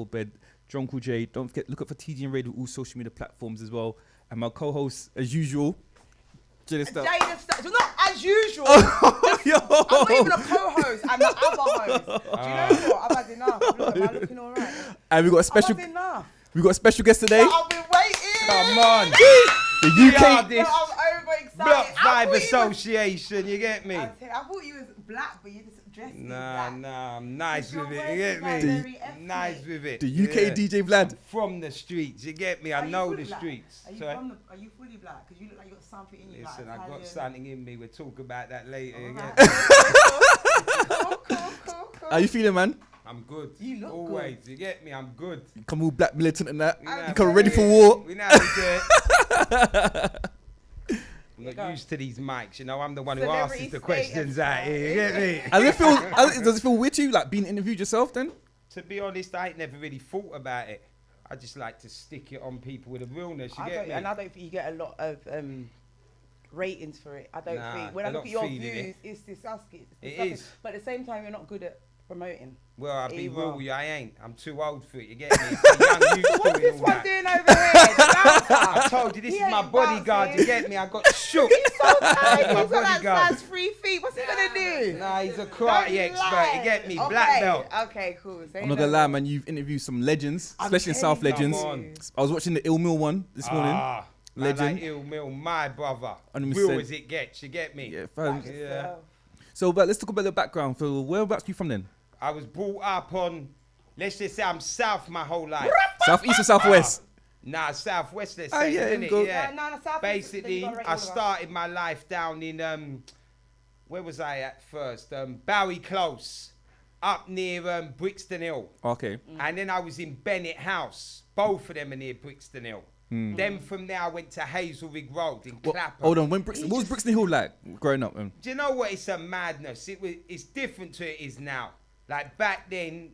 Bed, Drunkle J. Don't forget, look up for TG and Radio, all social media platforms as well. And my co-host, as usual, Dardest. You're not as usual. Yo. I'm not even a co-host. I'm the other host. Do you know what? I've had enough. Look, am I looking all right? And we got a special. I've had enough. We got a special guest today. No, I've been waiting. Come on. The UK. Dardest. I'm overexcited. Block 5 Association, you get me? I thought you was black, but you just dressed in Nah, black. I'm nice Your with it, words you get is like me? very ethnic. Nice with it. The UK DJ Vlad. From the streets, you get me? I Are you know fully the black? streets. Are you, Sorry? are you fully black? Because you look like you got something in you. Listen, like I got Italian. something in me. We'll talk about that later. You Alright. get me? Cool. How you feeling, man? I'm good. You look Always, you get me? I'm good. You come all black militant and that. We know You how come we ready do for it. war. We know how we do it. I'm go. not used to these mics, you know. I'm the one who Celebrity asks the status, questions out bro. here. You get me? Does it feel weird to you, like being interviewed yourself then? To be honest, I ain't never really thought about it. I just like to stick it on people with a realness. You get me? And I don't think you get a lot of ratings for it. I don't Nah, think. When I they're look at not your feeling views, it. it's disgusting. It disgusting. is. But at the same time, you're not good at promoting. Well, I'll be Either. real with you, I ain't. I'm too old for it, you get me? It's the young youth What's doing this all one that. doing over here? I told you, this He is my ain't bodyguard, bouncing. you get me? I got shook. He's so tiny. My He's got like bodyguard. size 3 feet. What's he gonna do? Nah, he's a Don't karate expert, lie. you get me? Okay. Black belt. Okay, cool. Say I'm not no gonna lie, more. man. You've interviewed some legends, I'm especially in telling South you. legends. Come on. I was watching the Ill Mill one this morning. Man, Legend. like Ill Mill, my brother. 100%. Real as it gets, you get me? Yeah, fam. Yeah. So, but let's talk about the background. So, whereabouts are you from then? I was brought up on, let's just say I'm South my whole life. Southeast or Southwest? Nah, Southwest, let's Oh, say, yeah, innit? go. Yeah. No, South East, Basically, then you gotta rate I all of us. started my life down in, where was I at first? Bowie Close, up near Brixton Hill. Okay. And then I was in Bennett House. Both of them are near Brixton Hill. Then from there I went to Hazelrig Road in Well, Clapham. hold on. What was Brixton Hill like growing up? Man? Do you know what? It's a madness. It's different to it is now. Like back then,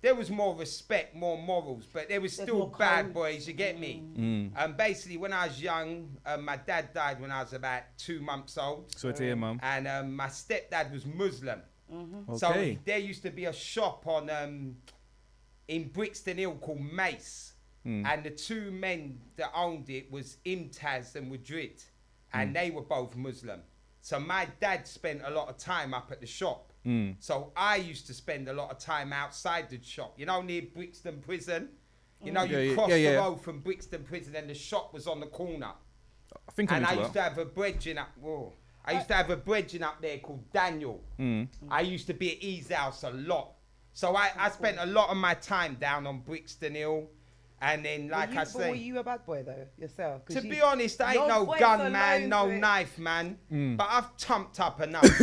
there was more respect, more morals, but there was There's still more bad code. boys, you get me? Basically, when I was young, my dad died when I was about 2 months old. Sorry to hear, mum. And my stepdad was Muslim. So Okay. there used to be a shop on in Brixton Hill called Mace. And the two men that owned it was Imtaz and Madrid. And they were both Muslim. So my dad spent a lot of time up at the shop. So I used to spend a lot of time outside the shop. You know, near Brixton Prison? You know, you cross the road from Brixton Prison and the shop was on the corner. I think I And know I as used to have a brethren up. Whoa. I used to have a brethren up there called Daniel. I used to be at his house a lot. So I spent a lot of my time down on Brixton Hill. And then, like I But say, were you a bad boy though yourself? 'Cause to you- be honest, I ain't your no voice gun man, alone no to it- knife man. But I've tumped up enough. Yes,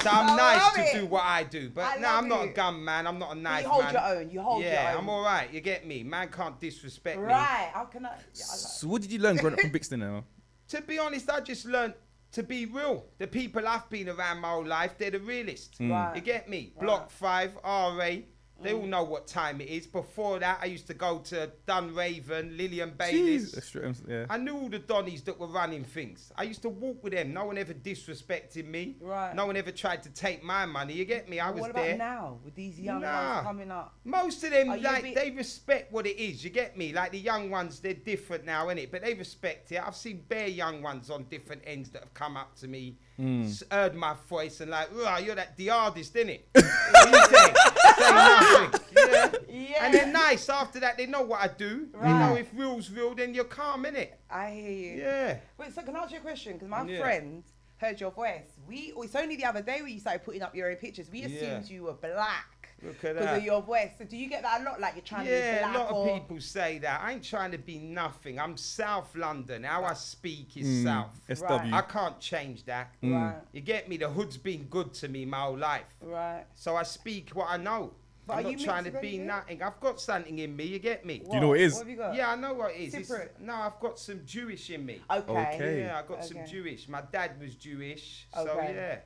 So I'm I nice love to it. do what I do. I But no, love I'm not a it. gun man. I'm not a But knife you hold man. your own. You hold your own. Yeah, I'm all right. You get me? Man can't disrespect me. Right. How can I? So, what did you learn growing up from Brixton now? To be honest, I just learned to be real. The people I've been around my whole life, they're the realists. Right. You get me? Block 5, RA. They all know what time it is. Before that, I used to go to Dunraven, Lillian Baylis. Jeez. Yeah. I knew all the Donnies that were running things. I used to walk with them. No one ever disrespected me. Right. No one ever tried to take my money. You get me? I was What about there. now with these young Nah. ones coming up? Most of them, Are you like, a bit- they respect what it is. You get me? Like the young ones, they're different now, innit? But they respect it. I've seen bare young ones on different ends that have come up to me, heard my voice, and like, "Rah, you're that Dardest, innit?" What you say? Say nothing. Yeah. Yeah. And they're nice. After that, they know what I do. You Right. know, if real's real, then you're calm, innit? I hear you. Yeah. Wait, so can I ask you a question? Because my Yeah. friend heard your voice. It's only the other day when you started putting up your own pictures. We assumed you were black Look at because that. of your voice. So do you get that a lot? Like you're trying to be Yeah, black a lot or... of people say that. I ain't trying to be nothing. I'm South London. How I speak is South. SW. I can't change that. Right, You get me? The hood's been good to me my whole life. right. So I speak what I know. But I'm are not you trying to mixed be race, yeah? nothing. I've got something in me, you get me? you know what it is? What have you got? Yeah, I know what it is. It's- Separate. no, I've got some Jewish in me. Okay. Okay. Yeah, I got some Okay. Jewish. My dad was Jewish. So Okay. yeah.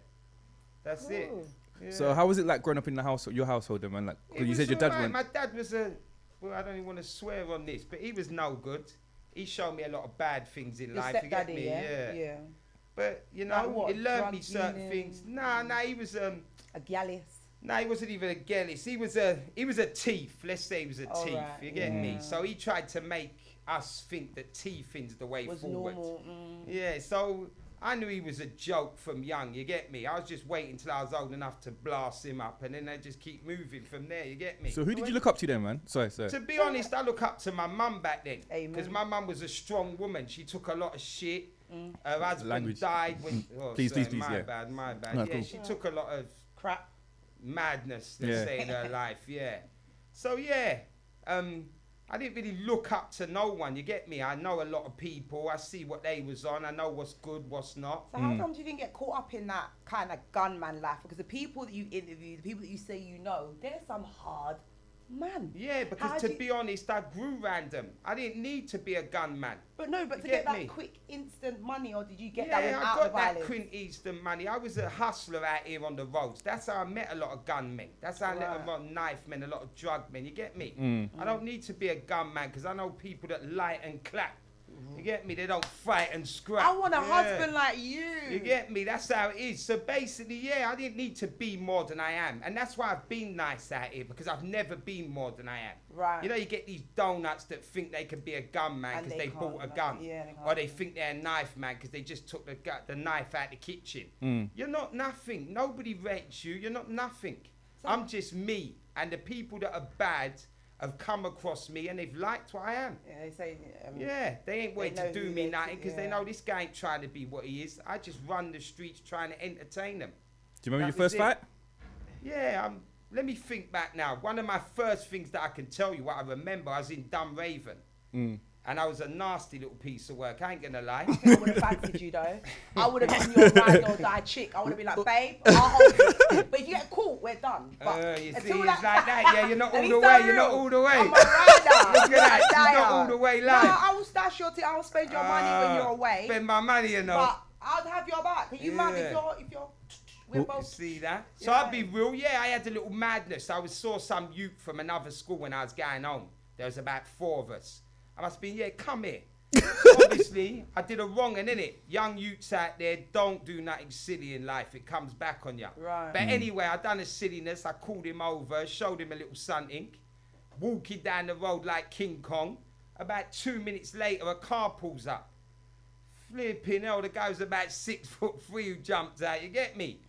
That's it. Cool. Yeah. So, how was it like growing up in the house, your household, then, man? Like, 'cause It you was said your dad alright. went. My dad was well, I don't even want to swear on this, but he was no good. He showed me a lot of bad things in Your life. You get stepdaddy, me? yeah? Yeah. But you Like know, what? it learned me Drug certain dealing? things. Nah, he was A gallus. No, he wasn't even a girlist. He was a thief. Let's say he was a thief. Right, You get me? So he tried to make us think that thiefing's the way Was forward. normal. Yeah, so I knew he was a joke from young, you get me? I was just waiting till I was old enough to blast him up, and then I just keep moving from there, you get me? So who did you look up to then, man? Sorry. To be honest, I look up to my mum back then. Amen. Because my mum was a strong woman. She took a lot of shit. Her husband Language. died when... Oh, Please, sorry, please, my yeah. bad. No, Yeah, cool. she took a lot of Crap. madness, let's Yeah. say, in her life, yeah. So, yeah, I didn't really look up to no one, you get me? I know a lot of people. I see what they was on. I know what's good, what's not. So how come you didn't get caught up in that kind of gunman life? Because the people that you interview, the people that you say you know, they're some hard man. Yeah, because How to do you- be honest, I grew random. I didn't need to be a gunman. But no, but You to get get that me? quick, instant money, or did you get that Yeah, without I the got that violence? Quint Eastern money. I was a hustler out here on the roads. That's how I met a lot of gunmen. That's how I met a Right. lot of knife men, a lot of drug men. You get me? Mm. I don't need to be a gunman because I know people that light and clap. You get me? They don't fight and scrap. I want a Yeah. husband like you. You get me? That's how it is. So basically, yeah, I didn't need to be more than I am. And that's why I've been nice out here, because I've never been more than I am. Right. You know, you get these donuts that think they can be a gunman And because they they bought a can't, gun. yeah, they can't. Or they think they're a knife man because they just took the knife out the kitchen. You're not nothing. Nobody rates you. You're not nothing. I'm just me. And the people that are bad have come across me and they've liked what I am. Yeah, they say. Yeah, they ain't waiting know to do who me they nothing think, because they yeah. know this guy ain't trying to be what he is. I just run the streets trying to entertain them. Do you remember That your was first it. fight? Yeah, let me think back now. One of my first things that I can tell you, what I remember, I was in Dunraven. And I was a nasty little piece of work. I ain't gonna lie. I would have fancied you though. I would have been your ride or die chick. I would have been like, babe, I'll hold you. But if you get caught, we're done. But You see, until it's like that. Yeah, you're not all And the he's way. so You're not real. all the way. I'm a rider. Look at that. She's Liar. not all the way No, live. I will stash your I will spend your money when you're away. Spend my money, you know. But I'll have your back. Are you mad if Yeah. you're we're You both see that? So Yeah. I'll be real. Yeah, I had a little madness. I saw some youth from another school when I was going home. There was about 4 of us. I must be, yeah, come here. Obviously, I did a wrong and innit. Young youths out there, don't do nothing silly in life. It comes back on you. Right. But anyway, I done a silliness. I called him over, showed him a little something. Walking down the road like King Kong. About 2 minutes later, a car pulls up. Flipping hell, the guy was about 6'3" who jumped out. You get me?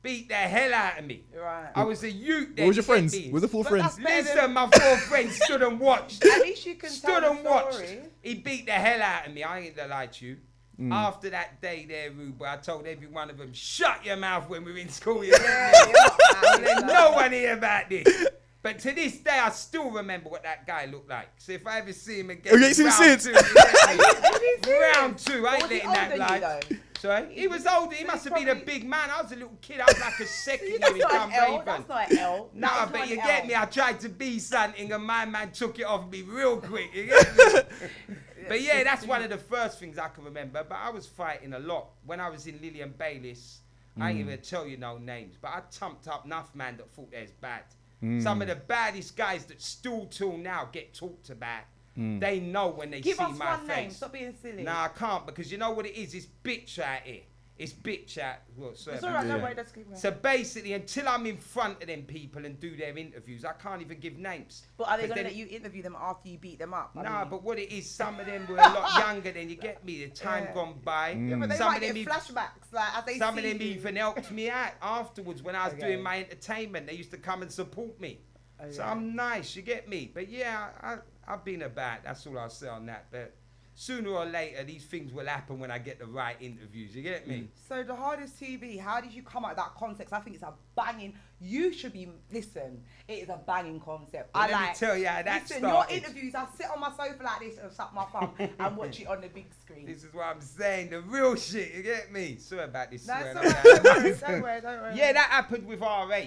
Beat the hell out of me. Right. I was a youth then. What was your you get friends? me? Was the 4 But friends? that's better than- Listen, my 4 friends stood and watched. At least you can Stood tell and the watched. story. He beat the hell out of me. I ain't gonna lie to you. After that day there, Ruba, I told every one of them, shut your mouth when we were in school. You get me? Let no one hear about this. But to this day, I still remember what that guy looked like. So if I ever see him again, Oh, you ain't seen him round since? 2, you get me? Round 2, I Was ain't he letting older that than lie. you though? Sorry? He was older. He So must he's have been a probably- big man. I was a little kid. I was like a second year That's in not an L. Dunraven. That's not an L. Nah, That is but not you an get L. me. I tried to be something and my man took it off me real quick. You get me? But yeah, that's one of the first things I can remember. But I was fighting a lot. When I was in Lillian Bayliss, I ain't even tell you no names, but I tumped up enough man that thought they was bad. Some of the baddest guys that still till now get talked about, they know when they Give see us my one name. face. Stop being silly. Nah, I can't, because you know what it is? It's bitch out here. It's bitch out. Well, sorry, It's alright. Yeah. No way. That's good. so basically, until I'm in front of them people and do their interviews, I can't even give names. But are they 'Cause gonna then let you interview them after you beat them up? I Nah, mean- but what it is, some of them were a lot younger than you get me. The time Yeah. gone by. Yeah, but they Some might of them get even- flashbacks, like as they Some see of them you. even helped me out afterwards when I was Okay. doing my entertainment. They used to come and support me. Oh, So yeah. I'm nice, you get me? But yeah, I've been about. That's all I'll say on that. But sooner or later, these things will happen when I get the right interviews. You get me? So the hardest TV, how did you come up with that concept? I think it's a banging. You should be listen. It is a banging concept. Well, I let me like. tell you how that listen, started. your interviews. I sit on my sofa like this and suck my thumb and watch it on the big screen. This is what I'm saying. The real shit. You get me? Sorry about this. No, swearing it's I'm alright. out. Don't worry. Don't worry. Yeah, that happened with RA.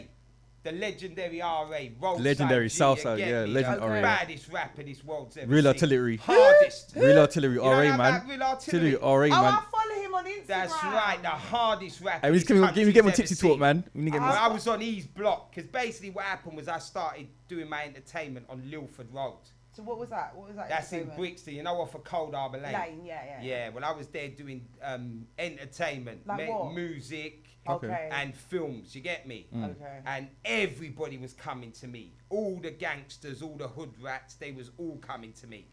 The legendary RA. Roadside Legendary, G, Southside, you get yeah, me? legend The RA. baddest rapper this world's ever Real seen. artillery. Hardest. Real artillery, You know RA, about man. Real artillery? RA, Oh, man. I follow him on Instagram. That's right, the hardest rapper. Hey, we this just give him country's a ever tipsy seen. talk, man. We need to get him Well, a- I was on his block because basically what happened was I started doing my entertainment on Lilford Road. So what was that? What was that? That's in entertainment? Brixton, you know, off of Cold Harbour Lane. Yeah. Yeah, well, I was there doing entertainment, Like what? music, Okay. and films. You get me? Okay. And everybody was coming to me. All the gangsters, all the hood rats, they was all coming to me.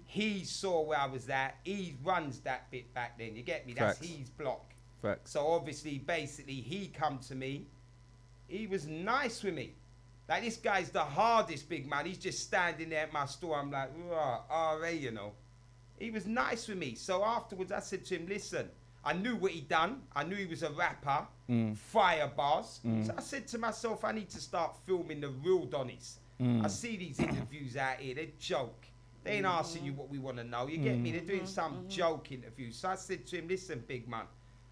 He saw where I was at. He runs that bit back then. You get me? That's Facts. his block. Facts. So obviously, basically, he come to me. He was nice with me. Like, this guy's the hardest, big man. He's just standing there at my store. I'm like, RA, you know. He was nice with me. So afterwards, I said to him, listen, I knew what he done. I knew he was a rapper, fire bars. So I said to myself, I need to start filming the real Donnies. I see these interviews out here, they're joke. They ain't asking you what we want to know. You get me? They're doing some joke interviews. So I said to him, listen, big man,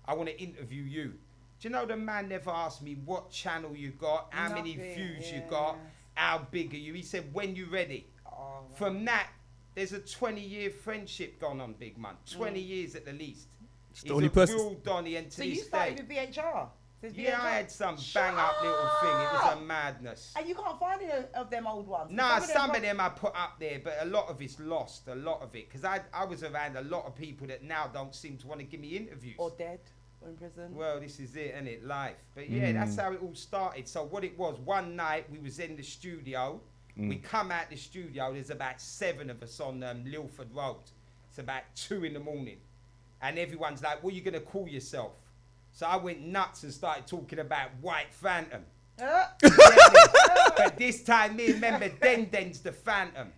I want to interview you. Do you know the man never asked me what channel you got, how many views you got, how big are you? He said, when you ready. Oh, From that, there's a 20-year friendship going on, big man. 20 years at the least. It's He's the only a person. real Donny, and to So you this started day. with VHR? Says Yeah, VHR? I had some Shut bang up little thing. It was a up! madness. And you can't find any of them old ones? Nah, some of pro- them I put up there, but a lot of it's lost, a lot of it. Because I was around a lot of people that now don't seem to want to give me interviews. Or dead, or in prison. Well, this is it, innit? Life. But yeah, that's how it all started. So what it was, one night we was in the studio. We come out the studio, there's about 7 of us on Lilford Road. It's about 2 in the morning. And everyone's like, what are you going to call yourself? So I went nuts and started talking about White Phantom. But this time, me remember Den's the Phantom.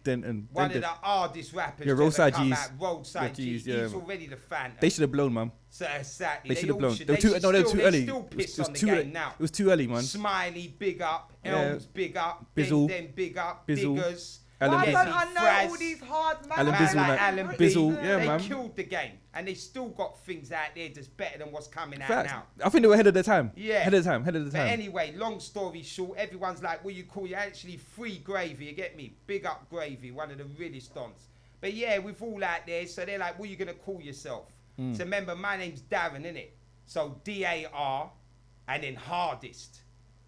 One of the hardest rappers. Yeah, to ever Roadside come G's. out. Roadside Yeah, G's. G's, yeah, He's man. already the Phantom. They should have blown, man. So exactly. They should have blown. should- They were too. No, they were too they're early. Still It was, pissed it was on the too. game now. It was too early, man. Smiley, big up. Yeah. Elms, big up. Bizzle. Den, big up. Bizzle. Biggers. Alan Why Bizzle. don't I know Fraz. all these hard man? Alan Man Bizzle, like man. Alan Bizzle, B, yeah, they man. killed the game, and they still got things out there that's better than what's coming out Facts. now. I think they were ahead of their time. Yeah. Ahead of the time. Ahead of the But time. anyway, long story short, everyone's like, what you call you? Actually, Free Gravy, you get me? Big up Gravy, one of the realest dons. But yeah, we're all out there, so they're like, what are you going to call yourself? So remember, my name's Darren, innit? So D-A-R, and then Hardest.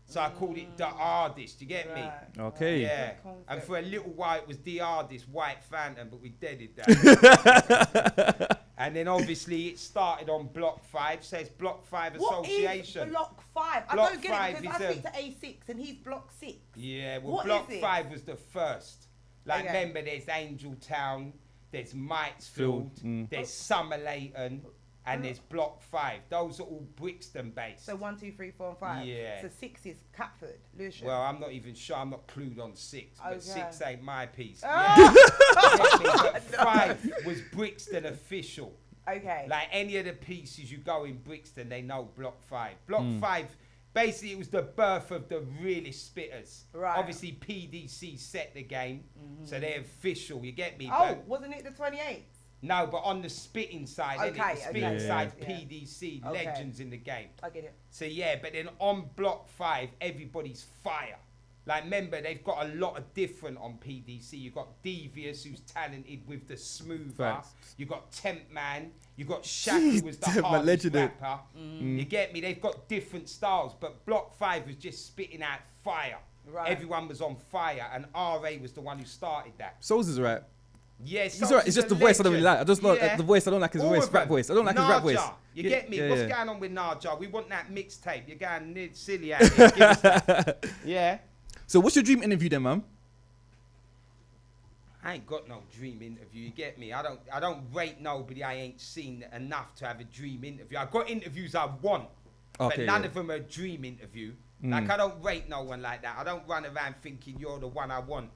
So I called it the Hardest, you get me? Okay. Yeah. Good concept. And for a little while, it was the Hardest White Phantom, but we deaded that. And then obviously it started on Block 5, so it's Block 5 What Association. is Block 5? I Block don't get 5 it because is I speak to A6 and he's Block 6. Yeah, well, What Block is it? 5 was the first. Like, Okay. remember, there's Angel Town, there's Mitesfield, there's Summer Leighton, and there's Block 5. Those are all Brixton based. So 1, 2, 3, 4, and 5. Yeah. So 6 is Catford, Lewisham. Well, I'm not even sure. I'm not clued on 6, but Okay. 6 ain't my piece. Ah! Yeah. But 5 was Brixton official. Okay. Like any of the pieces you go in Brixton, they know Block 5. Block 5, basically, it was the birth of the realest spitters. Right. Obviously, PDC set the game, so they're official. You get me? Oh, But wasn't it the 28th? no, but on the spitting side, innit? Okay, The spitting okay. side's Yeah. PDC, Okay. legends in the game. I get it. So yeah, but then on Block 5, everybody's fire. Like, remember, they've got a lot of different on PDC. You've got Devious, who's talented with the smoother. Facts. You got Temp Man. You got Shaq, who was the Temp Man, hardest legendary. rapper. You get me? They've got different styles, but Block 5 was just spitting out fire. Right. Everyone was on fire, and RA was the one who started that. Souls is right. Yes, It's alright. It's just the voice I don't really like. I just like the voice. I don't like his All voice. of Rap them. voice. I don't like his rap voice. Naja, you get me? Yeah, What's yeah. going on with Naja? We want that mixtape. You're going silly out here. Give us that. Yeah. So what's your dream interview then, man? I ain't got no dream interview. You get me? I don't rate nobody I ain't seen enough to have a dream interview. I've got interviews I want, but Okay, none yeah. of them are a dream interview. Like, I don't rate no one like that. I don't run around thinking you're the one I want.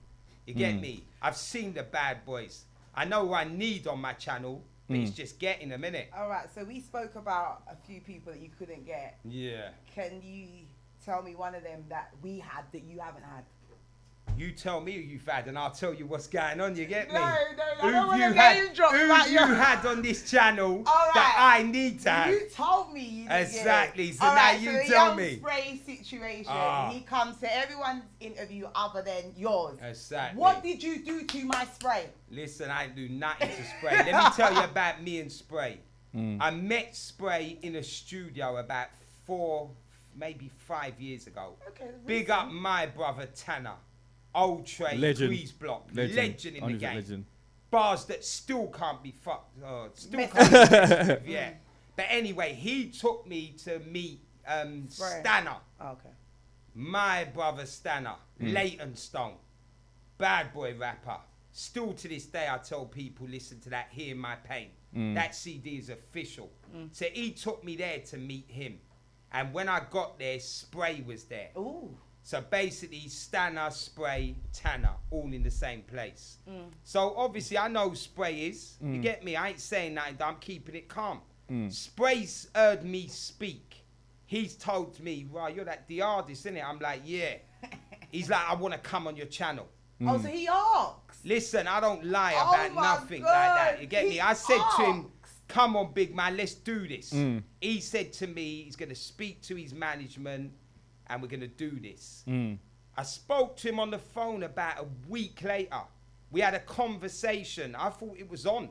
You get me? I've seen the bad boys. I know who I need on my channel, but it's just getting them, innit? All right. So we spoke about a few people that you couldn't get. Yeah. Can you tell me one of them that we had that you haven't had? You tell me who you've had, and I'll tell you what's going on. You get me? No, I Who don't want you to had- name drop Who like you you. had on this channel All that right. I need to have? You told me you didn't Exactly, get it. so All now right, you so the tell Young me. Spray situation. Ah. He comes to everyone's interview other than yours. Exactly. What did you do to my spray? Listen, I ain't do nothing to Spray. Let me tell you about me and Spray. I met Spray in a studio about 4, maybe 5 years ago. Okay, Big up my brother Tanner. Old Trade, Legend. Grease Block, legend in the 100% game. Legend. Bars that still can't be fucked. Still can't be messed with, yeah. But anyway, he took me to meet Stanner. Oh, okay. My brother Stanner, Leighton Stone, bad boy rapper. Still to this day, I tell people, listen to that, Hear My Pain. That CD is official. So he took me there to meet him. And when I got there, Spray was there. Ooh. So basically, Stanner, Spray, Tanner, all in the same place. So obviously, I know who Spray is. You get me? I ain't saying nothing, I'm keeping it calm. Spray's heard me speak. He's told me, right, you're that Dardest, innit? I'm like, yeah. He's like, I want to come on your channel. Oh, so he asked. Listen, I don't lie about nothing like that. You get me? I said to him, come on, big man, let's do this. He said to me, he's going to speak to his management and we're going to do this. I spoke to him on the phone about a week later. We had a conversation. I thought it was on.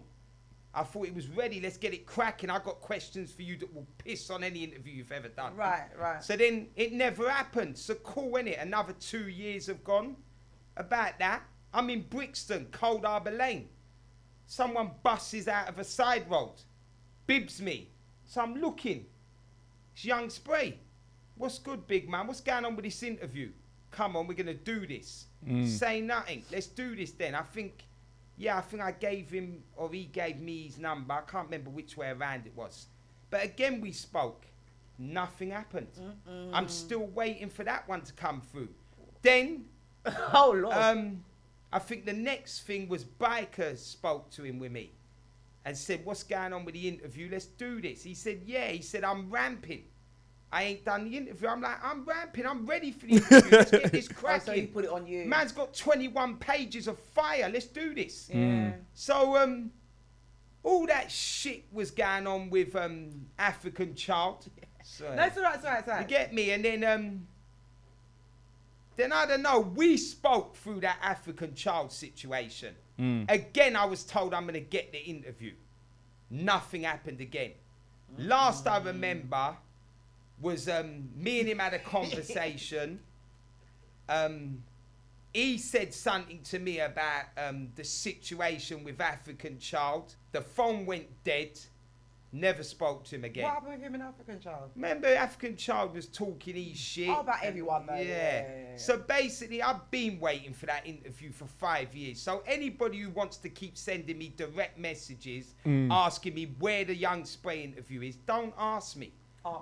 I thought it was ready. Let's get it cracking. I got questions for you that will piss on any interview you've ever done. Right, right. So then it never happened. So cool, innit? Another 2 years have gone. About that, I'm in Brixton, Cold Harbour Lane. Someone buses out of a side road, bibs me. So I'm looking. It's young Spray. What's good, big man? What's going on with this interview? Come on, we're going to do this. Say nothing. Let's do this then. I think I gave him, or he gave me his number. I can't remember which way around it was. But again, we spoke. Nothing happened. I'm still waiting for that one to come through. Then, oh, Lord. I think the next thing was Biker spoke to him with me and said, what's going on with the interview? Let's do this. He said, yeah. He said, I'm ramping. I ain't done the interview. I'm like, I'm ramping. I'm ready for the interview. Let's get this cracking. Oh, so he put it on you. Man's got 21 pages of fire. Let's do this. Yeah. So, all that shit was going on with African Child. So, No, it's all right, it's all right, it's all right. you get me? And then I don't know, we spoke through that African Child situation. Again, I was told I'm going to get the interview. Nothing happened again. Last I remember was me and him had a conversation. He said something to me about the situation with African Child. The phone went dead. Never spoke to him again. What happened with him and African Child? Remember, African Child was talking his shit. Oh, about everyone, though. Yeah. So basically, I've been waiting for that interview for 5 years. So anybody who wants to keep sending me direct messages, asking me where the Young Spray interview is, don't ask me.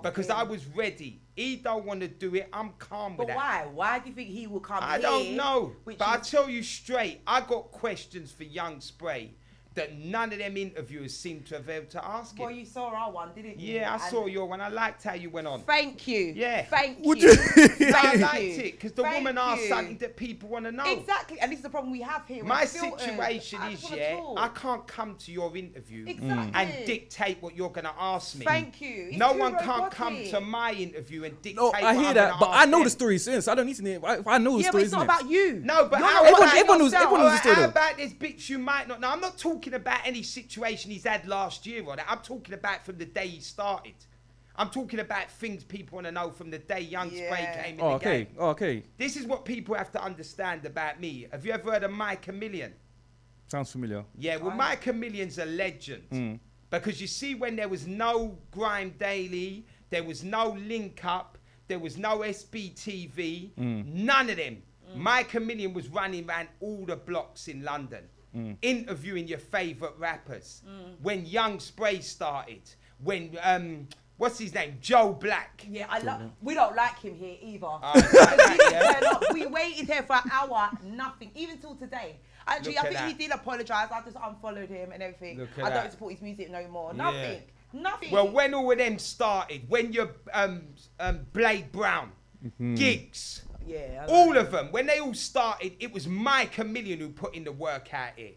Because I was ready. He don't want to do it. I'm calm with that. But why? Why do you think he will come here? I don't know. But I tell you straight, I got questions for Young Spray that none of them interviewers seem to have able to ask him. Well, you saw our one, didn't you? Yeah, I saw your one. I liked how you went on. Thank you. Yeah. Thank Would you. you? I Thank liked you. it because the Thank woman asked you. something that people want to know. Exactly, and this is the problem we have here. with My filters. situation I is, just wanna yeah, talk. I can't come to your interview Exactly. and dictate what you're going to ask me. Thank you. It's No too one can't come robotic. to my interview and dictate No, what I hear I'm that, gonna but ask I know them. the story since. I don't need to know. If I know the Yeah, but story, it's not isn't it? about you. No, but You're how not about everyone knows- yourself? everyone knows the story, How though. about this bitch you might not know? I'm not talking about any situation he's had last year or that. I'm talking about from the day he started. I'm talking about things people want to know from the day Young Spray came in Oh, the okay. game. Oh, okay. This is what people have to understand about me. Have you ever heard of Mike Million? Sounds familiar. Yeah, well, Mike Million's a legend. Because you see, when there was no Grime Daily, there was no Link Up, there was no SBTV, none of them. Mike Million was running around all the blocks in London, interviewing your favourite rappers. When Young Spray started, when, what's his name? Joe Black. Yeah, we don't like him here either. He He didn't turn up. We waited here for an hour, nothing, even till today. Actually, Look I at think he that. did apologise. I just unfollowed him and everything. Look at I don't that. support his music no more. Yeah. Nothing. Nothing. Well, when all of them started, when you're Blade Brown, Gigs, yeah, all of them, when they all started, it was Mike Million who put in the work out here.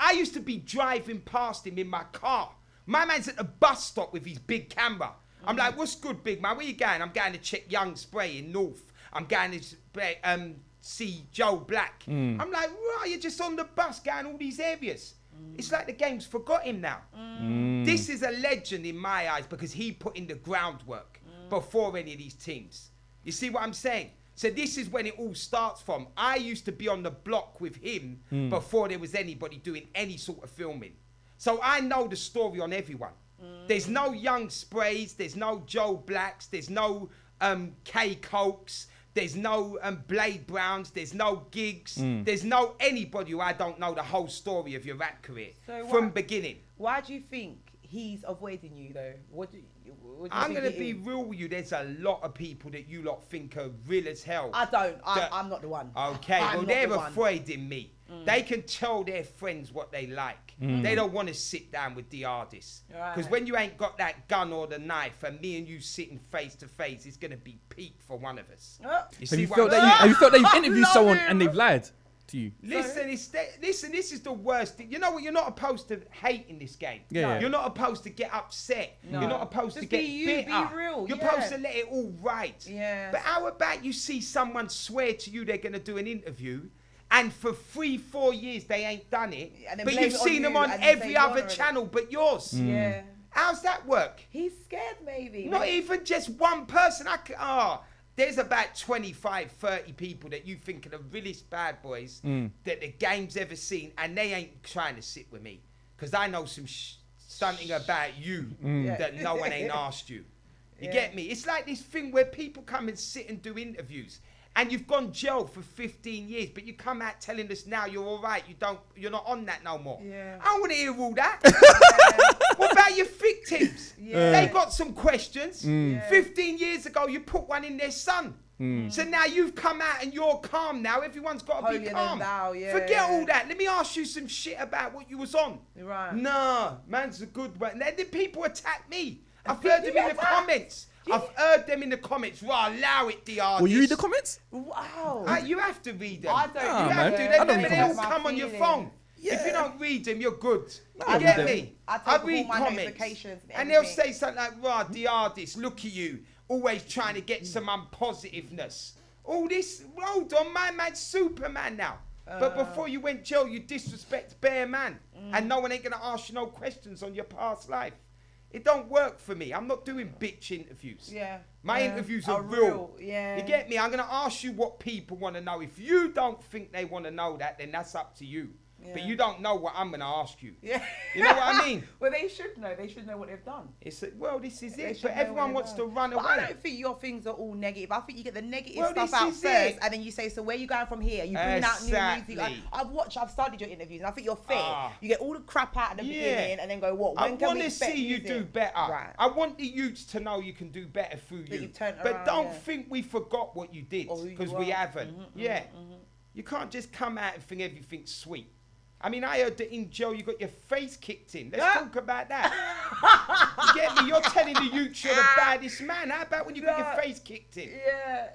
I used to be driving past him in my car. My man's at the bus stop with his big camera. I'm like, what's good, big man? Where you going? I'm going to check Young Spray in North. I'm going to see Joe Black. I'm like, right, you're just on the bus going all these areas. It's like the game's forgot him now. This is a legend in my eyes because he put in the groundwork before any of these teams. You see what I'm saying? So this is when it all starts from. I used to be on the block with him before there was anybody doing any sort of filming. So I know the story on everyone. There's no Young Sprays, there's no Joe Blacks, there's no K Cokes, there's no Blade Browns, there's no Gigs, there's no anybody who I don't know the whole story of your rap career from beginning. Why do you think he's avoiding you though? I'm going to be real with you. There's a lot of people that you lot think are real as hell. I don't. I'm not the one. Okay, well, they're afraid in me. They can tell their friends what they like. They don't want to sit down with Dardest. Because when you ain't got that gun or the knife and me and you sitting face to face, it's going to be peak for one of us. Have you felt that you've interviewed someone and they've lied to you? Listen, this is the worst thing. You know what? You're not supposed to hate in this game. Yeah. You're not supposed to get upset. No. You're not supposed to get bitter. Be real. You're supposed to let it all right. Yeah. But how about you see someone swear to you they're going to do an interview and for 3-4 years they ain't done it, but you've seen them on every other channel but yours. Yeah. How's that work? He's scared maybe. Not even just one person. There's about 25, 30 people that you think are the realest bad boys that the game's ever seen, and they ain't trying to sit with me. Because I know something about you that no one ain't asked you. You get me? It's like this thing where people come and sit and do interviews, and you've gone jail for 15 years, but you come out telling us now you're all right. You're not on that no more. Yeah. I don't want to hear all that. What about your victims? They got some questions. 15 years ago, you put one in their son. So now you've come out and you're calm now. Everyone's got to be calm. Forget all that. Let me ask you some shit about what you was on. Right. Nah, man's a good one. Then the people attack me. I've heard them in the comments. I've heard them in the comments. Right, allow it, Dardest. Will you read the comments? Wow. You have to read them. I don't. You have to. They all come on your phone. Yeah. If you don't read them, you're good. You get me? I read comments. And they'll say something like, "Rah, Dardest, look at you, always trying to get some unpositiveness." All this, hold on, my man's Superman now. But before you went jail, you disrespect bare man. And no one ain't going to ask you no questions on your past life. It don't work for me. I'm not doing bitch interviews. My interviews are real. You get me? I'm going to ask you what people want to know. If you don't think they want to know that, then that's up to you. But you don't know what I'm going to ask you. You know what I mean? Well, they should know. They should know what they've done. This is it. But everyone wants to run away. I don't think your things are all negative. I think you get the negative stuff out first, and then you say, so where you going from here? You bring out new music. I've studied your interviews, and I think you're fair. You get all the crap out at the beginning, and then go, what? When can we expect I want to see you do better. Right. I want the youths to know you can do better through you. But don't think we forgot what you did, because we haven't. You can't just come out and think everything's sweet. I mean, I heard that in jail you got your face kicked in. Let's talk about that. You get me? You're telling the youth you're the baddest man. How about when you got your face kicked in?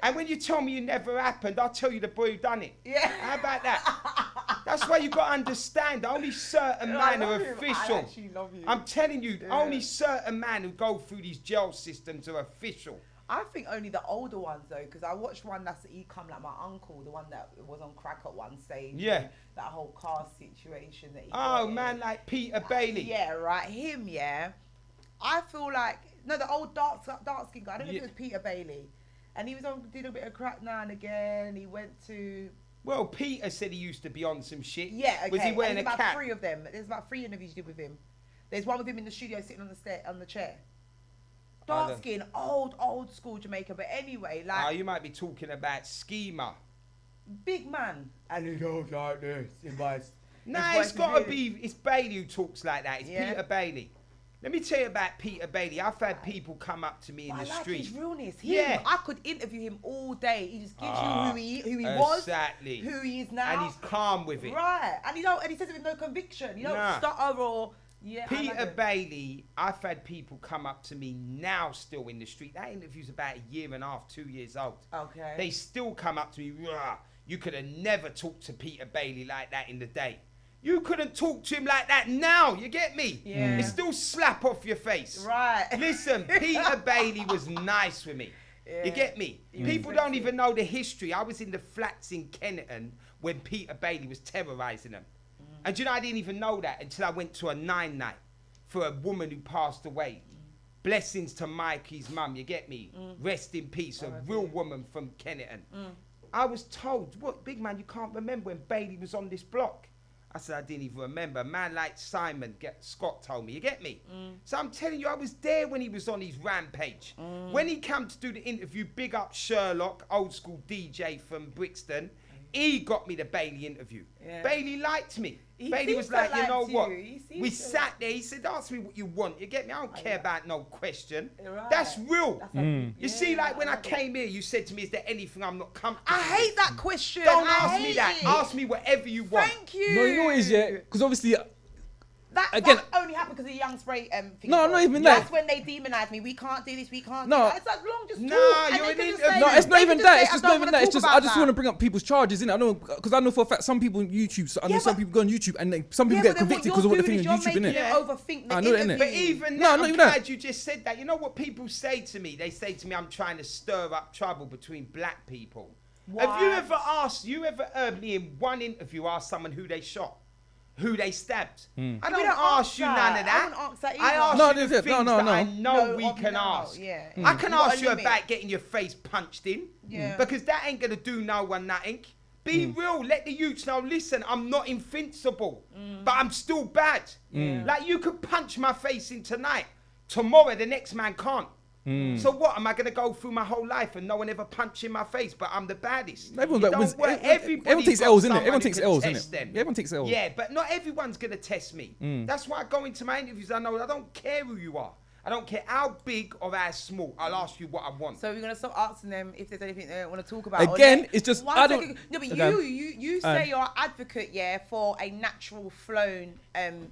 And when you tell me it never happened, I'll tell you the boy who done it. How about that? That's why you got to understand. Only certain men are official. I actually love you. I'm telling you, only certain men who go through these jail systems are official. I think only the older ones though, because I watched one he come like my uncle, the one that was on crack at one stage. That whole car situation that he. Oh man, like Peter Bailey. Right, him. I feel like the old dark skin guy. I don't know if it was Peter Bailey, and he was did a bit of crack now and again. He went to. Well, Peter said he used to be on some shit. Okay. Was he wearing a cap? About 3 of them. There's about 3 interviews you did with him. There's one with him in the studio sitting on the chair. Dark skin, old school Jamaica, but anyway, like. You might be talking about Schema. Big man. And he goes like this. It's got to be. It's Bailey who talks like that. It's Peter Bailey. Let me tell you about Peter Bailey. I've had people come up to me in the street. His realness. I could interview him all day. He just gives you who he was, who he is now, and he's calm with it. Right, and he says it with no conviction. You don't stutter or. Peter Bailey, I've had people come up to me now still in the street. That interview's about 1.5 years, 2 years old. Okay. They still come up to me, you could have never talked to Peter Bailey like that in the day. You couldn't talk to him like that now, you get me? It's still slap off your face. Right. Listen, Peter Bailey was nice with me. You get me? People don't even know the history. I was in the flats in Kenneton when Peter Bailey was terrorising them. And you know, I didn't even know that until I went to a 9 night for a woman who passed away. blessings to Mikey's mum, you get me? Rest in peace, a real woman from Kenneton. I was told, what, big man, you can't remember when Bailey was on this block? I said, I didn't even remember. A man like Scott told me, you get me? So I'm telling you, I was there when he was on his rampage. When he came to do the interview, big up Sherlock, old school DJ from Brixton, he got me the Bailey interview. Yeah. Bailey liked me. Bailey was like, you know what? We sat there, he said, ask me what you want. You get me? I don't care about no question. Right. That's real. You see, like when I came here, you said to me, is there anything I'm not comfortable with? I hate that question. Don't ask me that. Ask me whatever you want. Thank you. No, you know what it is, yeah? Because obviously... That only happened because of the young spray thing. No, not even that. That's when they demonise me. We can't do this. We can't. No, do that. It's like long just you're an interview. No, it's not even that. It's just not even that. It's just I just want to bring up people's charges, innit? I know because I know for a fact some people on YouTube. So I know some people go on YouTube and some people get convicted because of what they think on YouTube, innit? Overthink the I know that, innit? But even now, I'm glad you just said that. You know what people say to me? They say to me, I'm trying to stir up trouble between black people. Why? Have you ever heard me in one interview ask someone who they shot? Who they stabbed? I don't ask you none of that. I don't ask that either. I ask you the things that I know we can ask. Yeah. I can ask you about getting your face punched in. Because that ain't gonna do no one nothing. Be real. Let the youths know, listen, I'm not invincible, but I'm still bad. Like you could punch my face in tonight. Tomorrow the next man can't. So what, am I going to go through my whole life and no one ever punch in my face, but I'm the baddest? Everyone takes L's, innit? Everyone takes L's, innit? Everyone takes L's. Yeah, but not everyone's going to test me. That's why I go into my interviews, I know I don't care who you are. I don't care how big or how small. I'll ask you what I want. So we're gonna start asking them if there's anything they want to talk about. Again, it's just I don't. No, but you say you're an advocate, for a natural flown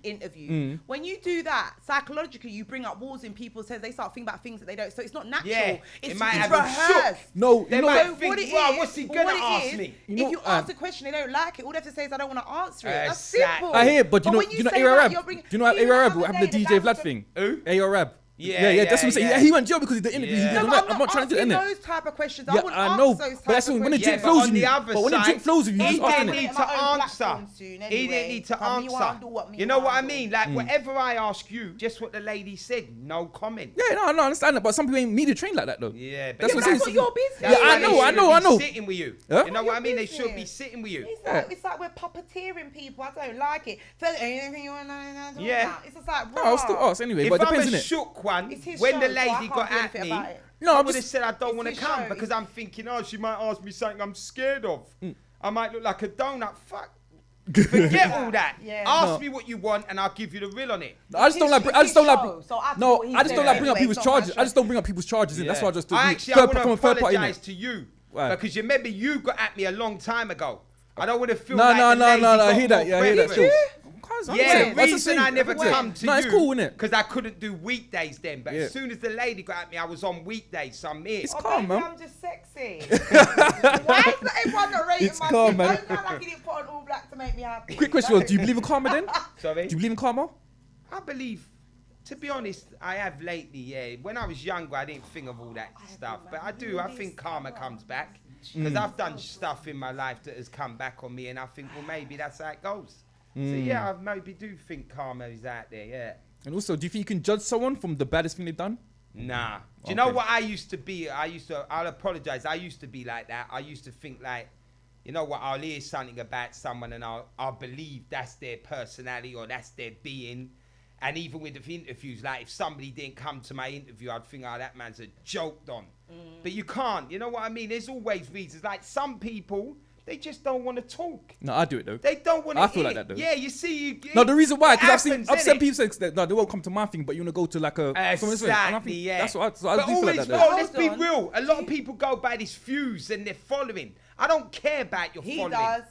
interview. When you do that, psychologically, you bring up walls in people's heads. They start thinking about things that they don't. So it's not natural. Yeah, it's rehearsed. No, they might think, well, what's he gonna ask me? If you ask a question, they don't like it. All they have to say is, I don't want to answer it. That's simple. I hear, but you know, Arab. Do you know Arab? What happened to DJ Vlad thing? Who? Arab. Yeah, that's what I'm saying. Yeah, he went jail because he did the interview. Yeah. I'm not trying to do it, innit? Those type of questions. Yeah, I know. But that's when the drink flows with you. But when the drink flows with you, he just ask didn't need to answer. He didn't need to answer. You know what I mean? Like whatever I ask you, just what the lady said, no comment. Yeah, no, I understand that. But some people ain't media trained like that though. Yeah, that's what your business. Yeah, I know. Sitting with you. You know what I mean? They should be sitting with you. It's like we're puppeteering people. I don't like it. Anything you want to know? Yeah. It's just like, no, I'll still ask anyway. But it depends, innit? If I'm a shook one, when the lady got at me, I would have said I don't want to come because I'm thinking, she might ask me something I'm scared of. I might look like a donut. Fuck. Forget all that. Ask me what you want and I'll give you the real on it. I just don't like bring up people's charges. I just don't bring up people's charges. That's why I just do. I want to apologise to you because you remember you got at me a long time ago. I don't want to feel like no. I hear that. Yeah, I hear that. Sure. The reason I never come to you, it's cool, innit? Because I couldn't do weekdays then. But as soon as the lady got at me, I was on weekdays, so I'm here. It's calm, man. I'm just sexy. Why is not everyone not rating my calm, man. I don't like he didn't put on all black to make me happy. Quick question: do you believe in karma then? Sorry? Do you believe in karma? I believe. To be honest, I have lately, When I was younger, I didn't think of all that stuff. But I do. I think karma comes back. Because I've done stuff in my life that has come back on me. And I think, well, maybe that's how it goes. So, I maybe do think karma is out there, And also, do you think you can judge someone from the baddest thing they've done? Nah. Do you know what I used to be? I'll apologise. I used to be like that. I used to think like, you know what, I'll hear something about someone and I'll believe that's their personality or that's their being. And even with the interviews, like if somebody didn't come to my interview, I'd think, that man's a joked on. But you can't, you know what I mean? There's always reasons. Like some people, they just don't want to talk. No, I do it though. They don't want to. I feel like that though. Yeah, you see. No, the reason why, because I've seen people say that they won't come to my thing, but you want to go to like a. Exactly, yeah. That's what I do feel like that. Well, let's be real. A lot of people go by this fuse and they're following. I don't care about your following. He does.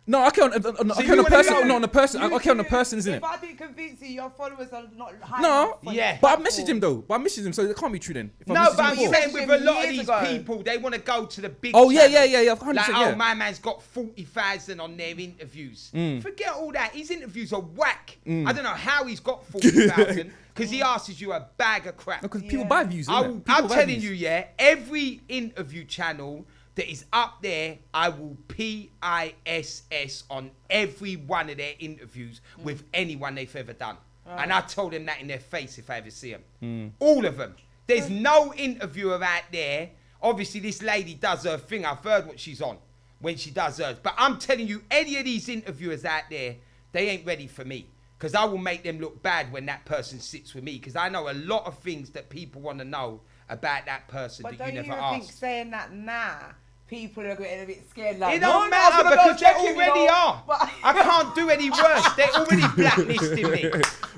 No, I care on a person. Not on a person. I care on a person, isn't it? If I didn't convince you, your followers are not high. No, but I messaged him though. But I messaged him, so it can't be true then. No, but I'm saying with a lot of these people, they want to go to the big. Oh yeah. 100%, like, my man's got 40,000 on their interviews. Forget all that. His interviews are whack. I don't know how he's got 40,000 because he asks you a bag of crap. Because people buy views. I'm telling you, every interview channel that is up there, I will PISS on every one of their interviews with anyone they've ever done. And I told them that in their face if I ever see them. All of them. There's no interviewer out there. Obviously, this lady does her thing. I've heard what she's on when she does hers. But I'm telling you, any of these interviewers out there, they ain't ready for me. Because I will make them look bad when that person sits with me. Because I know a lot of things that people want to know about that person that you never asked. But don't you think saying that now, people are getting a bit scared? Like, it don't matter because they already are. I can't do any worse. They're already blacklisting me.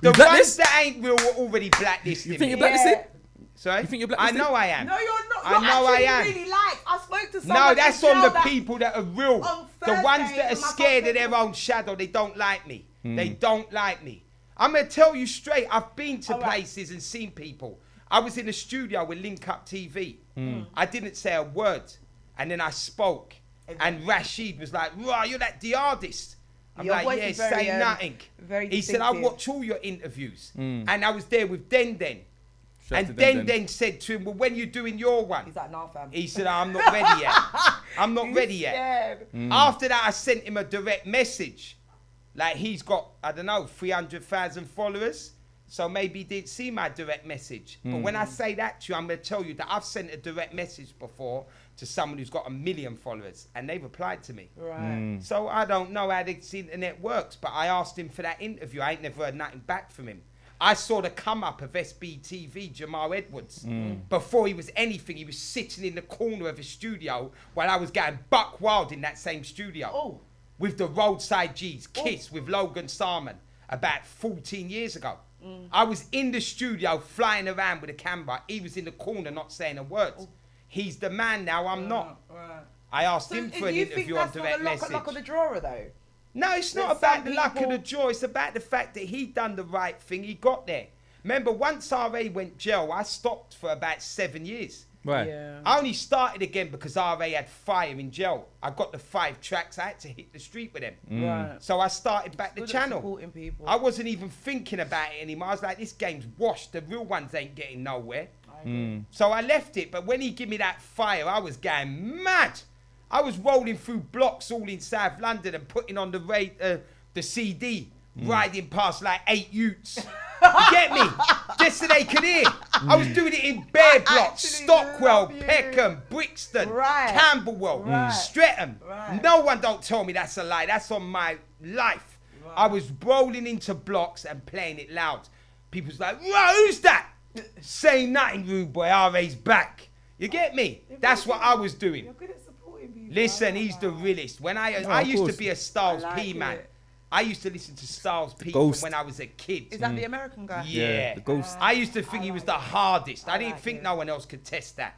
The ones that ain't real are already blacklisting me. You think you're blacklisted? Sorry? You think you're blacklisted? I know I am. No, you're not. I know I am. Really I spoke to someone. No, that's on the people that are real. The ones that are scared of their own shadow, they don't like me. They don't like me. I'm going to tell you straight, I've been to places and seen people. I was in the studio with Link Up TV. I didn't say a word. And then I spoke. And Rashid was like, "Right, you're that Dardest." I'm like, yeah, say nothing. He said, "I watch all your interviews." And I was there with Den. And Den said to him, "Well, when you doing your one?" He's like, "No, fam." He said, "I'm not ready yet. I'm not ready yet." After that, I sent him a direct message. Like, he's got, I don't know, 300,000 followers. So maybe he didn't see my direct message. But when I say that to you, I'm going to tell you that I've sent a direct message before to someone who's got 1 million followers. And they've replied to me. Right. So I don't know how this internet works. But I asked him for that interview. I ain't never heard nothing back from him. I saw the come up of SBTV, Jamal Edwards. Before he was anything, he was sitting in the corner of his studio while I was getting buck wild in that same studio. Oh. With the Roadside G's, Kiss, with Logan Sarman, about 14 years ago. I was in the studio flying around with a camera. He was in the corner not saying a word. He's the man now, I'm not. I asked him for an interview on direct message. Luck of the drawer, though? No, it's not about the luck of the draw. It's about the fact that he done the right thing. He got there. Remember, once RA went jail, I stopped for about 7 years. Right. Yeah. I only started again because RA had fire in jail. I got the 5 tracks. I had to hit the street with them. Right. So I started back the channel. Supporting people. I wasn't even thinking about it anymore. I was like, this game's washed. The real ones ain't getting nowhere. So I left it. But when he gave me that fire, I was going mad. I was rolling through blocks all in South London and putting on the CD, riding past like 8 utes. You get me? Just so they could hear. I was doing it in Bear Blocks, Stockwell, Peckham, Brixton, Camberwell, Streatham. No one don't tell me that's a lie. That's on my life. I was rolling into blocks and playing it loud. People's like, "Right, who's that?" Say nothing, rude boy. RA's back. You get me? That's what I was doing. You're good at supporting people. Listen, he's the realest. When I used to be a Styles P man. I used to listen to Styles P from when I was a kid. Is that the American guy? Yeah. The Ghost. I used to think he was the hardest. I didn't think no one else could test that.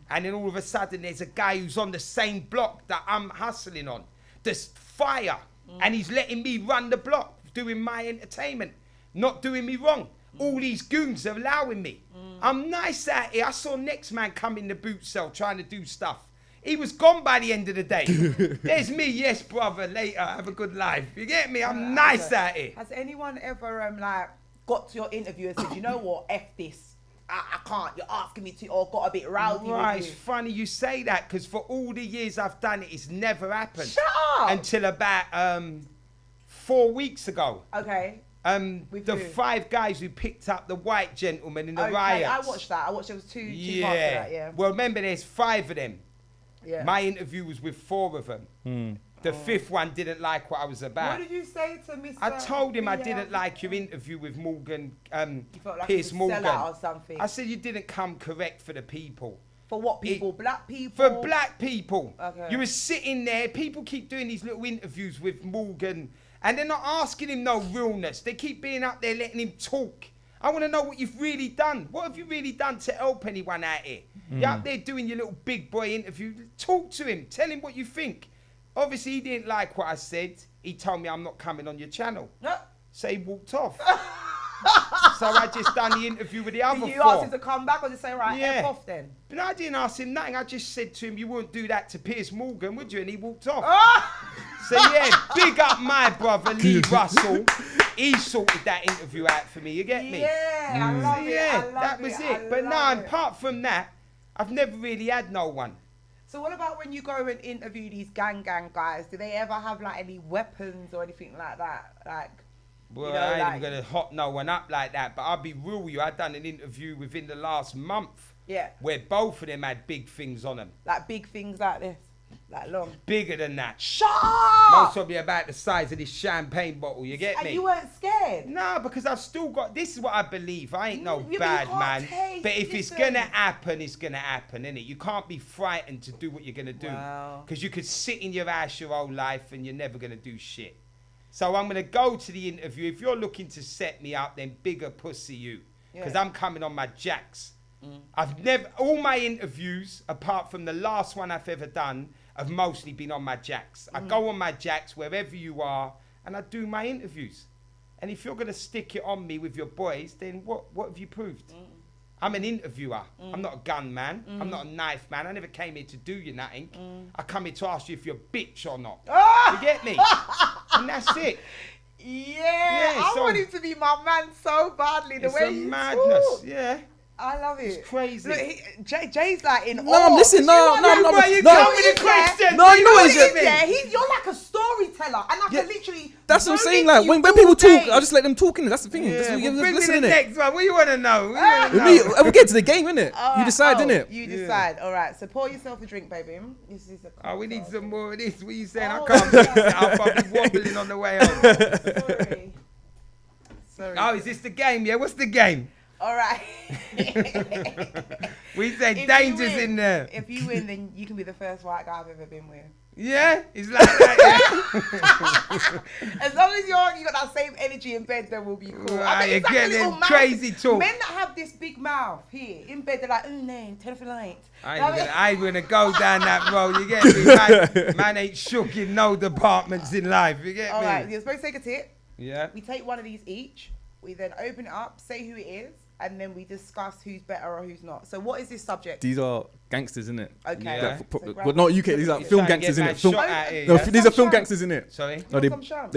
And then all of a sudden, there's a guy who's on the same block that I'm hustling on. There's fire. And he's letting me run the block, doing my entertainment, not doing me wrong. All these goons are allowing me. I'm nice out here. I saw Next Man come in the boot cell trying to do stuff. He was gone by the end of the day. There's me, yes, brother, later, have a good life. You get me? I'm nice out here. Has anyone ever got to your interview and said, "You know what, F this, I can't, you're asking me to," or got a bit rowdy Right, with you? it's funny you say that, because for all the years I've done it, it's never happened. Shut up! Until about 4 weeks ago. Okay. The who? 5 guys who picked up the white gentleman in the Okay, riots. I watched that. There was two parts of that, yeah. Well, remember, there's 5 of them. Yeah. My interview was with 4 of them. The 5th one didn't like what I was about. What did you say to Mr. I told him I didn't like your interview with Morgan, You felt like Piers he was a Morgan. sellout or something. I said you didn't come correct for the people. For what people? Black people? For black people. Okay. You were sitting there, people keep doing these little interviews with Morgan, and they're not asking him no realness. They keep being up there letting him talk. I want to know what you've really done. What have you really done to help anyone out here? You're up there doing your little big boy interview. Talk to him. Tell him what you think. Obviously, he didn't like what I said. He told me I'm not coming on your channel. So he walked off. So I just done the interview with the other 4. Did you ask him to come back or just say, "Right, F off then"? But I didn't ask him nothing. I just said to him, "You wouldn't do that to Piers Morgan, would you?" And he walked off. So yeah, big up my brother, Lee Russell. He sorted that interview out for me, you get me? Yeah, I love it. Yeah, I love that was it. But no, apart from that, I've never really had no one. So what about when you go and interview these gang guys? Do they ever have like any weapons or anything like that? Like, Well, I ain't even gonna hot no one up like that, but I'll be real with you. I done an interview within the last month. Yeah. Where both of them had big things on them. Like big things like this. Like long. Bigger than that. Shut up! Most probably about the size of this champagne bottle, you get me? And you weren't scared? No, because I've still got, this is what I believe. I ain't no Yeah, bad but man. But if it's gonna listen. happen, it's gonna happen, innit? You can't be frightened to do what you're gonna do. Wow. Because you could sit in your ass your whole life and you're never gonna do shit. So I'm gonna go to the interview. If you're looking to set me up, then bigger pussy you. Because I'm coming on my jacks. I've never, all my interviews, apart from the last one I've ever done, have mostly been on my jacks. I go on my jacks wherever you are, and I do my interviews. And if you're gonna stick it on me with your boys, then what have you proved? I'm an interviewer. I'm not a gun man. I'm not a knife man. I never came here to do you nothing. I come here to ask you if you're a bitch or not. You get me? And that's it. Yeah, I want him to be my man so badly. The way it's a madness. Talk. Yeah. I love it. It's crazy. Look, Jay's like in No, awe. I'm listening. No, you coming to question? No, you know what it is. Yeah, you're like a storyteller, and I can literally. That's what I'm go saying. into Like you when all people talk, day. I just let them talk. That's the thing. Yeah, That's what you bring me listen the in it. next one. What you want to know? We get to the game, innit? You decide, innit? You decide. All right. So pour yourself a drink, baby. This is a We need some more of this. What are you saying? Oh, I can't mix it yeah. up. I'll be wobbling on the way home. Sorry. Oh, is this the game? Yeah, what's the game? All right. We said If danger's you win- in there. If you win, then you can be the first white guy I've ever been with. Yeah, it's like that. As long as you got that same energy in bed, then we'll be cool. Right, it's you're like a little getting mouth. crazy talk. Men that have this big mouth here in bed, they're like, no, 10 for light. I ain't gonna go down that road. You get me? Man ain't shook in no departments in life. You get All me? right, you're supposed to take a tip. Yeah. We take one of these each. We then open it up, say who it is, and then we discuss who's better or who's not. So what is this subject? These are gangsters, innit? Okay. Yeah. So But not UK. These are You're film trying to gangsters, get innit? man Film. shot at here, No, yeah? these are film Some gangsters, innit? Sorry? No, Some shams.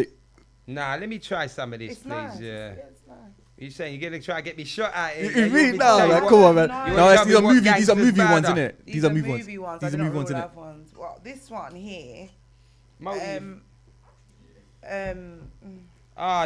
Nah, let me try some of this, It's please. nice. Yeah. It's nice. You saying you're gonna try to get me shot at here? You really? want me to No, tell you man, what- come on, man. No. You No, wanna these tell are me what movie. These are gangsters movie ones, bad are? innit? These are movie ones. ones. These are movie ones, innit? Ones. Well, this one here. Motive. Um.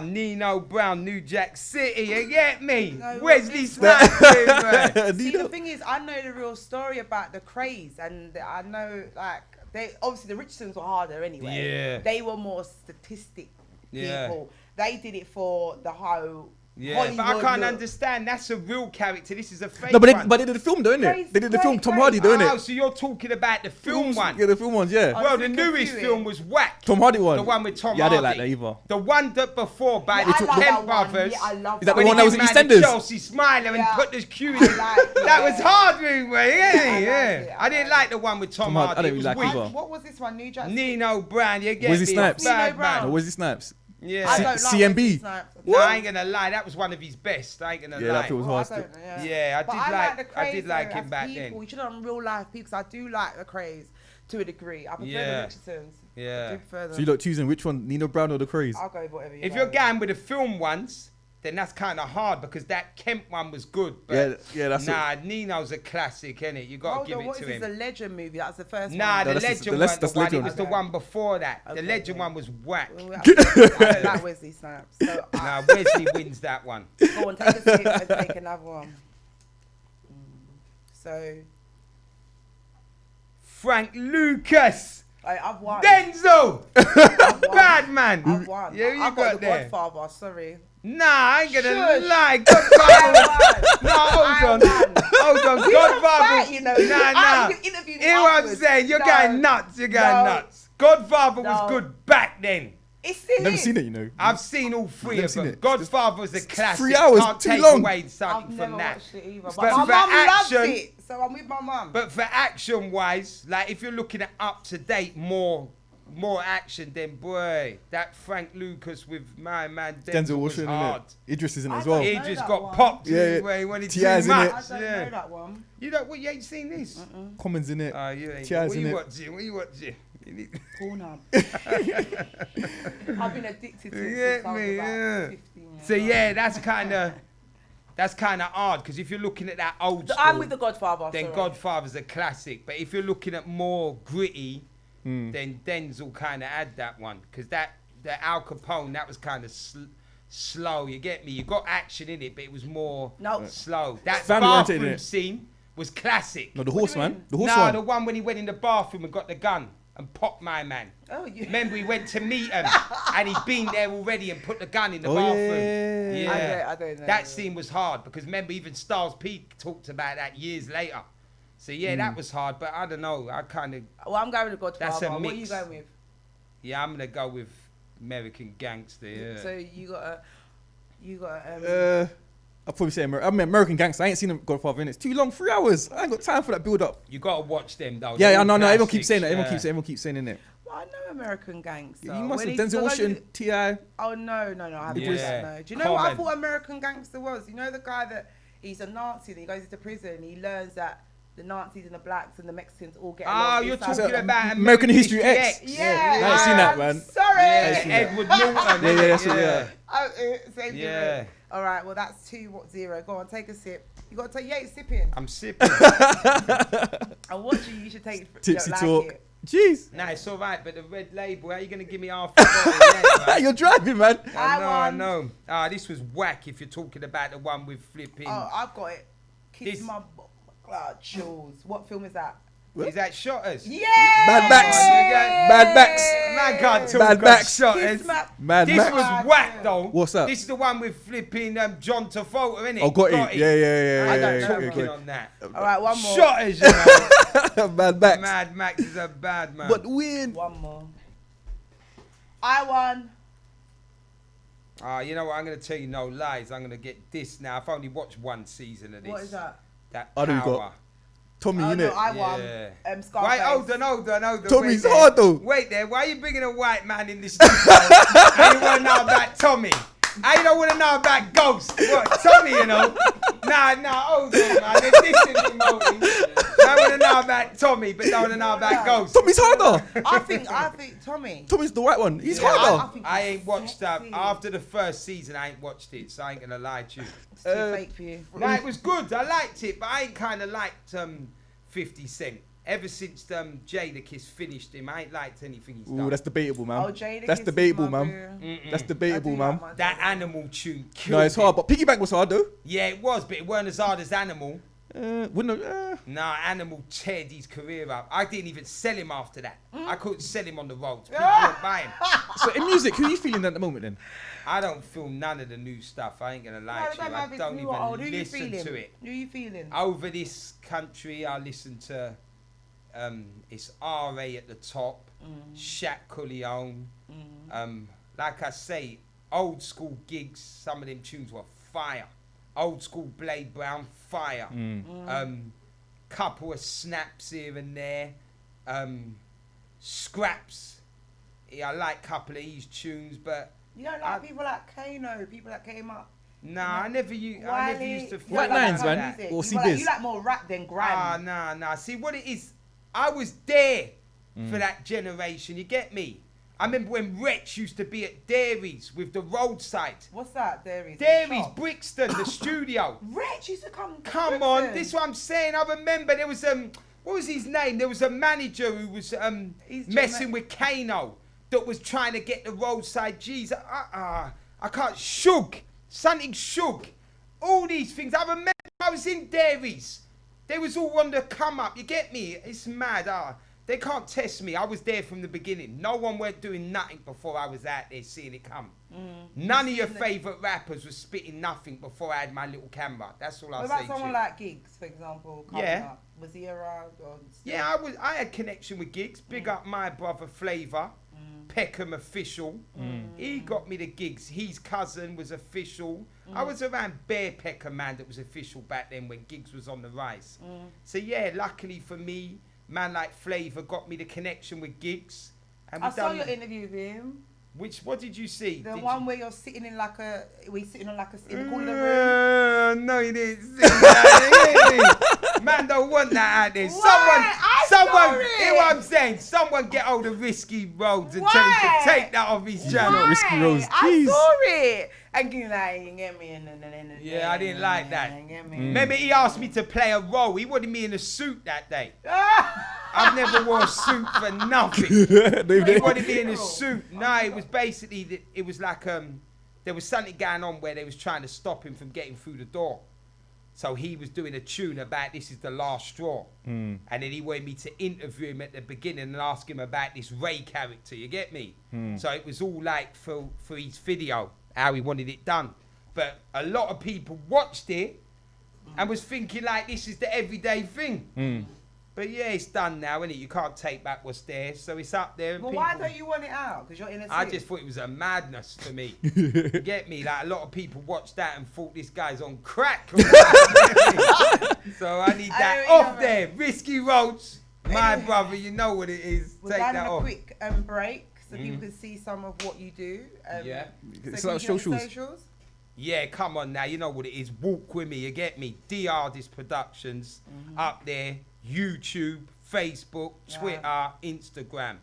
Nino Brown, New Jack City, you get me? No, Wesley this Snipes, man. See, the thing is, I know the real story about the craze, and I know, like, they obviously the Richardsons were harder anyway. Yeah. They were more statistic Yeah. people. They did it for the whole. Yeah, Hollywood but I can't look. understand. That's a real character. This is a fake No, one. but they did the film, though, innit? Crazy, They did the film. great, Tom great. Hardy, though, Oh, innit? so you're talking about the film one? Yeah, the film ones, yeah. Oh, Well, so the newest confusing. film was whack. Tom Hardy one. The one with Tom Yeah, I Hardy. didn't like that either. The one that before by Yeah, the I like Kemp that one. brothers. Yeah, I love Is that the When one he that was gave in man the EastEnders? Chelsea Smiler Yeah. and put this Q in I it. like That was it. hard, really, yeah. like Yeah. it, I didn't like the one with Tom Tom Hardy, Hardy. I It didn't was like weak. either. What was this one? New Jack. Nino Brown, you get Wesley me? Snipes. Bad Nino Brown. man. No, Wesley Snipes. Yeah. I don't like CMB. Wesley Snipes. No, I ain't gonna lie. That was one of his best. I ain't gonna Yeah, lie. that film was Well, I hard. don't know, Yeah, But I did like him as back people. then. You should have done real life people, 'cause I do like the craze to a degree. I prefer Yeah. the Richardsons. Yeah. I do prefer them. So you lot choosing which one, Nino Brown or the Craze? I'll go with whatever you If go you're with. going with the film ones, then that's kind of hard because that Kemp one was good. But Yeah, that's nah, Nino's a classic, innit? You got to Hold give on, it what to is this? him. A Legend movie? That's the first Nah, one. the that's the- Legend that's one, the one, Legend. it was the Okay. one before that. Okay, The Legend okay. one was whack. Well, I don't like Wesley Snipes. So Nah, Wesley wins that one. go on, take a sip and take another one. So Frank Lucas, I've won. Denzel, I've won. bad man. I've won. Yeah, you I've got the there. Godfather. Sorry. Nah, I ain't gonna Shush. lie. Godfather. No, hold on. I won. Hold on. We don't Godfather. fight, you know. Nah. You can interview me Hear what I'm afterwards. saying? You're No. going nuts. You're going No. nuts. Godfather was No. good back then. It's still Never is. seen it, you know. I've seen all three Never of seen them. it. Godfather was a classic. 3 hours, Can't too take long. away I've something never from that. watched it either. But But my for mum loves action- it, so I'm with my mum. But for action wise, like if you're looking at up to date, more action, then boy, that Frank Lucas with my man Denzel was Washington, hard. innit? Idris is in it I as well. don't He know just that got one. popped Yeah. where he wanted T.I.'s too in much. it. I don't Yeah. know that one. You don't. What? You ain't seen this? Commons in it. You ain't. T.I.'s What in you it. watching? What you watching? You need- Pornhub. I've been addicted to You it get since I was me, about yeah. 15 years So old. yeah, that's kind of hard because if you're looking at that old school, I'm with the Godfather. then sorry. Godfather's a classic. But if you're looking at more gritty, then Denzel kind of had that one because the Al Capone that was kind of slow. You get me? You got action in it, but it was more slow. That Family-oriented, bathroom innit? scene was classic. No, the horse, man. The horse No, one. the one when he went in the bathroom and got the gun and popped my man. Oh, yeah. Remember, he went to meet him and he'd been there already and put the gun in the Oh, bathroom. yeah. I don't know. That scene was hard because remember, even Styles P talked about that years later. So yeah, that was hard, but I don't know. I kind of. Well, I'm going with Godfather. That's a What are you mix. going with? Yeah, I'm gonna go with American Gangster. Yeah. So you got I'll probably say American Gangster. I ain't seen Godfather in it. It's too long, 3 hours. I ain't got time for that build up. You gotta watch them though. Yeah, They're I know. all Everyone keeps classics, saying that. yeah. Everyone keeps saying it. Well, I know American Gangster. You must When have he- Denzel because I Washington, did- T.I. Oh no, I haven't Yeah. watched that. No. Do you know what I Common. thought American Gangster was? You know the guy that he's a Nazi and he goes into prison and he learns that the Nazis and the blacks and the Mexicans all get along. Oh, you're inside. talking about American History X. Yeah, I ain't seen that, man. Sorry. Yeah, seen that. Edward Norton. Yeah, that's it, yeah. Oh, same Yeah. thing. All right, well that's 2-0. Go on, take a sip. You got to take. You ain't sipping. I'm sipping. I'm watching. You should take it. Tipsy Like talk. it. Jeez. Nah, it's all right, but the red label, how you gonna give me half a bottle of that, right? You're driving, man. I know. This was whack if you're talking about the one with flipping. Oh, I've got it. Kiss This- my chills. What film is that? Is that Shotters? Yeah. Mad Max. Mad Max. Man can't talk Mad about Max. Shotters. Kiss my. Mad This Max. was whack though. What's that? This is the one with flipping John Travolta, innit? Oh, got it. Yeah. I don't know. Talking yeah. on that. All right, one more. Shotters, you know. Mad Max. Mad Max is a bad man. But weird. One more. I won. You know what? I'm going to tell you no lies. I'm going to get this now. I've only watched one season of this. What is that? That I know you got- Power. Tommy, Oh, innit? no, I won. Yeah. Scarface. Wait, hold on. Tommy's Wait there. hard, though. Wait there. Why are you bringing a white man in this studio? How you want to know about Tommy? How you don't want to know about Ghost? What, Tommy, you know? Nah, hold on, man. They're dissing me, Moti. I want to know about Tommy, but don't want to know about Ghost. Tommy's harder. I think Tommy. Tommy's the white one. He's Yeah, harder. think I he's ain't watched that. sexy. After the first season, I ain't watched it, so I ain't going to lie to you. It's too fake for you. No, it was good. I liked it, but I ain't kind of liked 50 Cent. Ever since Jadakiss finished him, I ain't liked anything he's done. Ooh, that's debatable, man. Oh, Jadakiss That's is debatable, my man. boo. That's debatable, I do man. like my That Jadakiss. Animal tune killed No, it's hard, it. but Piggyback was hard though. Yeah, it was, but it weren't as hard as Animal. Wouldn't have, Nah, Animal teared his career up. I didn't even sell him after that. I couldn't sell him on the roads. People weren't buying. So in music, who are you feeling at the moment then? I don't feel none of the new stuff. I ain't gonna lie No, to you. don't matter I if it's don't new or old. Who even you listen feeling? to it. Who you feeling? Over this country, I listen to it's R.A. at the top, Shaq Coleon. Like I say, old school gigs, some of them tunes were fire. Old school Blade Brown, fire. Couple of snaps here and there. Scraps. Yeah, I like a couple of these tunes, but You don't like people like Kano, people that came up. nah, I never used to feel White like Lines, man. that. Music. Or You like CBiz. more rap than grime. Nah. See what it is? I was there for that generation. You get me? I remember when Wretch used to be at Dairies with the roadside. What's that? Dairies. Dairies, Brixton, the studio. Rich used to come. Come on, this is what I'm saying. I remember there was what was his name? There was a manager who was messing with Kano that was trying to get the roadside G's. I can't. Something Shug. All these things. I remember I was in Dairies. They was all on the come up. You get me? It's mad. They can't test me. I was there from the beginning. No one weren't doing nothing before I was out there seeing it come. None of your favourite rappers was spitting nothing before I had my little camera. That's all I'll What say about to someone you. like Gigs, for example? Coming Yeah. Up? Was he around? Or Yeah, I had connection with gigs. Big up my brother Flavour, Peckham official. He got me the gigs. His cousin was official. I was around Bear Peckham, man, that was official back then when gigs was on the rise. So yeah, luckily for me, man like Flavour got me the connection with gigs. And I saw your interview with him. What did you see? The Did one where you're sitting in like a, in the corner of the room. No, you didn't see that. Man don't want that out there. Someone, hear what I'm saying? Someone get hold of Risky Roads and tell him to take that off his channel. Why? Risky Roads, I jeez. saw it. And you like, you get me? Yeah, I didn't like that. You get me? Remember, he asked me to play a role. He wanted me in a suit that day. I've never wore a suit for nothing. He wanted me in a suit. No, it was basically, it was like there was something going on where they was trying to stop him from getting through the door. So he was doing a tune about this is the last straw. And then he wanted me to interview him at the beginning and ask him about this Ray character, you get me? So it was all like for his video, how he wanted it done. But a lot of people watched it and was thinking like this is the everyday thing. But yeah, it's done now, innit? You can't take back what's there, so it's up there. Well, why don't you want it out? Because you're in a I just thought it was a madness for me. You get me? Like, a lot of people watched that and thought this guy's on crack. So I need that off there. Risky Roads, my brother, you know what it is. We're Take going that to off. have a quick break so people can see some of what you do. Yeah. So like socials. Yeah, come on now. You know what it is. Walk with me, you get me? Dardest Productions, up there. YouTube, Facebook, Twitter, Instagram.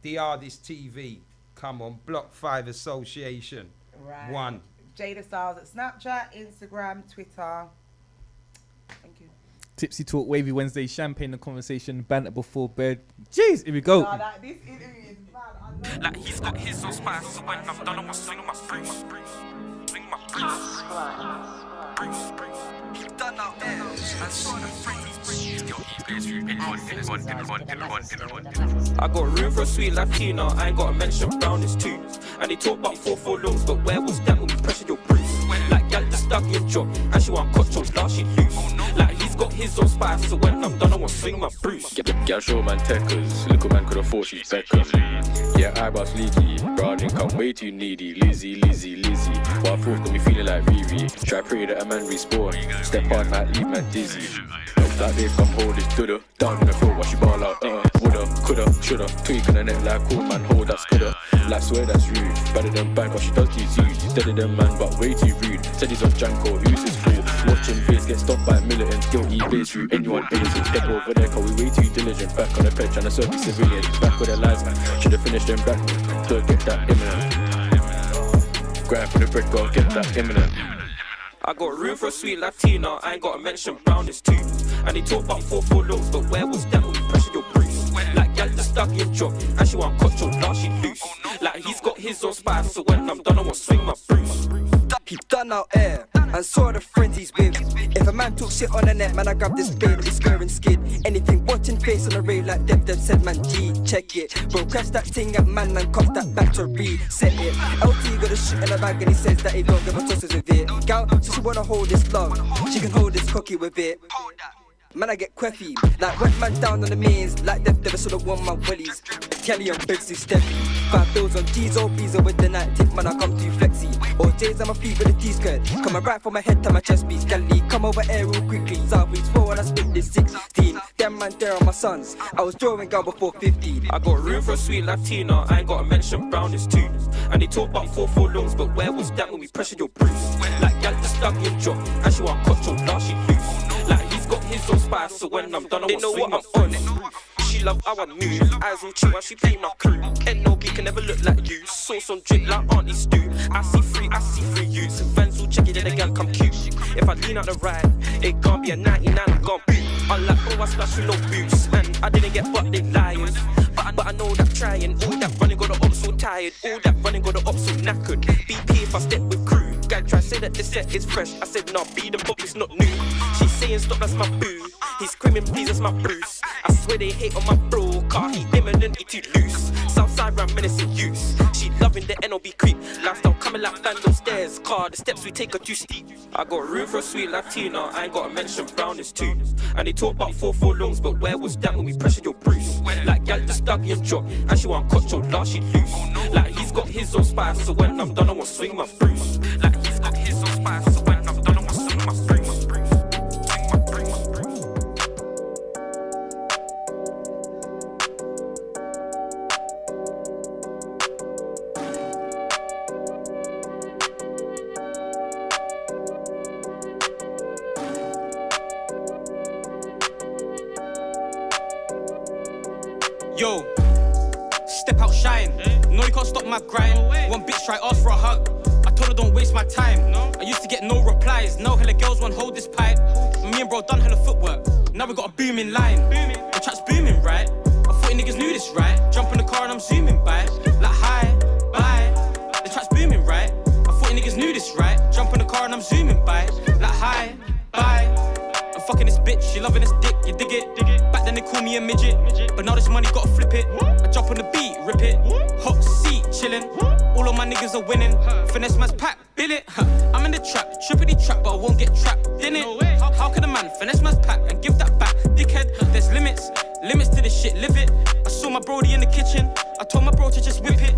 Dardest TV. Come on, Block 5 Association. Right. 1. Jada Styles at Snapchat, Instagram, Twitter. Thank you. Tipsy Talk, Wavy Wednesday, champagne, the conversation, banter before bed. Jeez, here we go. This interview is mad. Like he's got his own spice, so when I'm done, I'ma swing my Bruce. Swing my Bruce. He done out there, and saw the freeze. I got room for a sweet Latina, I ain't gotta mention brownies too. And they talk about 4 lungs, but where was that when we pressured your Bruce? Like gal just stuck in job, and she want cut chokes, now she loose. Like he's got his own spice, so when I'm done, I want swing my Bruce. Girl show man techers, little man could afford she's Beckham. Yeah, eyebrows leaky, brown income way too needy. Lizzy. While thoughts got me feeling like Riri. Try pray that a man respawn, step on might leave man dizzy. Looks like they come hold this to the down on the floor while she ball out. Woulda, coulda, shoulda, tweak on the neck like cool man, hold that scudder. Like swear that's rude, better than bang but she does these huge. Steady than man but way too rude. Said he's on Janko, who's his fool? Watching face get stopped by militants, guilty base through anyone innocent. Step over there cause we way too diligent. Back on the peg trying to serve these civilians. Back with their lives man, should've finished them back. Don't get that imminent. Grind for the bread, go get that imminent. I got room for a sweet Latina, I ain't gotta mention brownies too. And they talk about 4 lungs, but where was that when we pressured your Bruce? Like gal just stuck in job, and she want cut chokes, now she loose. Like he's got his own spice, so when I'm done, I want swing my Bruce. He done out air and saw the friends he's with. If a man talk shit on the net, man, I grab this blade, it's squaring skid. Anything watching face on the rail like Dev said, man, G, check it. Bro, crash that thing at man and cough that battery, set it. LT got a shit in the bag and he says that he don't give a tosses with it. Gal, so she wanna hold this love, she can hold this cookie with it. Man, I get queffy, like wet man down on the mains, like Dev never should've won my willies. Kelly on Brixton steppy, 5 bills on G's or B's with the night tip, man, I come too flexy. Or J's on my feet with a T-skirt, coming right from my head to my chest piece. Kelly, come over here real quickly, Southeast 4 and I spit this 16. Them man there are my sons, I was drawing gun before 15. I got room for a sweet Latina, I ain't gotta mention brownies too. And they talk about 4 lungs, but where was that when we pressured your Bruce? Like gal just stuck in job, and she want cut chokes, now she loose. Like he's got his own spice, so when I'm done, I want swing what I'm on. She love how I move, eyes all chew while she play my crew. NOB can never look like you, sauce on drip like Auntie Stew. I see free youths, fans all check it, then the girl come cute. If I lean out the ride, it can't be a 99, I'm gone boot. Unlike bro, I splash with no boots, and I didn't get bucked, they liars. But I know that trying, all that running got the ops so tired, all that running got the ops so knackered. BP if I step with crew, guy try say that this set is fresh. I said nah, be the book, it's not new. She's saying stop, that's my boo. He's screaming please, that's my Bruce. I swear they hate on my bro, car he imminent, he too loose. Southside round menacing use. She loving the NOB creep, lifestyle coming like band stairs. Car, the steps we take are too steep. I got room for a sweet Latina, I ain't gotta mention brownies too. And they talk about 4 lungs, but where was that when we pressured your Bruce? Like gal just stuck in job, and she want cut chokes, now she loose. Like he's got his own spice, so when I'm done, I want swing my Bruce. Like he's got his own spice, so when I'm done, I want swing my Bruce. Yo, step out, shine. No, you can't stop my grind. One bitch try ask for a hug. I told her don't waste my time. I used to get no replies. Now hella girls want hold this pipe. Me and bro done hella footwork. Now we got a booming line. The track's booming, right? I thought you niggas knew this, right? Jump in the car and I'm zooming by. Like hi, bye. The track's booming, right? I thought you car and I'm zooming by. Like hi, bye. I'm fucking this bitch, she loving this dick, you dig it? Back then they call me a midget, but now this money gotta flip it. I jump on the beat, rip it. Hot seat, chillin'. All of my niggas are winning. Finesse man's pack, bill it. I'm in the trap, trippity trap, but I won't get trapped in it. How can a man finesse man's pack and give that back? Dickhead, there's limits to this shit, live it. I saw my brody in the kitchen, I told my bro to just whip it,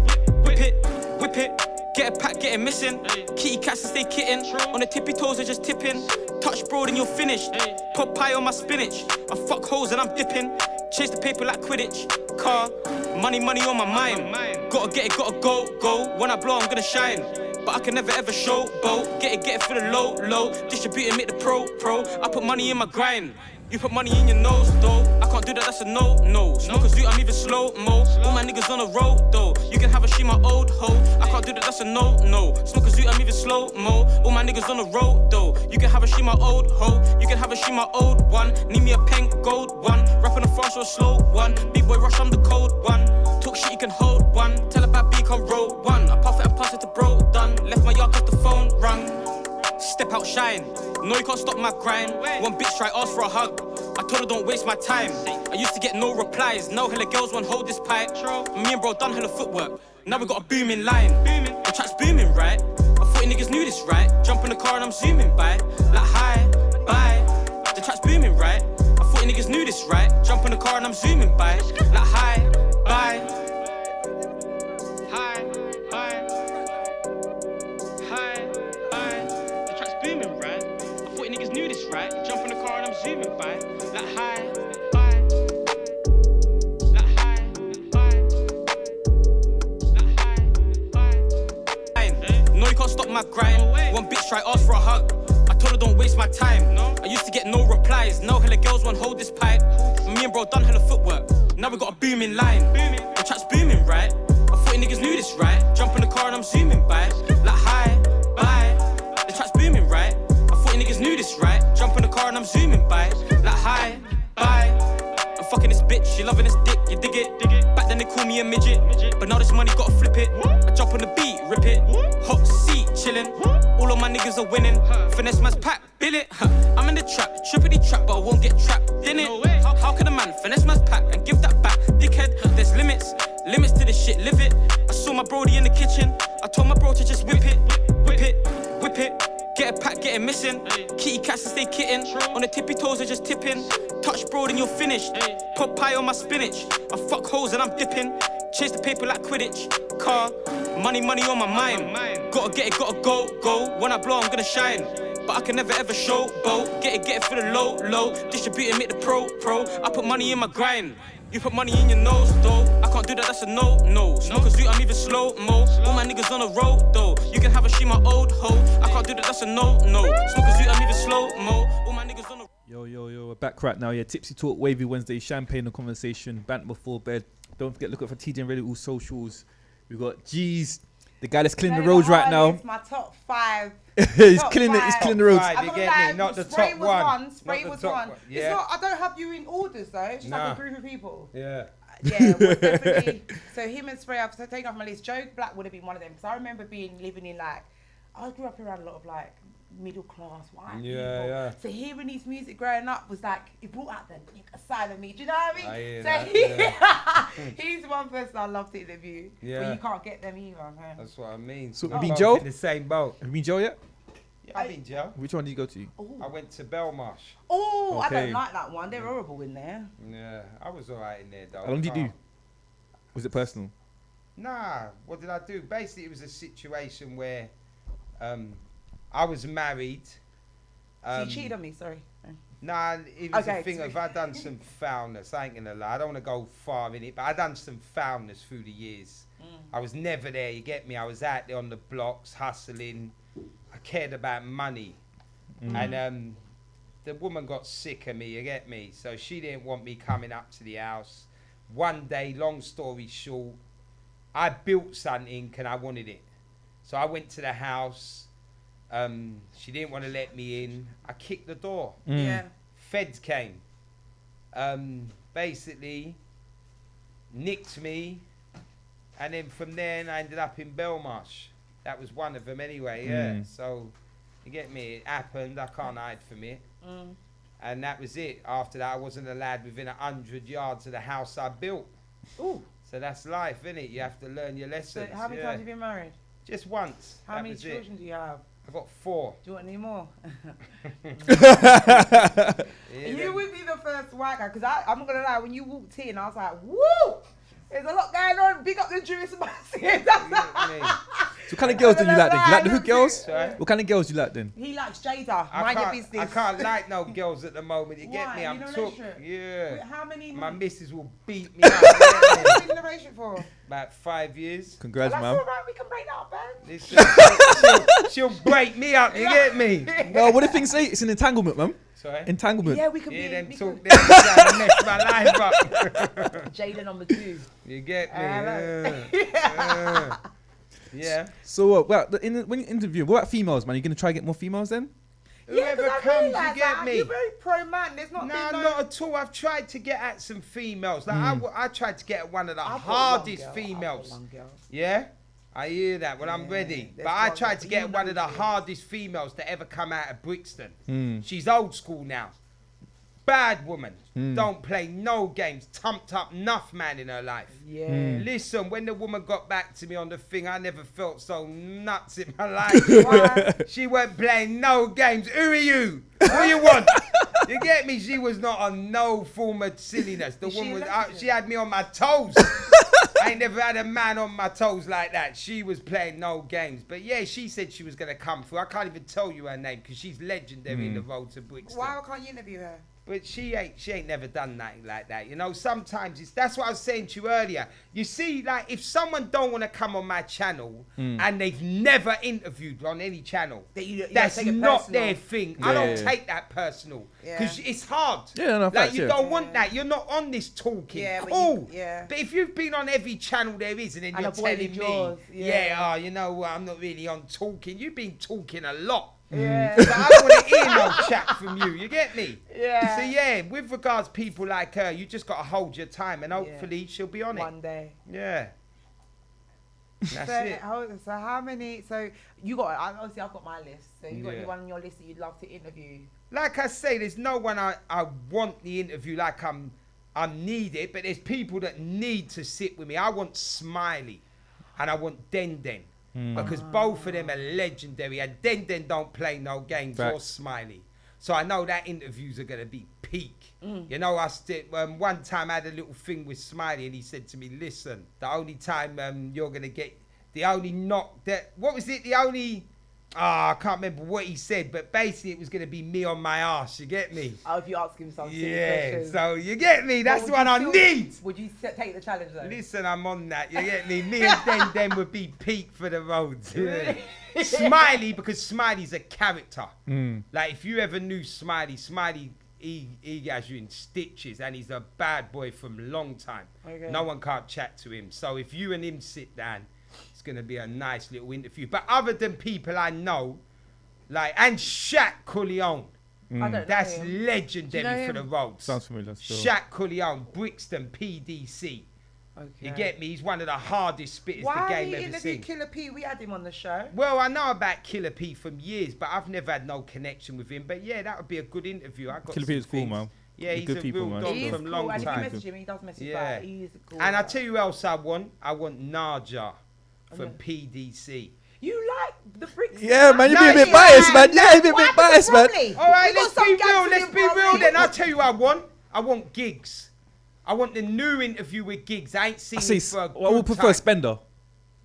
whip it, whip it. Get a pack, get it missing. Kitty cats and stay kitten. On the tippy toes, are just tipping. Touch broad and you're finished. Put pie on my spinach. I fuck hoes and I'm dipping. Chase the paper like Quidditch. Car, money on my mind. Gotta get it, gotta go. When I blow, I'm gonna shine. But I can never ever show, Get it for the low. Distribute and make the pro. I put money in my grind. You put money in your nose, though. I can't do that, that's a no. Smokers do, I'm even slow-mo. All my niggas on the road, though. You can have a she, my old hoe. I can't do that, that's a no. Smokers do, I'm even slow-mo. All my niggas on the road, though. You can have a she, my old hoe. You can have a she, my old one. Need me a pink gold one. Rapping a fast or a slow one. Big boy rush, I'm the cold one. Talk shit, you can hold one. Tell about B, come roll one. I puff it and pass it to bro, done. Left my yard, cause the phone rung. Step out, shine. No, you can't stop my grind. One bitch try ask for a hug. I told her don't waste my time. I used to get no replies. Now hella girls want hold this pipe. Me and bro done hella footwork. Now we got a booming line. The track's booming, right? I thought you niggas knew this, right? Jump in the car and I'm zooming by. Like hi, bye. The track's booming, right? I thought you niggas knew this, right? Jump in the car and I'm zooming by. Like hi, bye. Hi, bye. Hi, bye. The track's booming, right? I thought you niggas knew this, right? Jump in the car and I'm zooming by. Like hi, bye. Like hi, bye. Like hi, bye. No, you can't stop my grind. One bitch try ask for a hug. I told her don't waste my time. I used to get no replies. Now hella girls want hold this pipe. Me and bro done hella footwork. Now we got a booming line. The track's booming, right? I thought you niggas knew this, right? Jump in the car and I'm zooming by. Like hi, bye. The track's booming, right? I thought you niggas knew this, right? Jump in the car and I'm zooming by. Like hi, bye. I'm fucking this bitch, she loving this dick, you dig it? Back then they call me a midget, but now this money gotta flip it. I jump on the beat, rip it. Hot seat, chillin'. All of my niggas are winning. Finesse man's pack, bill it. I'm in the trap, trippity trap, but I won't get trapped in it. How can a man finesse man's pack and give that back? Dickhead, there's limits to this shit, live it. I saw my brody in the kitchen, I told my bro to just whip it, whip it, whip it. Get a pack, get it missing. Kitty cats and stay kitten. On the tippy toes, are just tipping. Touch broad and you're finished. Put pie on my spinach. I fuck hoes and I'm dipping. Chase the paper like Quidditch. Car, money on my mind. Gotta get it, gotta go. When I blow, I'm gonna shine. But I can never ever show, Get it for the low. Distribute and make the pro. I put money in my grind. You put money in your nose, though. I can't do that, that's a no. Smokers do, I'm even slow-mo. All my niggas on the road, though. You can have a she, my old hoe. I can't do that, that's a no. Smokers do, I'm even slow-mo. All my niggas on the Yo, we're back right now. Yeah, Tipsy Talk, Wavy Wednesday, Champagne, the conversation, bant before bed. Don't forget, look up for TJ and Ready, all socials. We've got G's, the guy that's cleaning the roads right now. It's my top 5. He's killing it. He's killing the roads. Right, you get me? Not the top one. Spray was one. Yeah. It's not. I don't have you in orders though. It's just like a group of people. Yeah. Yeah, well, definitely. So him and Spray, I've taken off my list. Joe Black would have been one of them because I remember living in like, I grew up around a lot of like middle class white people. Yeah. So hearing his music growing up was like, it brought out the side of me. Do you know what I mean? I hear so that, he's one person I love to interview. Yeah. But you can't get them either. Man. That's what I mean. So, have you been Joe? In the same boat. Have you been Joe yet? Yeah, I've been Joe. Which one did you go to? Ooh. I went to Belmarsh. Oh, Okay. I don't like that one. They're horrible in there. Yeah, I was alright in there though. How long did you do? Was it personal? Nah, what did I do? Basically, it was a situation where I was married. So you cheated on me, sorry. Nah, it was Okay, a thing of I done some foulness. I ain't gonna lie. I don't want to go far in it, but I done some foulness through the years. I was never there. You get me? I was out there on the blocks hustling. I cared about money, and the woman got sick of me. You get me? So she didn't want me coming up to the house. One day, long story short, I built something and I wanted it. So I went to the house. She didn't want to let me in. I kicked the door. Yeah. Feds came. Basically, nicked me. And then from there, I ended up in Belmarsh. That was one of them anyway, yeah. So You get me? It happened. I can't hide from it. And that was it. After that, I wasn't allowed within 100 yards of the house I built. Ooh. So that's life, innit? You have to learn your lessons. So how many times have you been married? Just once. How many children do you have? I've got 4. Do you want any more? Yeah, You would be the first white guy, because I'm not going to lie, when you walked in, I was like, woo! There's a lot going on. Big up the Jewish massive. So what kind of girls do you like then? Do you like the hood girls? Sorry? What kind of girls do you like then? He likes Jada. Mind your business. I can't like no girls at the moment. You get Why? me? You I'm don't took. relationship? Yeah. Wait, how many? My missus will beat me up. You get me? How been in a relationship for? About 5 years. Congrats, That's man. all right. We can break that up, man. Listen, she'll break me up. You get me? No, what do things say? It's an entanglement, man. Sorry. Entanglement. Yeah, we can Yeah, be. them we talk. can- Them trying to mess my life up. Jada number 2. You get me? Yeah. Yeah. So when you interview, what about females, man? You gonna try to get more females then? Whoever comes, you get me? You're very pro man. There's not. No, been not at all. I've tried to get at some females. Like I tried to get at one of the I've got hardest one girl, females. I've got one girl. Yeah, I hear that when I'm Yeah, ready. there's But I one tried girl. to get You one of know the she- hardest females to ever come out of Brixton. She's old school now. Bad woman. Don't play no games. Tumped up enough man in her life. Yeah. Listen, when the woman got back to me on the thing, I never felt so nuts in my life. Why? She weren't playing no games. Who are you? What you want? You get me? She was not on no form of silliness. The Is she woman was a out. lesbian? She had me on my toes. I ain't never had a man on my toes like that. She was playing no games. But yeah, she said she was going to come through. I can't even tell you her name because she's legendary in the road to Brixton. Why can't you interview her? But she ain't never done nothing like that. You know, sometimes that's what I was saying to you earlier. You see, like, if someone don't want to come on my channel and they've never interviewed on any channel, You that's take it not personal. their thing. Yeah, I don't yeah. take that personal because Yeah. it's hard. Yeah, no, like facts, you yeah. don't want that. You're not on this talking. Yeah, but cool. yeah. But if you've been on every channel there is, and then And you're avoided telling yours, me, yeah. you know what, I'm not really on talking. You've been talking a lot. Yeah. So I don't want to hear no chat from you. You get me? Yeah. So yeah, with regards to people like her, you just got to hold your time, and hopefully she'll be on One day. it. Yeah. That's So, it. so how many? So you got obviously I've got my list. So you got Yeah. anyone on your list that you'd love to interview? Like I say, there's no one I want the interview like I'm needed, but there's people that need to sit with me. I want Smiley, and I want Den Den. Because both of them are legendary, and Den Den don't play no games or Facts. Smiley. So I know that interviews are gonna be peak. You know, one time I had a little thing with Smiley, and he said to me, "Listen, the only time you're gonna get the only knock that what was it? The only I can't remember what he said, but basically it was gonna be me on my ass. You get me? Oh, if you ask him some silly Yeah. questions. So you get me? That's But what would I you still- need. Would you take the challenge though? Listen, I'm on that. You get me? Me and Den would be peak for the roads. Really? Smiley, because Smiley's a character. Like if you ever knew Smiley, he has you in stitches, and he's a bad boy from a long time. Okay. No one can't chat to him. So if you and him sit down, it's gonna be a nice little interview. But other than people I know, like and Shaq Cullion. I don't know That's him. legendary Do you know for the him? roads. Sounds familiar still. Shaq Cullion, Brixton, PDC. Okay. You get me? He's one of the hardest spitters Why the are game you ever interviewing seen. Killer P? We had him on the show. Well, I know about Killer P from years, but I've never had no connection with him. But yeah, that would be a good interview. I got Killer P some is cool, things. man. Yeah, They're he's good a people, real man. dog He is from cool, long and if time. you message him, he does message Yeah. back. He is cool. And I guy. tell you who else I want. I want Naja from Okay. PDC. You like the Brixton? Yeah, man, you be a No, bit biased, man. yeah, Yeah, you be a What bit happened to biased, man. Bromley? All right, We got let's some be real. gangsters Let's in be real Bromley. then. I'll tell you what I want. I want Gigs. I want the new interview with Gigs. I ain't seen I him see. for a I would good prefer time. Spender. His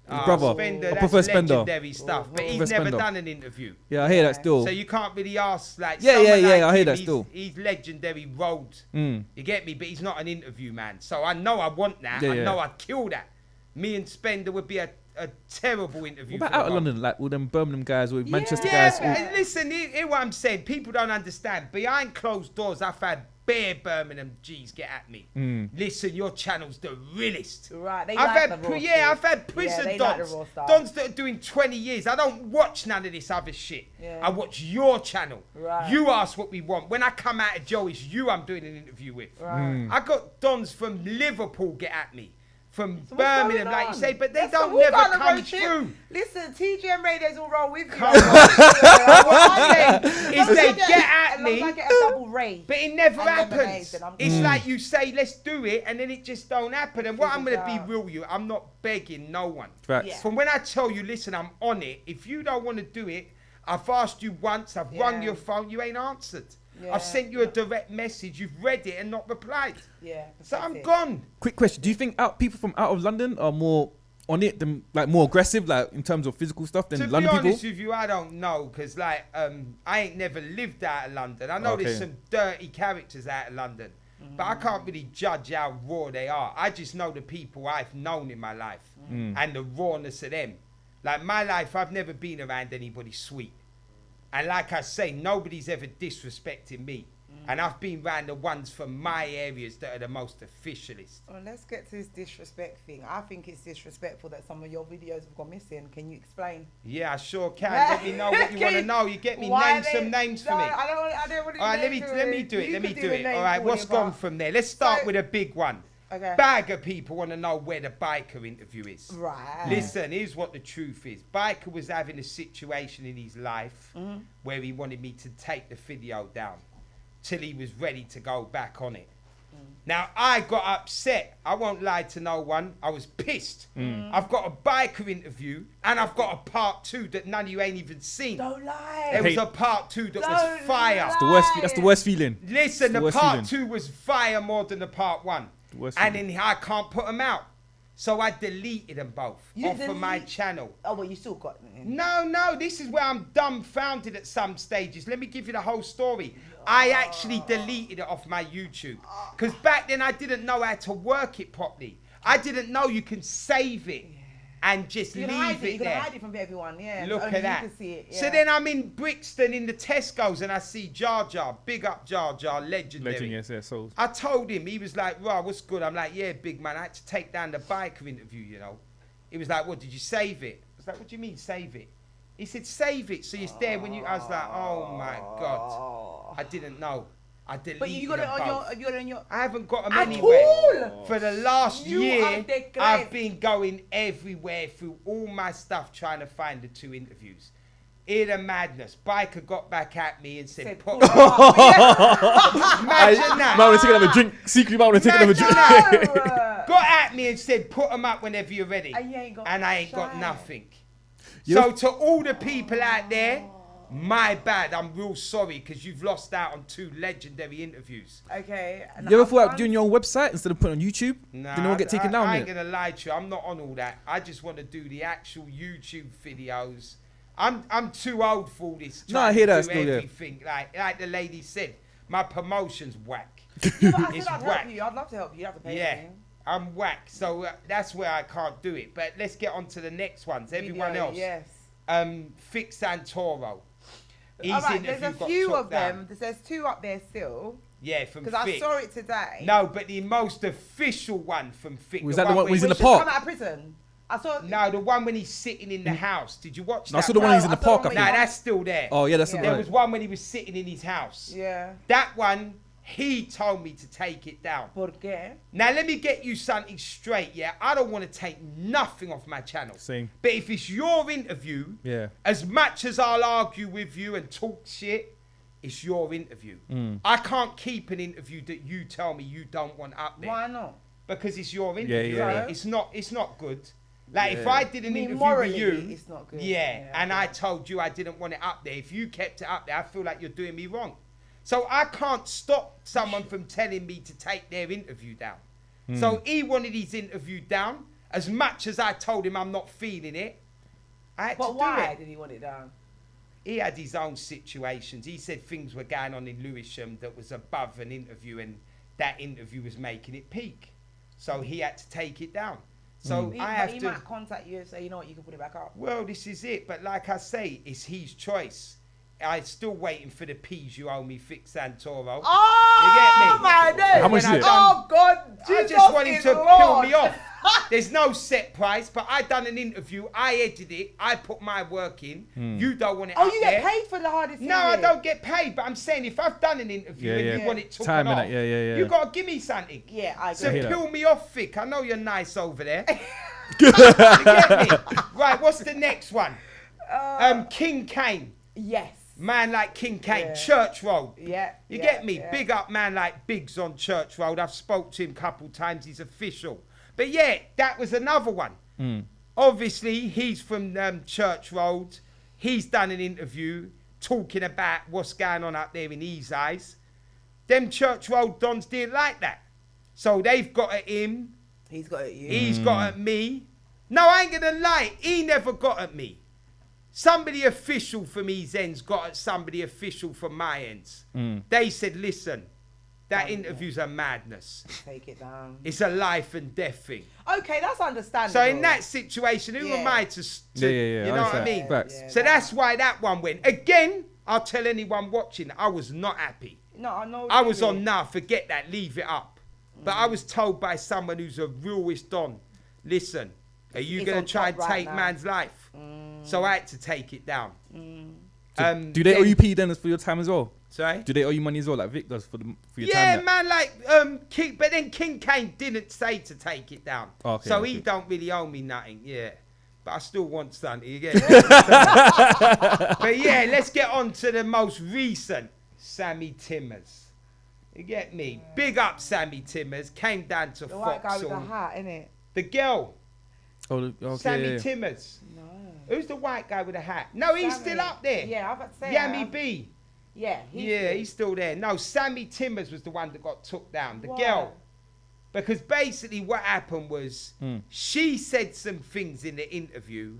Ah, brother. Spender, I that's prefer Spender. legendary stuff, but he's prefer never Spender. done an interview. Yeah, I hear that still. So you can't really ask like Yeah, someone yeah, like I hear him, that still. He's legendary road. Mm. You get me? But he's not an interview man. So I know I want that. Yeah, I yeah. know I'd kill that. Me and Spender would be a terrible interview. What about for the out of road. London, like all them Birmingham guys or Manchester Yeah, guys? but listen, hear what I'm saying. People don't understand. Behind closed doors, I've had bare Birmingham G's get at me. Listen, your channel's the realest. Right, they I've like had, the raw I've had stuff. prison they like the dons, raw stuff. dons that are doing 20 years. I don't watch none of this other shit. Yeah. I watch your channel. Right. You ask what we want. When I come out of Joe, it's you I'm doing an interview with. Right. I got dons from Liverpool get at me. from So what's Birmingham, going like on? you say, but they Let's don't walk never on the come road trip. through. Listen, TGM Radio's all wrong with you. Come on. What I'm saying is they get at As long as I me, get a double ray. but it never and lemonade, happens. then I'm It's good. like you say, let's do it, and then it just don't happen. And what I'm Figures going to out. be real with you, I'm not begging no one. Facts. Yeah. From when I tell you, listen, I'm on it. If you don't want to do it, I've asked you once, I've rung Yeah. your phone, you ain't answered. Yeah. I've sent you a direct message, you've read it and not replied. Yeah. So that's I'm it. gone. Quick question: do you think people from out of London are more on it than like more aggressive, like in terms of physical stuff than To London be people? honest with you, I don't know, because like I ain't never lived out of London. I know there's Okay. some dirty characters out of London, but I can't really judge how raw they are. I just know the people I've known in my life and the rawness of them. Like my life, I've never been around anybody sweet. And like I say, nobody's ever disrespected me. And I've been around the ones from my areas that are the most officialist. Well, let's get to this disrespect thing. I think it's disrespectful that some of your videos have gone missing. Can you explain? Yeah, I sure can. Let me know what you want to know. You get me, Why name they- some names for No, me. I don't want to. All right, let me do it. Let me do it. All right, what's gone from there? Let's start So- with a big one. Okay. Bag of people want to know where the biker interview is. Right. Listen, here's what the truth is. Biker was having a situation in his life where he wanted me to take the video down till he was ready to go back on it. Now, I got upset. I won't lie to no one. I was pissed. I've got a biker interview and I've got a part 2 that none of you ain't even seen. Don't lie. There was a part 2 that was Don't fire. lie. That's the worst feeling. Listen, the the worst part feeling. 2 was fire more than the part 1. worst And feeling. then I can't put them out. So I deleted them both You off of my delete- channel. Oh, well, you still got it. No, this is where I'm dumbfounded at some stages. Let me give you the whole story. I actually deleted it off my YouTube. Because back then I didn't know how to work it properly. I didn't know you can save it and just You can leave hide it. You it can there. hide it from everyone. Yeah. Look Only at that. You can see it. So yeah. then I'm in Brixton in the Tesco's and I see Jar Jar. Big up Jar Jar, legendary. Legend, yes, yeah, so I told him, he was like, "Raw, what's good?" I'm like, "Yeah, big man, I had to take down the biker interview, you know." He was like, "What, did you save it?" I was like, "What do you mean, save it?" He said, "Save it so it's there when you..." I was like, "Oh my God." I didn't know. I deleted But you got it them on both. your. You got it on your. I haven't got them At anywhere. all? For the last You year, are the great. I've been going everywhere through all my stuff trying to find the 2 interviews. In a madness, biker got back at me and said, Said, "Put pull it up. Imagine that. might want to take another drink. Secretly, might want to take another drink. No. Got at me and said, "Put them up whenever you're ready." And you ain't got And I ain't got shine. nothing. You So know- to all the people out there, my bad. I'm real sorry because you've lost out on 2 legendary interviews. Okay. and You ever I've thought done- of doing your own website instead of putting it on YouTube? Nah, Didn't want to get taken down. I innit? ain't gonna lie to you. I'm not on all that. I just want to do the actual YouTube videos. I'm too old for all this. No, I trying hear to that do still, yeah. everything. Like the lady said, my promotion's whack. Yeah, but I It's said I'd whack. help you. I'd love to help you. You have to pay Yeah, anything. I'm whack. So that's where I can't do it. But let's get on to the next ones. Everyone Video, else. Yes. Fix Santoro. His All right. interview There's a got few took of down. them. There's 2 up there still. Yeah, from Because I Fix. saw it today. No, but the most official one from Fix. Was that the one where when he's in he- the park? Come out of prison. I saw. No, the one when he's sitting in the house. Did you watch No, I that? saw the one he's in No, the I saw park. the I one Nah, think. that's still there. Oh yeah, that's Yeah. the There right. was one when he was sitting in his house. Yeah. That one, he told me to take it down. ¿Por qué? Now, let me get you something straight, yeah? I don't want to take nothing off my channel. Same. But if it's your interview, Yeah. as much as I'll argue with you and talk shit, it's your interview. I can't keep an interview that you tell me you don't want up there. Why not? Because it's your interview. yeah. It's not good. Like if Yeah. I did an I mean, interview morally, with you, it's not good. Yeah, Yeah, and okay. I told you I didn't want it up there. If you kept it up there, I feel like you're doing me wrong. So I can't stop someone from telling me to take their interview down. So he wanted his interview down. As much as I told him I'm not feeling it, I had But to do why it. did he want it down? He had his own situations. He said things were going on in Lewisham that was above an interview, and that interview was making it peak. So he had to take it down. So He, I but have he to. might contact you and say, you know what, you can put it back up. Well, this is it. But like I say, it's his choice. I'm still waiting for the peas you owe me, Fix Santoro. Oh, You get me? my days. How much is it? Oh, God. I Jesus just want him is to Lord. peel me off. There's no set price, but I done an interview. I edited it. I put my work in. You don't want it up you there. get paid for the hardest thing? No, I don't get paid, but I'm saying if I've done an interview and you want it taken off, you got to give me something. Yeah, I So agree. peel me off, Vic. I know you're nice over there. You get me? Right, what's the next one? King Kane. Yes. Man like King Kane, Church Road. Yeah. You get me? Yeah. Big up man like Biggs on Church Road. I've spoke to him a couple times. He's official. But yeah, that was another one. Obviously, he's from Church Road. He's done an interview talking about what's going on up there in his eyes. Them Church Road dons didn't like that. So they've got at him. He's got at you. He's got at me. No, I ain't gonna lie. He never got at me. Somebody official from his ends got at somebody official from my ends. They said, listen, that interview's a madness. Take it down. It's a life and death thing. Okay, that's understandable. So in that situation, who am I to you know what I mean? So that's why that one went. Again, I'll tell anyone watching, I was not happy. No, I know. I was on, forget that, leave it up. But I was told by someone who's a realist on, listen, are you going to try and take man's life? So I had to take it down. So do they owe you P then for your time as well? Sorry? Do they owe you money as well, like Vic does for your time? Yeah, man, like, but then King Kane didn't say to take it down. So he don't really owe me nothing, But I still want something, you get me? But yeah, let's get on to the most recent, Sammy Timmers. You get me? Big up Sammy Timmers, came down to the white guy Foxhall. with the hat, innit? The girl. Oh, okay, Sammy Timmers. No. Who's the white guy with the hat? No, he's Sammy. still up there. Yeah, I'm about to say. Yammy B. Yeah, he's still there. No, Sammy Timmers was the one that got took down. The girl. Because basically what happened was she said some things in the interview.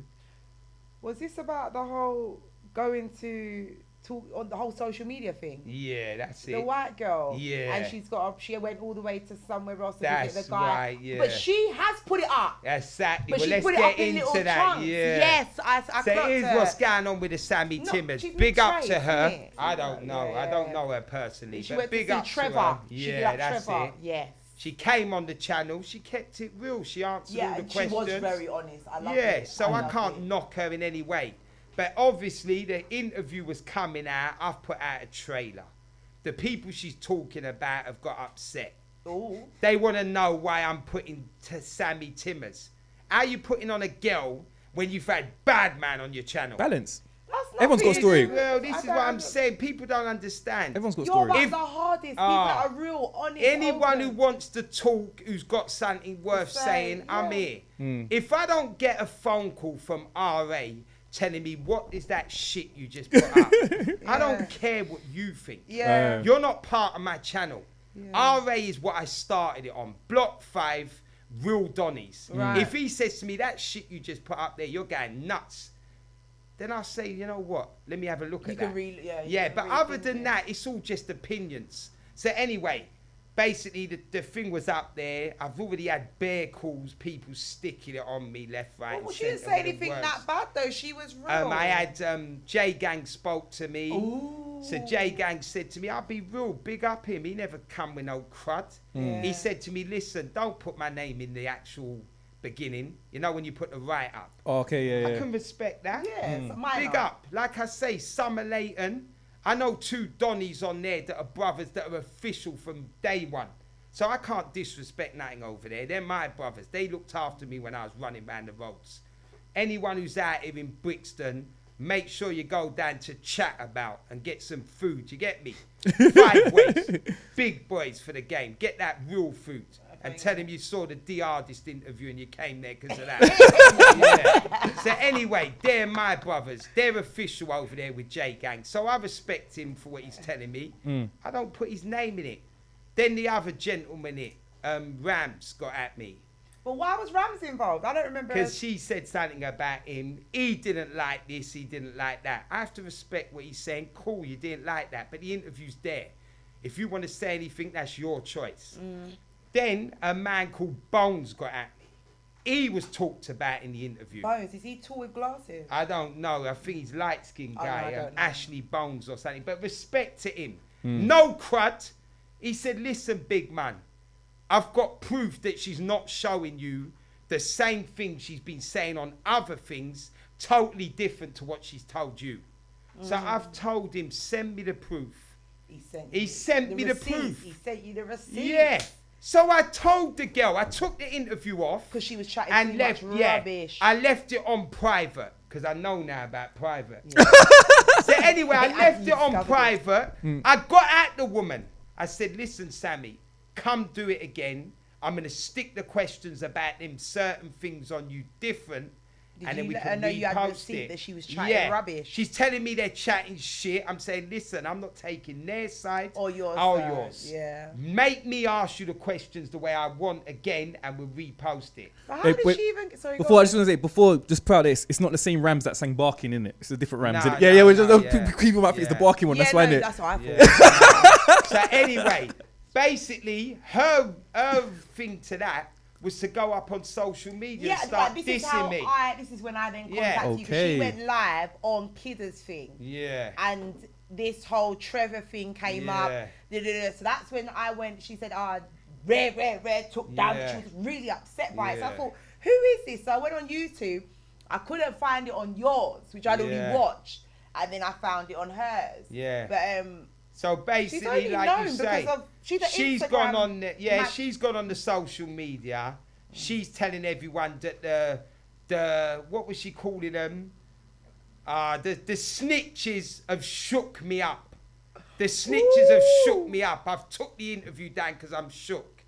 Was this about the whole going to talk on the whole social media thing? Yeah, that's it. The white girl. Yeah. And she went all the way to somewhere else to that's visit the guy. Right, yeah. But she has put it up. Exactly. But well, she let's put it get up in into little that. chunks. Yeah. Yes, I So clocked here's her. what's going on with the Sammy Timmers. she's Big up to Trace, her. innit? I don't know. Yeah. I don't know her personally. She but went big to see up Trevor. to her. She Yeah, did that's Trevor. it. Yes. She came on the channel. She kept it real. She answered all the questions. Yeah, she was very honest. I love it. Yeah, so I can't knock her in any way. But obviously, the interview was coming out. I've put out a trailer. The people she's talking about have got upset. Ooh. They want to know why I'm putting Sammy Timmers. How you putting on a girl when you've had bad man on your channel? Balance. That's Everyone's got a story. Well, this is what I'm saying. People don't understand. Everyone's got a You're story. like the hardest. People that are real honest. Anyone who open. wants to talk, who's got something worth saying, I'm here. If I don't get a phone call from RA telling me what is that shit you just put up, I don't care what you think. Yeah. You're not part of my channel. RA is what I started it on. Block 5, Real Donnies. Right. If he says to me, that shit you just put up there, you're going nuts, then I'll say, you know what? Let me have a look at that. But other than that, it's all just opinions. So anyway, basically the thing was up there. I've already had bare calls, people sticking it on me left, right, Well, and she didn't centre say with the anything words. that bad though. She was real. I had J Gang spoke to me. Ooh. So J Gang said to me, I'll be real, big up him. He never come with no crud. He said to me, listen, don't put my name in the actual beginning. You know when you put the right up. Oh, okay, I can respect that. Yes, Big up. Like I say, Summer Leighton. I know 2 Donnies on there that are brothers that are official from day one. So I can't disrespect nothing over there. They're my brothers. They looked after me when I was running round the roads. Anyone who's out here in Brixton, make sure you go down to Chat About and get some food. You get me? 5 ways. Big boys for the game. Get that real food. And tell them you saw the Dardest interview and you came there because of that. So anyway, they're my brothers. They're official over there with J Gang. So I respect him for what he's telling me. I don't put his name in it. Then the other gentleman, Rams, got at me. But why was Rams involved? I don't remember. Because she said something about him. He didn't like this, he didn't like that. I have to respect what he's saying. Cool, you didn't like that. But the interview's there. If you want to say anything, that's your choice. Then a man called Bones got at me. He was talked about in the interview. Bones, is he tall with glasses? I don't know. I think he's light-skinned guy. I don't know. Ashley Bones or something. But respect to him. No crud. He said, listen, big man, I've got proof that she's not showing you the same thing she's been saying on other things, totally different to what she's told you. So I've told him, send me the proof. He sent me the proof. He sent you the receipt. Yeah. So I told the girl, I took the interview off. Because she was chatting and too left, much rubbish. I left it on private, because I know now about private. Yeah. So anyway, I left it on private. I got at the woman. I said, listen, Sammy, come do it again. I'm going to stick the questions about them certain things on you different. Did and you then we let her can know you had repost receipt it. that she was chatting rubbish? She's telling me they're chatting shit. I'm saying, listen, I'm not taking their side or yours. yours. Yeah. Make me ask you the questions the way I want again, and we'll repost it. But how did she even? Sorry. Before I just want to say, just proud of this. It's not the same Rams that sang barking in it. It's a different Rams. Nah, People might think it's the barking one. Yeah, that's why. That's what I thought. So anyway, basically, her thing to that was to go up on social media and start dissing me. This is when I then contacted you, because she went live on Kidder's thing. Yeah. And this whole Trevor thing came up. So that's when I went, she said, Rare took down. She was really upset by it. So I thought, who is this? So I went on YouTube. I couldn't find it on yours, which I'd already watched. And then I found it on hers. Yeah. But so basically, like you say, she's gone on she's gone on the social media. She's telling everyone that the what was she calling them? The snitches have shook me up. The snitches have shook me up. I've took the interview down because I'm shook.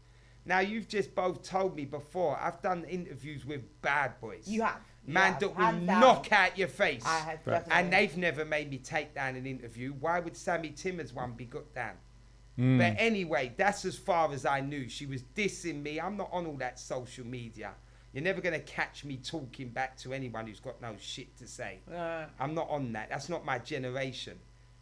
Now you've just both told me before, I've done interviews with bad boys. You have. Man that will knock out your face. I have, definitely. And they've never made me take down an interview. Why would Sammy Timmers one be got down? But anyway, that's as far as I knew. She was dissing me. I'm not on all that social media. You're never going to catch me talking back to anyone who's got no shit to say. I'm not on that. That's not my generation.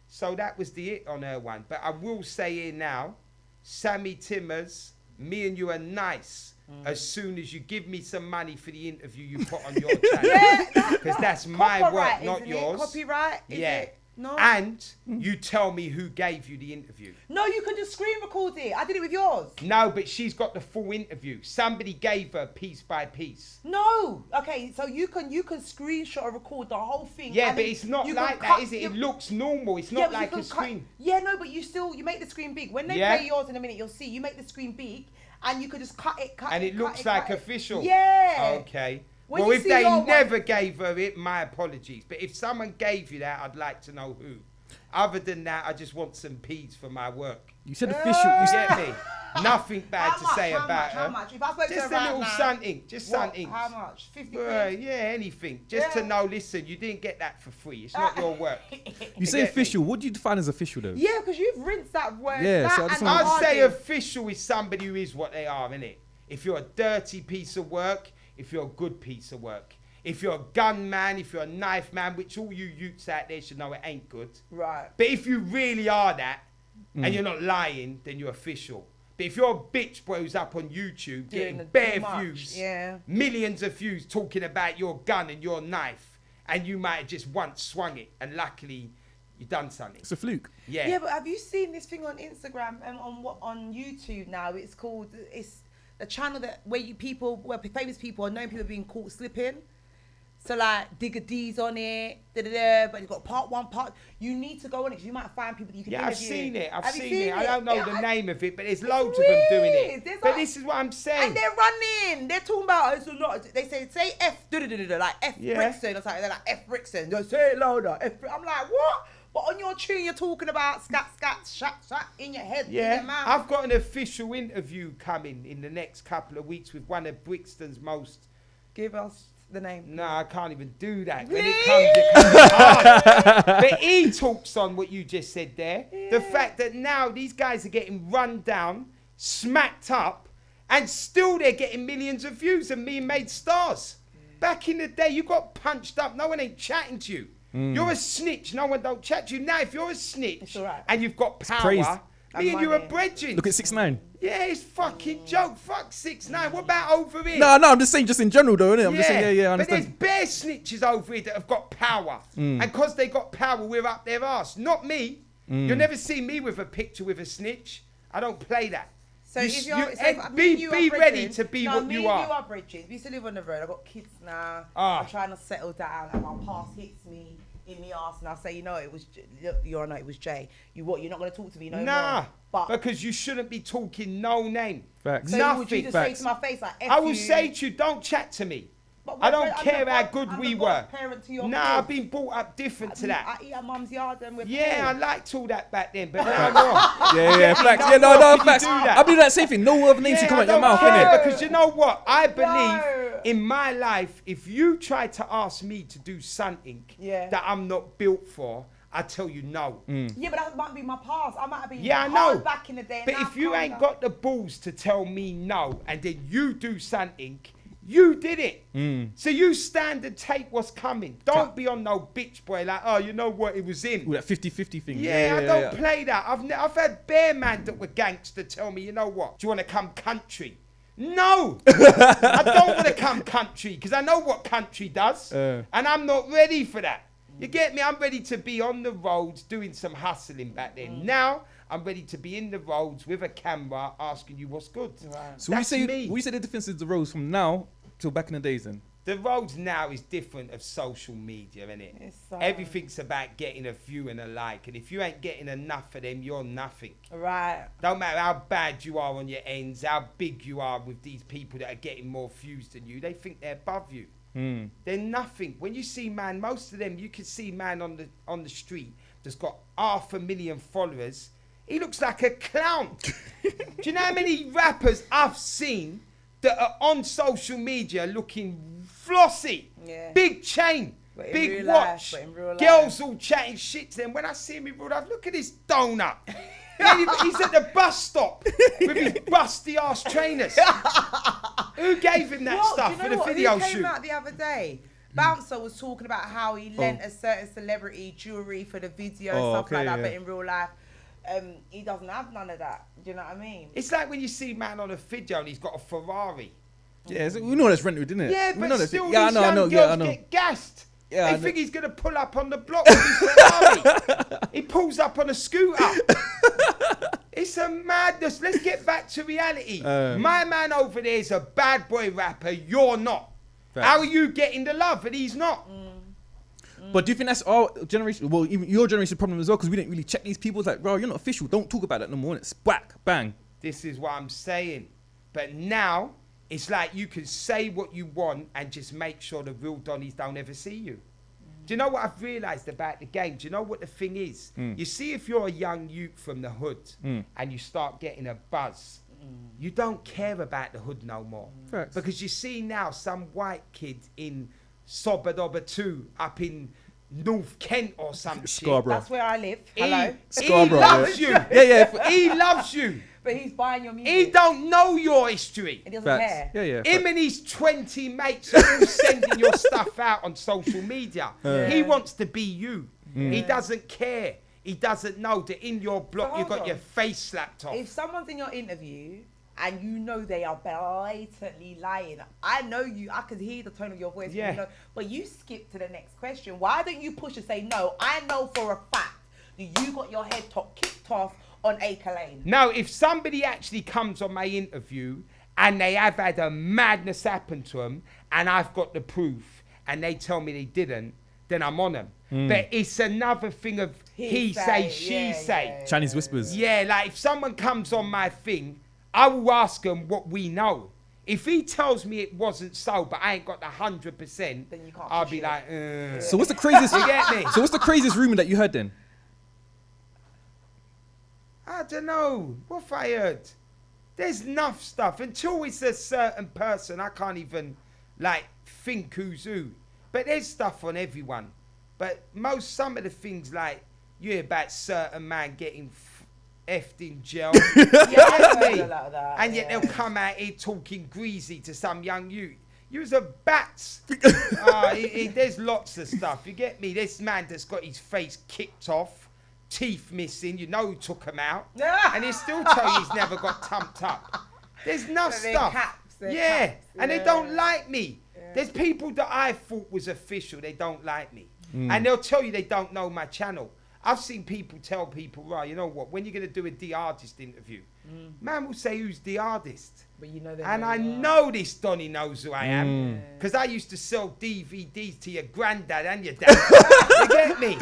So that was the it on her one. But I will say here now, Sammy Timmers, me and you are nice. As soon as you give me some money for the interview you put on your channel. Because that's my work, not yours. Copyright? Is it? No. And you tell me who gave you the interview. No, you can just screen record it. I did it with yours. No, but she's got the full interview. Somebody gave her piece by piece. No. Okay, so you can screenshot or record the whole thing. Yeah, but it's not like that, is it? It looks normal. It's not like a screen. Yeah, no, but you make the screen big. When they play yours in a minute, you'll see you make the screen big. And you could just cut it. And it looks like official. Yeah. Okay. Well, if they never gave her it, my apologies. But if someone gave you that, I'd like to know who. Other than that, I just want some peas for my work. You said official. You get me? Nothing bad to say about her. How much? If I spoke just to her a little something. Just something. How much? 50 quid? Yeah, anything. Just to know, listen, you didn't get that for free. It's not your work. You say official. What do you define as official, though? Yeah, because you've rinsed that word. Yeah, so I'd say official is somebody who is what they are, innit? If you're a dirty piece of work, if you're a good piece of work. If you're a gun man, if you're a knife man, which all you youths out there should know it ain't good. Right. But if you really are that, and you're not lying, then you're official. But if you're a bitch boy who's up on YouTube getting bare views, millions of views talking about your gun and your knife, and you might have just once swung it, and luckily you done something. It's a fluke. Yeah. Yeah, but have you seen this thing on Instagram and on YouTube now? It's a channel where famous people or known people being caught slipping. So like Digger D's on it, but you've got part one, you need to go on it because you might find people that you can interview. I've seen it. I've seen it. I don't know the name of it, but there's loads of them doing it. But this is what I'm saying. And they're running. They're talking about it's a lot. They say F like F Brixton or something. They're like F Brixton. They say it louder. I'm like, what? But on your tune, you're talking about scat, shat in your head, in your mouth. I've got an official interview coming in the next couple of weeks with one of Brixton's most. Give us the name. No, I can't even do that. When it comes hard. But he talks on what you just said there. Yeah. The fact that now these guys are getting run down, smacked up, and still they're getting millions of views and being made stars. Back in the day, you got punched up. No one ain't chatting to you. You're a snitch. No one don't chat to you. Now, if you're a snitch and you've got power, me and you are brethren. Look at 6ix9ine. Yeah, it's fucking joke. Fuck 6ix9ine. What about over here? No, I'm just saying, just in general, though, innit? I'm just saying, I understand. But there's bare snitches over here that have got power. And because they got power, we're up their arse. Not me. You'll never see me with a picture with a snitch. I don't play that. So if you're, be ready to be what you are. You are bridges. We used to live on the road. I've got kids now. Ah. I'm trying to settle down, and my past hits me in the arse, and I say, it was it was Jay. You're not going to talk to me no more. But because you shouldn't be talking no name. Facts. so Nothing. would you just say to my face like, F I will you? say to you, don't chat to me. But I don't I'm care the how god- good I'm we the were. godparent to your Nah, kids. I've been brought up different to that. I eat at mum's yard and we're Yeah, I paying. liked all that back then, but now what? Yeah, facts. No Yeah, no, more can you facts. do that. I believe that same thing. No other names should come I out your don't mouth, care, innit? because you know what? I believe No. in my life, if you try to ask me to do something Yeah. I'm not built for, I tell you no. Yeah, but that might be my past. I might have been Yeah, I hard know. back in the day. But now if you calm ain't down. got the balls to tell me no, and then you do something, you did it. So you stand and take what's coming. Don't be on no bitch boy like, oh, you know what, it was him. Ooh, that 50-50 thing. Yeah, I don't play that. I've had bear man that were gangster tell me, you know what, do you want to come country? No, I don't want to come country because I know what country does, and I'm not ready for that. You get me? I'm ready to be on the roads doing some hustling back then. Now I'm ready to be in the roads with a camera asking you what's good. Right. So That's we me. say the difference is the roads from now till back in the days then. The roads now is different of social media, innit? It's, Everything's about getting a view and a like, and if you ain't getting enough of them, you're nothing. Right. Don't matter how bad you are on your ends, how big you are with these people that are getting more views than you, they think they're above you. They're nothing. When you see man, most of them, you can see man on the street that's got 500,000 followers. He looks like a clown. Do you know how many rappers I've seen that are on social media looking flossy, big chain, But in big real watch, life, but in real life. girls all chatting shit to them. When I see him in real life, look at this donut. He's at the bus stop with his busty ass trainers. Who gave him that stuff for the video Who came shoot? out the other day? Bouncer was talking about how he lent a certain celebrity jewelry for the video and stuff like that, but in real life, he doesn't have none of that. Do you know what I mean? It's like when you see man on a video and he's got a Ferrari. Yeah, so we know that's rented, didn't it? Yeah, We but know that's still it. these Yeah, I know, I young know, girls yeah, I know. get gassed. Yeah, I They know. think he's going to pull up on the block with his Ferrari. He pulls up on a scooter. It's a madness. Let's get back to reality. My man over there is a bad boy rapper. You're not. Facts. How are you getting the love and he's not? But do you think that's our generation? Well, even your generation's problem as well, because we didn't really check these people. It's like, bro, you're not official. Don't talk about that no more. And it's whack, bang. This is what I'm saying. But now, it's like you can say what you want and just make sure the real Donnies don't ever see you. Do you know what I've realised about the game? Do you know what the thing is? You see, if you're a young youth from the hood and you start getting a buzz, you don't care about the hood no more. Facts. Because you see now some white kid in Sobadobba 2 up in North Kent or some shit. Scarborough. That's where I live. Hello. He Scarborough, loves yeah. you. Yeah. He loves you. But he's buying your music. He don't know your history. He doesn't Facts. care. Yeah. Him and his 20 mates are all sending your stuff out on social media. He wants to be you. He doesn't care. He doesn't know that in your block So you hold got your on. face slapped off. If someone's in your interview and you know they are blatantly lying, I know you, I could hear the tone of your voice, Yeah. you know, but you skip to the next question. Why don't you push and say, no, I know for a fact that you got your head kicked off on Acre Lane. Now, if somebody actually comes on my interview and they have had a madness happen to them and I've got the proof and they tell me they didn't, then I'm on them. But it's another thing of he say, she say. Chinese whispers. Yeah, like if someone comes on my thing, I will ask them what we know. If he tells me it wasn't so, but I ain't got the 100%, Then you can't I'll push be it. like, So what's the craziest? You get me? So what's the craziest rumor that you heard then? I don't know. What have I heard? There's enough stuff. Until it's a certain person, I can't even, like, think who's who. But there's stuff on everyone. But some of the things, like, you hear about certain man getting effed in jail. Yeah, I heard a lot of that, And yet yeah. they'll come out here talking greasy to some young youth. You was a bats. There's lots of stuff. You get me? This man that's got his face kicked off, teeth missing, you know who took him out. And he still tell you he's never got tumped up. There's enough So they're stuff. caps, they're Yeah. caps, And they yeah. don't like me. There's people that I thought was official, they don't like me. And they'll tell you they don't know my channel. I've seen people tell people, right, you know what, when you're going to do a Dardest interview, man will say, who's Dardest? But you know and I know this Donny knows who I am. Because I used to sell DVDs to your granddad and your dad. You get me?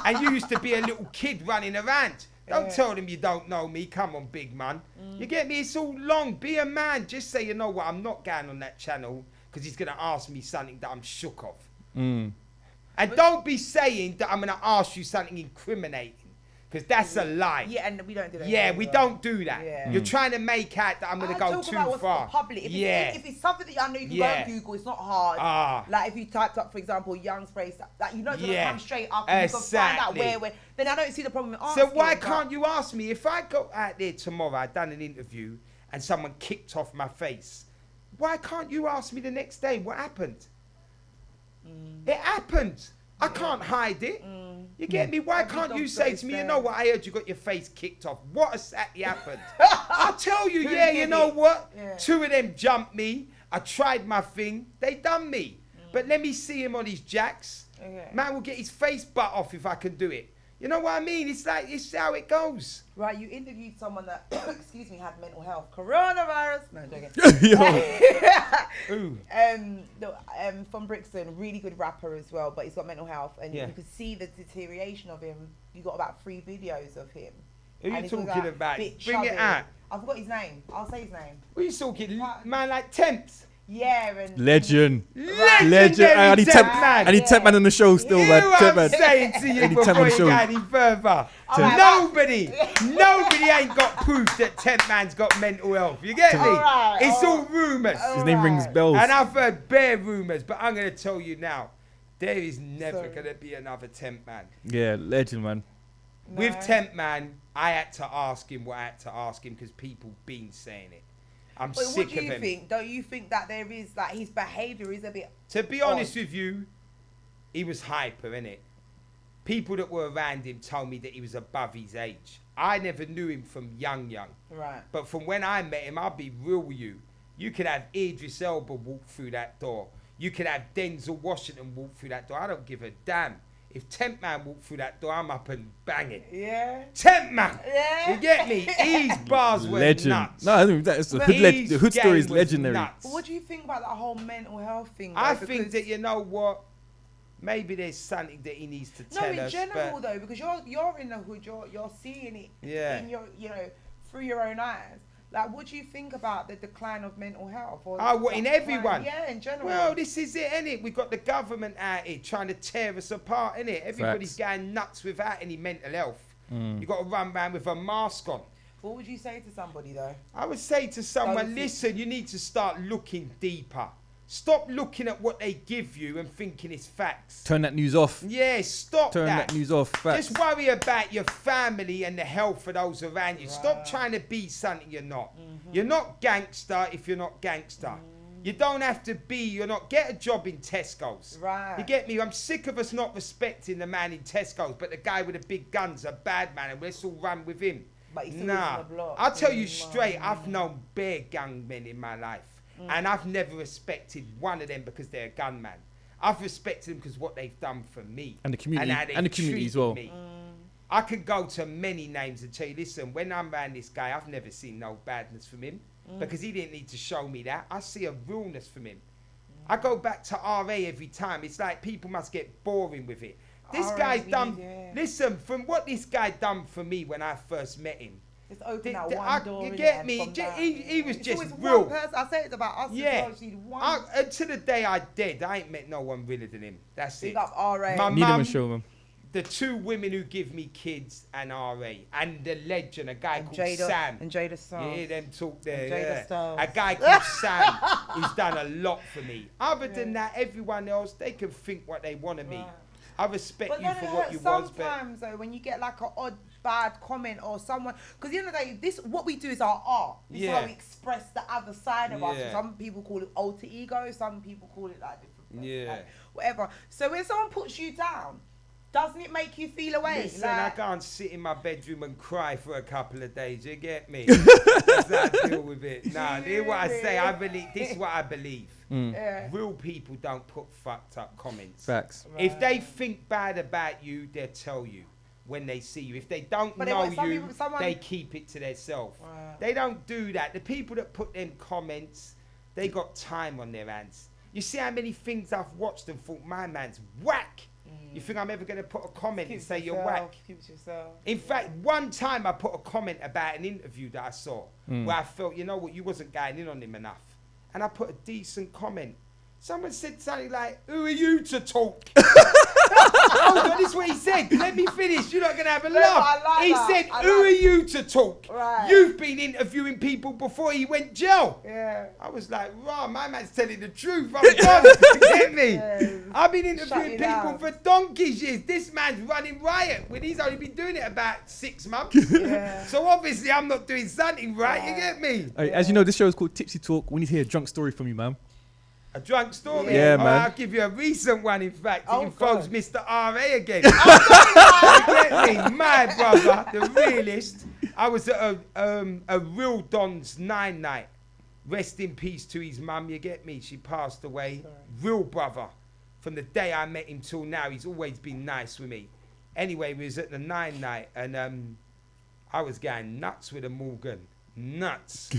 And you used to be a little kid running around. Don't tell them you don't know me. Come on, big man. You get me? It's all long. Be a man. Just say, you know what, I'm not going on that channel because he's going to ask me something that I'm shook of. And don't be saying that I'm going to ask you something incriminating. Because that's a lie. Yeah, and we don't do that. Yeah, we don't do that. Yeah. You're trying to make out that I'm going to go too about far. What's public. If if it's something that I know you can go on Google, it's not hard. Like if you typed up, for example, Young Sprays, like you know it's going to come straight up and you can find out where, then I don't see the problem with asking. So why can't you ask me? If I go out there tomorrow, I've done an interview and someone kicked off my face, why can't you ask me the next day what happened? It happened. I can't hide it. You get me? Why can't you say to me, you know what, I heard you got your face kicked off. What exactly happened? I'll tell you, you know what? 2 of them jumped me. I tried my thing. They done me. But let me see him on his jacks. Man will get his face butt off if I can do it. You know what I mean? It's like, it's how it goes. Right, you interviewed someone that, excuse me, had mental health. Coronavirus. No, I'm joking. From Brixton, really good rapper as well, but he's got mental health. And you can see the deterioration of him. You got about 3 videos of him. Who are you talking about? Bring it out. I forgot his name. I'll say his name. What are you talking? Man like Temps. Yeah, and legend. Legendary I need Temp Man. I need Temp Man on the show still, man. Temp Man. Saying to you before you go any further. Nobody ain't got proof that Temp Man's got mental health. You get me? It's all rumours. His name rings bells. And I've heard bare rumours, but I'm going to tell you now, there is never going to be another Temp Man. Yeah, legend, man. With Temp Man, I had to ask him what I had to ask him because people been saying it. I'm sick of him. What do you think? Don't you think that there is, like, his behaviour is a bit To be honest with you, he was hyper, innit? People that were around him told me that he was above his age. I never knew him from young. Right. But from when I met him, I'll be real with you. You could have Idris Elba walk through that door. You could have Denzel Washington walk through that door. I don't give a damn. If Temp Man walked through that door, I'm up and banging. Yeah. Temp Man! Yeah. You get me? His bars were legend. nuts. No, I think that's the hood story is legendary. Nuts. What do you think about that whole mental health thing? I think that, you know what? Maybe there's something that he needs to tell us. No, in general though, because you're in the hood, you're seeing it in your, through your own eyes. Like, what do you think about the decline of mental health? Or what, in everyone? Yeah, in general. Well, this is it, innit? We've got the government out here trying to tear us apart, innit? Everybody's going nuts without any mental health. You've got to run around with a mask on. What would you say to somebody, though? I would say to someone, listen, you need to start looking deeper. Stop looking at what they give you and thinking it's facts. Turn that news off. Yeah, stop Turn that news off. Facts. Just worry about your family and the health of those around you. Right. Stop trying to be something you're not. You're not gangster if you're not gangster. You don't have to be, get a job in Tesco's. Right. You get me? I'm sick of us not respecting the man in Tesco's, but the guy with the big guns, a bad man, and let's all run with him. But he's still on the block. I'll tell you straight, I've known bare gunmen in my life. And I've never respected one of them because they're a gunman. I've respected them because what they've done for me. And the community. And the community as well. I can go to many names and tell you, listen, when I'm around this guy, I've never seen no badness from him. Because he didn't need to show me that. I see a realness from him. I go back to RA every time. It's like people must get boring with it. This guy's done... Listen, from what this guy done for me when I first met him, just open that one door. You get me? He was just real. One person. I say it's about us. Yeah. Until the day I dead, I ain't met no one realer than him. That's Big it. up RA. My Need him and show him. The 2 women who give me kids and RA. And the legend, a guy called Jada, Sam. And Jada Styles. You hear them talk there. Jada Styles. A guy called Sam who's done a lot for me. Other than that, everyone else, they can think what they want of me. I respect you for what you was, but sometimes though, when you get like an odd bad comment or someone, because at the end of the day, what we do is our art. This is how we express the other side of us. Some people call it alter ego. Some people call it like different, like, whatever. So when someone puts you down, doesn't it make you feel away? Listen, I can't sit in my bedroom and cry for a couple of days. You get me? That's how I deal with it. Nah, hear what I say. I believe. This is what I believe. Real people don't put fucked up comments. Facts. If they think bad about you, they'll tell you. when they see you. If they don't But know some you, people- they keep it to themselves. Right. They don't do that. The people that put them comments, they got time on their hands. You see how many things I've watched and thought, my man's whack. You think I'm ever going to put a comment and say you're whack? Keep it to yourself. In fact, one time I put a comment about an interview that I saw where I felt, you know what, you wasn't going in on him enough. And I put a decent comment. Someone said something like, who are you to talk? Hold on, this is what he said. Let me finish. You're not going to have a laugh. He said, who are you to talk? Right. You've been interviewing people before he went jail. Yeah. I was like, rah, my man's telling the truth. I'm done. You get me? Yeah. I've been interviewing you people down. for donkeys years. This man's running riot when he's only been doing it about 6 months. Yeah. So obviously I'm not doing something right. You get me? As you know, this show is called Tipsy Talk. We need to hear a drunk story from you, man. A drunk story? Yeah, Oh, man. I'll give you a recent one, in fact. Oh, It involves God. Mr. R.A. again. You get me? My brother, the realist. I was at a Real Don's 9 night. Rest in peace to his mum, you get me? She passed away. Real brother. From the day I met him till now, he's always been nice with me. Anyway, we was at the 9 night, and I was going nuts with a Morgan. Nuts.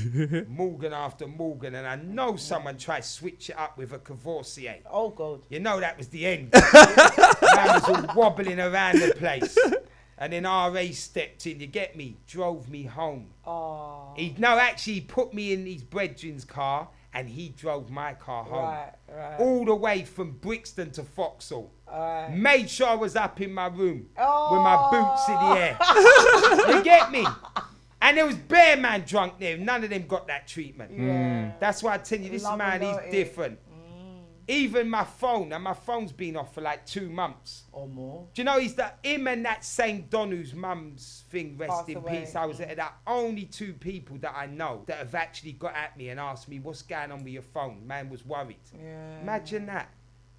Morgan after Morgan, and I know someone tried to switch it up with a Cavoursier. Oh, God. You know that was the end. Man was all wobbling around the place. And then R.A. stepped in, you get me, drove me home. Oh. He actually put me in his brethren's car and he drove my car home. Right. All the way from Brixton to Vauxhall. Right. Made sure I was up in my room Oh. with my boots in the air. You get me? And there was bare man drunk there. None of them got that treatment. Yeah. That's why I tell you, this Love man and is loyalty. different. Even my phone, and my phone's been off for like 2 months. Or more. Do you know him and that same Don whose mum's thing, rest Passed in away. peace. I was at that only 2 people that I know that have actually got at me and asked me, what's going on with your phone? Man was worried. Yeah. Imagine that.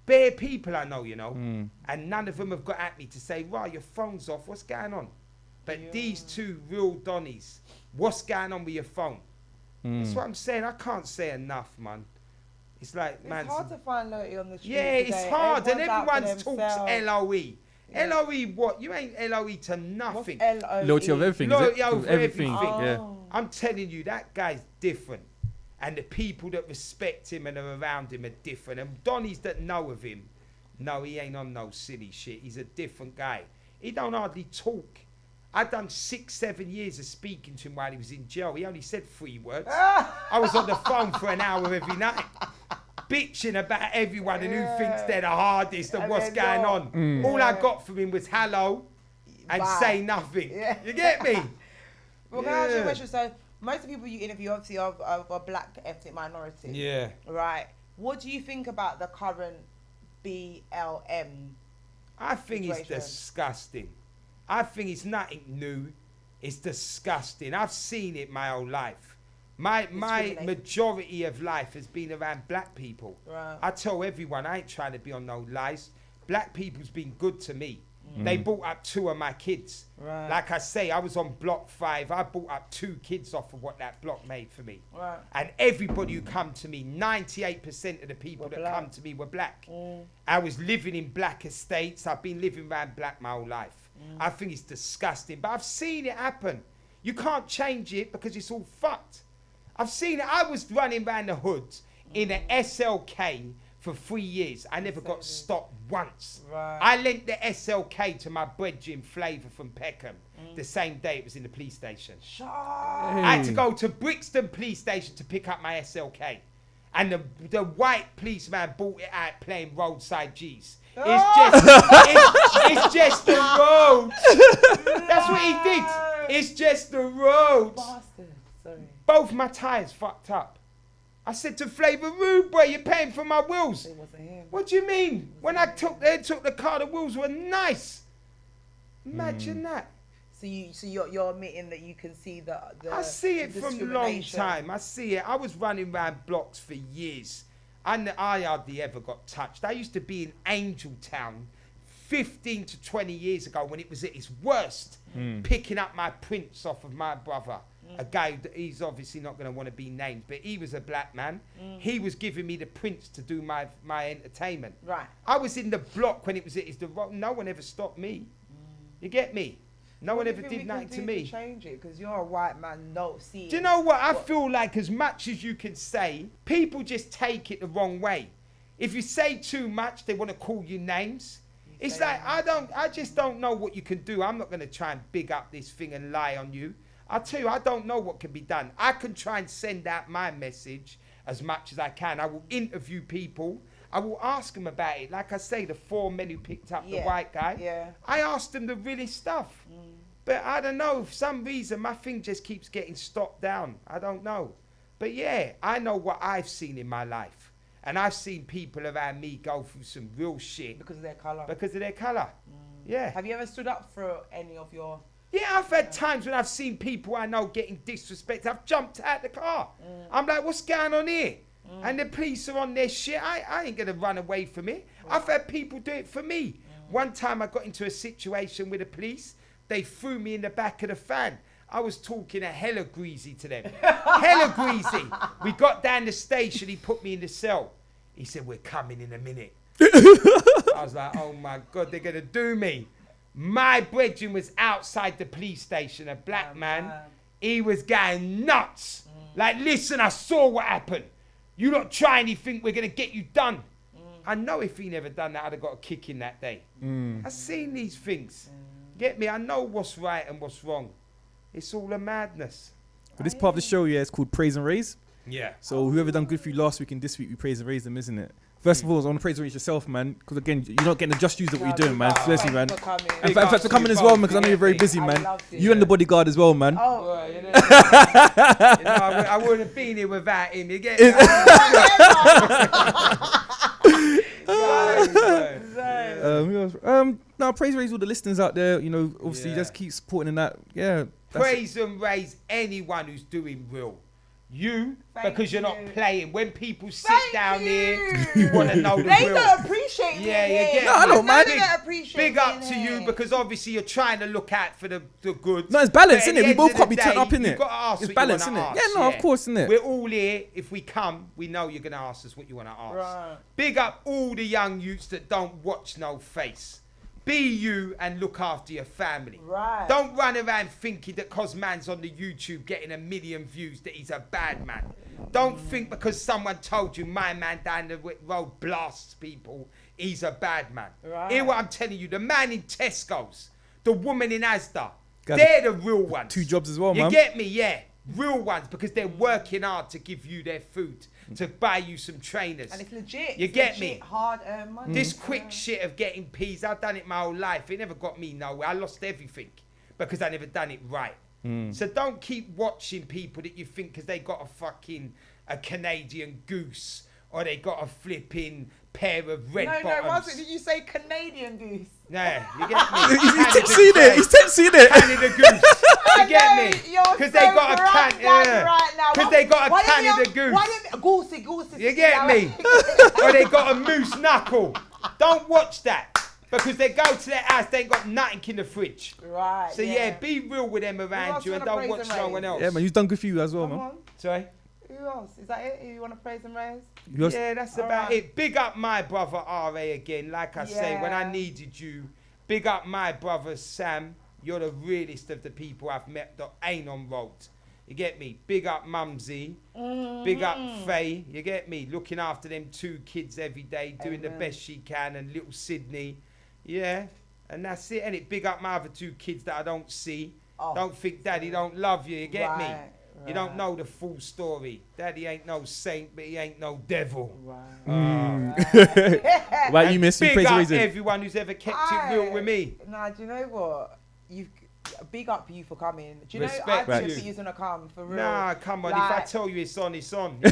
Bare people I know, you know, and none of them have got at me to say, right, your phone's off, what's going on? But these 2 real Donnies, what's going on with your phone? That's what I'm saying. I can't say enough, man. It's like, man. It's hard to find loyalty on the street. Yeah, it's today. hard, and Everyone's out for everyone talks themselves. LOE. Yeah. LOE what? You ain't LOE to What's nothing. LOE? Loyalty of everything. is it? Loyalty Of over everything. Yeah. Oh. I'm telling you, that guy's different. And the people that respect him and are around him are different. And Donnies that know of him, no, he ain't on no silly shit. He's a different guy. He don't hardly talk. I done 6-7 years of speaking to him while he was in jail. He only said 3 words. I was on the phone for an hour every night, bitching about everyone and who thinks they're the hardest and And what's they're going not. on. All I got from him was hello and Bye. say nothing. Yeah. You get me? Well, can I ask you a Yeah. question? So, most of the people you interview obviously of a black ethnic minority. Yeah. Right. What do you think about the current BLM? I think it's Situation. disgusting. I think it's nothing new. It's disgusting. I've seen it my whole life. My Discriminate. majority of life has been around black people. Right. I tell everyone, I ain't trying to be on no lies. Black people's been good to me. They brought up 2 of my kids. Right. Like I say, I was on block 5. I brought up 2 kids off of what that block made for me. Right. And everybody who come to me, 98% of the people Were that black. come to me were black. I was living in black estates. I've been living around black my whole life. I think it's disgusting, but I've seen it happen. You can't change it because it's all fucked. I've seen it. I was running around the hoods in an SLK for 3 years. I never got stopped once. Right. I lent the SLK to my brethren Flavour from Peckham the same day it was in the police station. Shut up. I had to go to Brixton police station to pick up my SLK. And the white policeman brought it out playing roadside G's. It's just the roads. That's what he did. It's just the roads. Bastard. Sorry. Both my tyres fucked up. I said to Flavour, rude boy, you're paying for my wheels. It wasn't him. What do you mean? When they took the car, the wheels were nice. Imagine that. So you're admitting that you can see the I see it from a long discrimination. time. I see it. I was running around blocks for years. And I hardly ever got touched. I used to be in Angel Town 15 to 20 years ago when it was at its worst, picking up my prints off of my brother. A guy, he's obviously not going to want to be named, but he was a black man. He was giving me the prints to do my entertainment. Right. I was in the block when it was at its, no one ever stopped me. You get me? No one What ever do you think did we nothing can to do me. to change it, because you're a white man, no see. Do you know what? I feel like as much as you can say, people just take it the wrong way. If you say too much, they want to call you names. It's like, I just don't know what you can do. I'm not going to try and big up this thing and lie on you. I'll tell you, I don't know what can be done. I can try and send out my message as much as I can. I will interview people. I will ask them about it. Like I say, the 4 men who picked up the white guy, I asked them the really stuff. But I don't know, for some reason, my thing just keeps getting stopped down. I don't know. But yeah, I know what I've seen in my life. And I've seen people around me go through some real shit. Because of their colour. Because of their colour. Yeah. Have you ever stood up for any of your... Yeah, I've had times when I've seen people I know getting disrespected. I've jumped out the car. I'm like, what's going on here? And the police are on their shit. I ain't going to run away from it. I've had people do it for me. One time I got into a situation with the police. They threw me in the back of the van. I was talking a hella greasy to them. Hella greasy. We got down the station. He put me in the cell. He said, we're coming in a minute. I was like, oh my God, they're going to do me. My brethren was outside the police station, a black man. He was going nuts. Like, listen, I saw what happened. You not try anything, we're going to get you done. I know if he never done that, I'd have got a kick in that day. I've seen these things. Get me? I know what's right and what's wrong. It's all a madness. But this part of the show, it's called Praise and Raise. Yeah. So whoever done good for you last week and this week, we praise and raise them, isn't it? First of all, I want to praise and raise yourself, man. Because again, you're not getting the just dues of what you're doing, man. Seriously, man. And thanks for coming as well, man, because I know you're very busy, man. You and the bodyguard as well, man. Oh. You know, I wouldn't have been here without him. You get me? No, praise and raise all the listeners out there. You know, obviously, just keep supporting in that. Yeah. Praise and raise anyone who's doing real. You, because you're not playing. When people sit down here, you want to know the they real. don't appreciate it. Yeah, you get No, I don't mind. They don't appreciate Big up it, to you, because obviously you're trying to look out for the good. No, it's balance, But innit? at the We end both of can't the be turned day, up, innit? You've got to ask It's what balance, you want innit? to ask. Yeah, no, of course, innit? We're all here. If we come, we know you're going to ask us what you want to ask. Right. Big up all the young youths that don't watch no face. Be you and look after your family. Right. Don't run around thinking that cause man's on the YouTube getting 1 million views that he's a bad man. Don't think because someone told you my man down the road blasts people, he's a bad man. Right. Hear what I'm telling you. The man in Tesco's, the woman in Asda, they're the real ones. 2 jobs as well, You man. get me? Yeah. Real ones, because they're working hard to give you their food, to buy you some trainers. And it's legit. You It's get legit, me? hard-earned money. This quick shit of getting peas, I've done it my whole life. It never got me nowhere. I lost everything because I never done it right. So don't keep watching people that you think because they got a Canadian goose or they got a flipping pair of red bottoms. No, was it? Did you say Canadian goose? Yeah, you get me? He's tipsy in it. He's tipsy in it. Canada goose. You get me? You're Because they got a right now. Because they got a Canada goose. Goosey. You get me? Or they got a moose knuckle. Don't watch that. Because they go to their house, they ain't got nothing in the fridge. Right. So yeah, be real with them around you and don't watch no one else. Yeah, man, he's done good for you as well, Come man. on. Sorry? Who else? Is that it? Who you want to praise and raise? Yeah, that's about it. Big up my brother RA again. Like I say, when I needed you, big up my brother Sam. You're the realest of the people I've met that ain't on roads. You get me? Big up Mumsy. Big up Faye. You get me? Looking after them 2 kids every day, doing the best she can, and little Sydney. Yeah. And that's it, innit? Big up my other 2 kids that I don't see. Don't think Daddy don't love you. You get me? You don't know the full story. Daddy ain't no saint, but he ain't no devil. Right, you miss you big praise and up raise him. everyone who's ever kept it real with me. Nah, do you know what? Big up you for coming. Do you Respect know I you. thought you was gonna come for real. Nah, come on. Like, if I tell you it's on, it's on. yeah,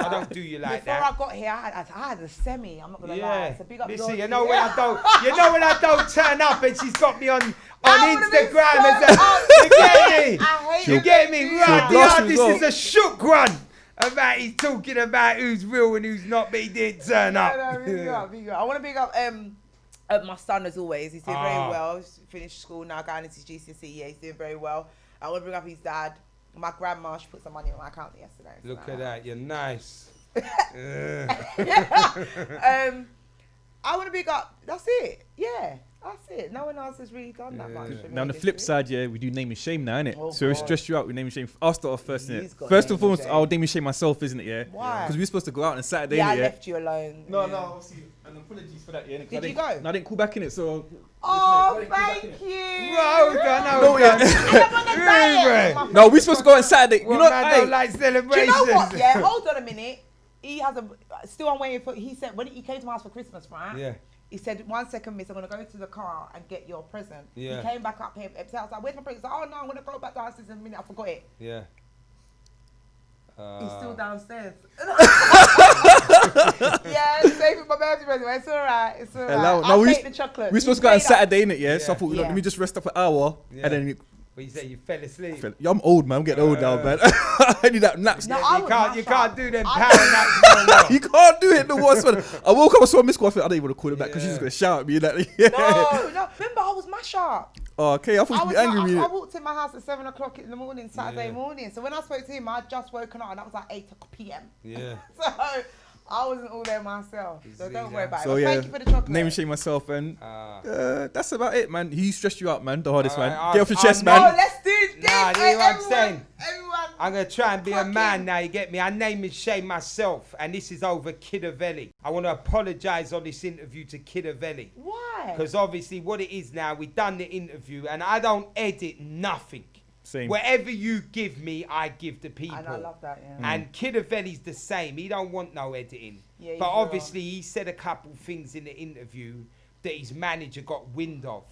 I don't do you like before that. I got here, I had a semi. I'm not gonna lie. So big up Listen, your you know when I don't turn up and she's got me on Instagram as you get me? You get me? Right, the artist is a shook one. About he's talking about who's real and who's not, but he didn't turn up. No, big up. I want to big up my son as always. He's doing very well. He's finished school now, going into his GCSE. Yeah, he's doing very well. I want to bring up his dad. My grandma, she put some money on my account yesterday. Look at that, you're nice. I want to big up. That's it. Yeah. That's it. No one else has really done that much. Now on the flip side, we do name and shame now, innit? Oh, so we God. stress you out with name and shame. I'll start off first, He's innit? got First name and foremost, and shame. I'll name and shame myself, isn't it? Yeah. Why? Because we were supposed to go out on Saturday, Yeah, I innit? left you alone. No, yeah. obviously, and apologies for that, yeah. Did you go? No, I didn't call back in it, so. Oh, Listen, I didn't thank call you. No, we supposed to go on Saturday. You know, I don't like Do celebrations. you know what? Yeah, hold on a minute. He has still I'm waiting for. He said when he came to my house for Christmas, right? Yeah. He said, 1 second, miss, I'm going to go to the car and get your present. Yeah. He came back up here. I was like, where's my present? He's like, oh, no, I'm going to go back downstairs in a minute. I forgot it. Yeah. He's still downstairs. Yeah, save it my birthday present. It's all right. It's all right. I'll take the chocolate. We supposed to go on Saturday, innit? Yeah. So I thought, Yeah. let me just rest up an hour. Yeah. And then. But you say you fell asleep. Yeah, I'm old, man. I'm getting old now, man. I need that naps. No, You can't do them power naps no more. You can't do it no more. I woke up, I saw a missed call. I thought, I don't even want to call it back because she's just going to shout at me. Like, yeah. No. Remember, I was mash up. Oh, okay. I thought you'd be angry with me. I walked in my house at 7 o'clock in the morning, Saturday morning. So when I spoke to him, I'd just woken up and that was like 8 p.m. Yeah. So I wasn't all there myself. So don't worry about it. So But yeah, thank you for the chocolate. name and shame myself, and that's about it, man. He stressed you out, man. The hardest, man. I- Get off your I chest, know. man. No, let's do this. Nah, you know what I'm saying? Everyone. I'm going to try and be a Fucking- man now, you get me? I name and shame myself, and this is over Kidavelli. I want to apologise on this interview to Kidavelli. Why? Because obviously what it is now, we've done the interview, and I don't edit nothing. Same. Whatever you give me, I give the people. And I love that, yeah. And Kidavelli's the same. He don't want no editing. Yeah, but he's obviously he said a couple things in the interview that his manager got wind of.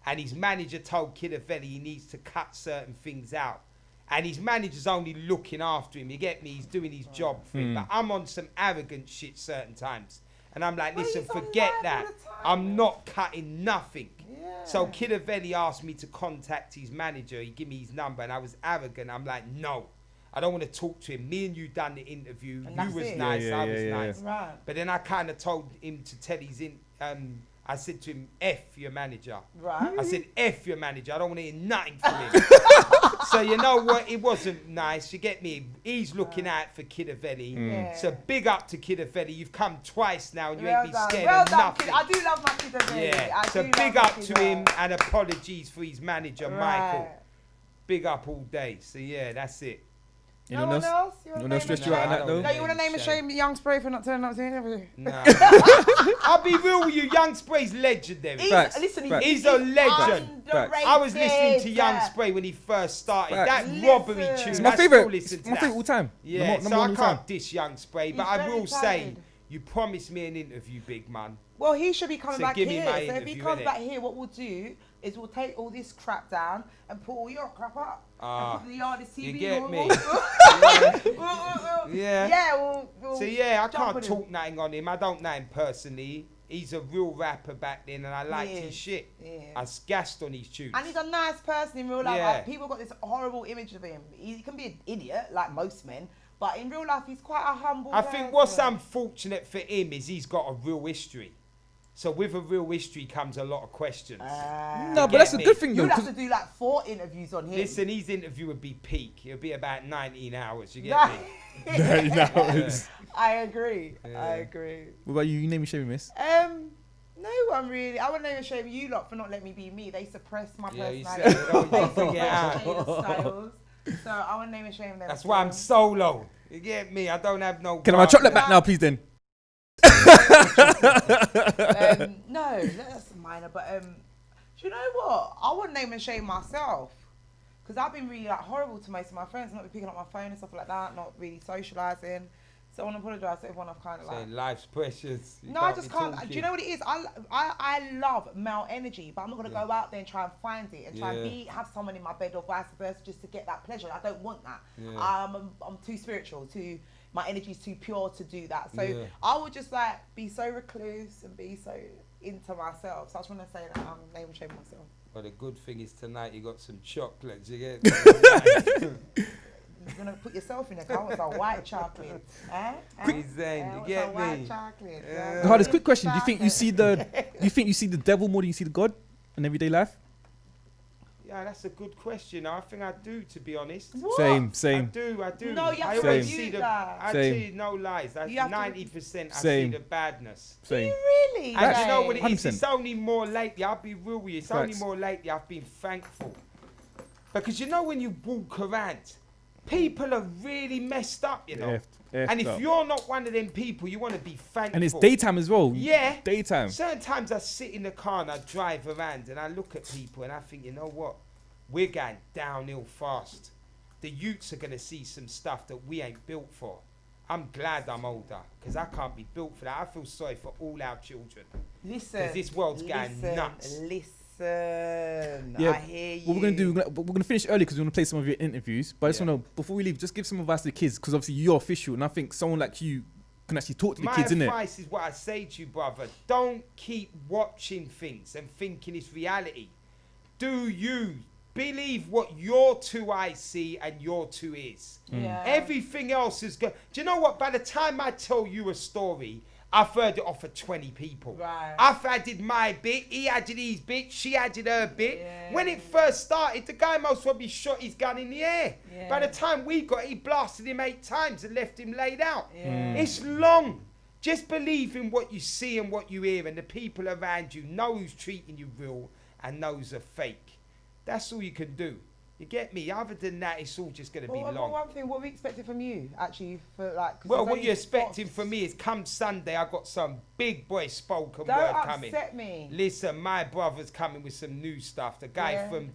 And his manager told Kidavelli he needs to cut certain things out. And his manager's only looking after him. You get me? He's doing his job for him. But I'm on some arrogant shit certain times. And I'm like, listen, he's on forget live that. all the time. I'm not cutting nothing. Yeah. So Kidavelli asked me to contact his manager. He gave me his number and I was arrogant. I'm like, no, I don't want to talk to him. Me and you done the interview. And You that's was it. nice, Yeah, I yeah, was yeah, nice. Right. But then I kind of told him to tell I said to him, F your manager. Right. I said, F your manager. I don't want to hear nothing from him. So you know what? It wasn't nice. You get me? He's looking out for Kidavelli. Yeah. So big up to Kidavelli. You've come twice now and you Well ain't been done. scared Well of done, nothing. kid. I do love my kid. Yeah. So big up to him and apologies for his manager, Michael. Big up all day. So yeah, that's it. Anyone else? Anyone else stressed you out on that, though? No, you want to name and shame Young Spray for not turning up to the interview? Nah. I'll be real with you. Young Spray's legendary. Facts. Listen, Facts. He's a legend. underrated. I was listening to Young Spray when he first started. Facts. That robbery Listen. tune. It's my I favourite. still listen It's to my that. favourite all time. Yeah, Number so one I all time. can't diss Young Spray, but He's I very will say, talented. you promised me an interview, big man. Well, he should be coming So back give me here. my So if he interview, comes innit? back here, what we'll do is we'll take all this crap down and put all your crap up. And put the Dardest TV. You get we'll- me? Yeah. Yeah, we'll So yeah, I jump can't on him. talk nothing on him. I don't know him personally. He's a real rapper back then, and I liked He his is. shit. Yeah. I gassed on his tunes. And he's a nice person in real life. Yeah. Like, people got this horrible image of him. He can be an idiot, like most men, but in real life, he's quite a humble I person. think what's unfortunate for him is he's got a real history. So with a real history comes a lot of questions. No, but that's a me? good thing, though. You'd have 'cause- to do like 4 interviews on him. Listen, his interview would be peak. It'll be about 19 hours. You get Nah. me? I agree. Yeah. I agree. What about you? You name me, shame me, miss. No one really. I wouldn't even shame you lot for not letting me be me. They suppressed my Yeah, you personality. said it, don't They you? Forget suppressed Jada Styles. So I wouldn't even shame them. That's why I'm solo. You get me? I don't have no. Can I have my chocolate back now, please, then? No, that's minor. But do you know what? I wouldn't name and shame myself. Because I've been really like horrible to most of my friends, not picking up my phone and stuff like that, not really socialising. So I want to apologise to everyone I've kind of like... Saying life's precious. You No, I can't just be can't. talking. Do you know what it is? I love male energy, but I'm not going to go out there and try and find it and try and have someone in my bed or vice versa just to get that pleasure. I don't want that. Yeah. I'm too spiritual, my energy's too pure to do that. So Yeah. I would just like be so recluse and be so into myself. So I just want to say that I'm name and shame myself. But the good thing is tonight you got some chocolates. You get me? You're going to put yourself in a car with a white chocolate. He's saying, you get white me? chocolate. The hardest quick question. Do you think you see the devil more than you see the God in everyday life? Yeah, that's a good question. I think I do, to be honest. What? Same. I do. No, you have I to always review see the. that. I tell you no lies. You have to- 90% I see Same. the badness. Do you really? And you know what Jay? it is? 100%. It's only more lately. I'll be real with you. It's only Facts. more lately I've been thankful. Because you know when you walk around, people are really messed up, you know. And if you're not one of them people, you want to be thankful. And it's daytime as well. Yeah. Daytime. Certain times I sit in the car and I drive around and I look at people and I think, you know what? We're going downhill fast. The youths are going to see some stuff that we ain't built for. I'm glad I'm older because I can't be built for that. I feel sorry for all our children. Listen. Because this world's going nuts. Listen. Yeah, I hear you. what we're gonna do, we're gonna finish early because we're gonna play some of your interviews. But I just wanna, before we leave, just give some advice to the kids because obviously you're official, and I think someone like you can actually talk to the kids, innit? My advice is what I say to you, brother. Don't keep watching things and thinking it's reality. Do you believe what your 2 eyes see and your 2 ears? Yeah. Everything else is good. Do you know what? By the time I tell you a story, I've heard it off of 20 people. Right. I've added my bit, he added his bit, she added her bit. Yeah. When it first started, the guy most probably shot his gun in the air. Yeah. By the time we got it, he blasted him 8 times and left him laid out. Yeah. It's long. Just believe in what you see and what you hear, and the people around you know who's treating you real and knows are fake. That's all you can do. You get me? Other than that, it's all just going to be long. One thing, what are we expecting from you, actually, for like... 'cause Well, there's what only you're expecting spots. from me is come Sunday, I got some big boy spoken Don't word coming. upset me. Listen, my brother's coming with some new stuff. The guy Yeah. from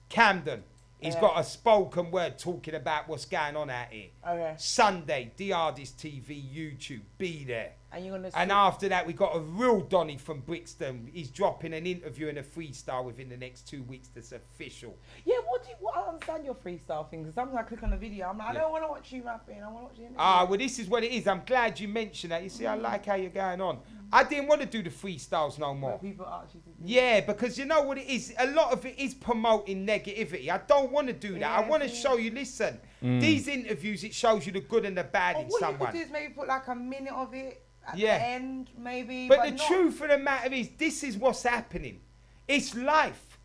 Camden, he's got a spoken word talking about what's going on out here. Okay. Sunday, Dardest TV, YouTube, be there. And you're going to... And after that, we got a real Donny from Brixton. He's dropping an interview and a freestyle within the next 2 weeks. That's official. Yeah, I don't understand your freestyle thing. Because sometimes I click on a video, I'm like, I don't want to watch you rapping. I want to watch you. Well, this is what it is. I'm glad you mentioned that. You see, I like how you're going on. I didn't want to do the freestyles no more. People actually do. Yeah, because you know what it is? A lot of it is promoting negativity. I don't want to do that. I want to show you, listen, these interviews, it shows you the good and the bad in What you someone. could do is maybe put like a minute of it at Yeah. the end, maybe. But the not- truth of the matter is, this is what's happening. It's life.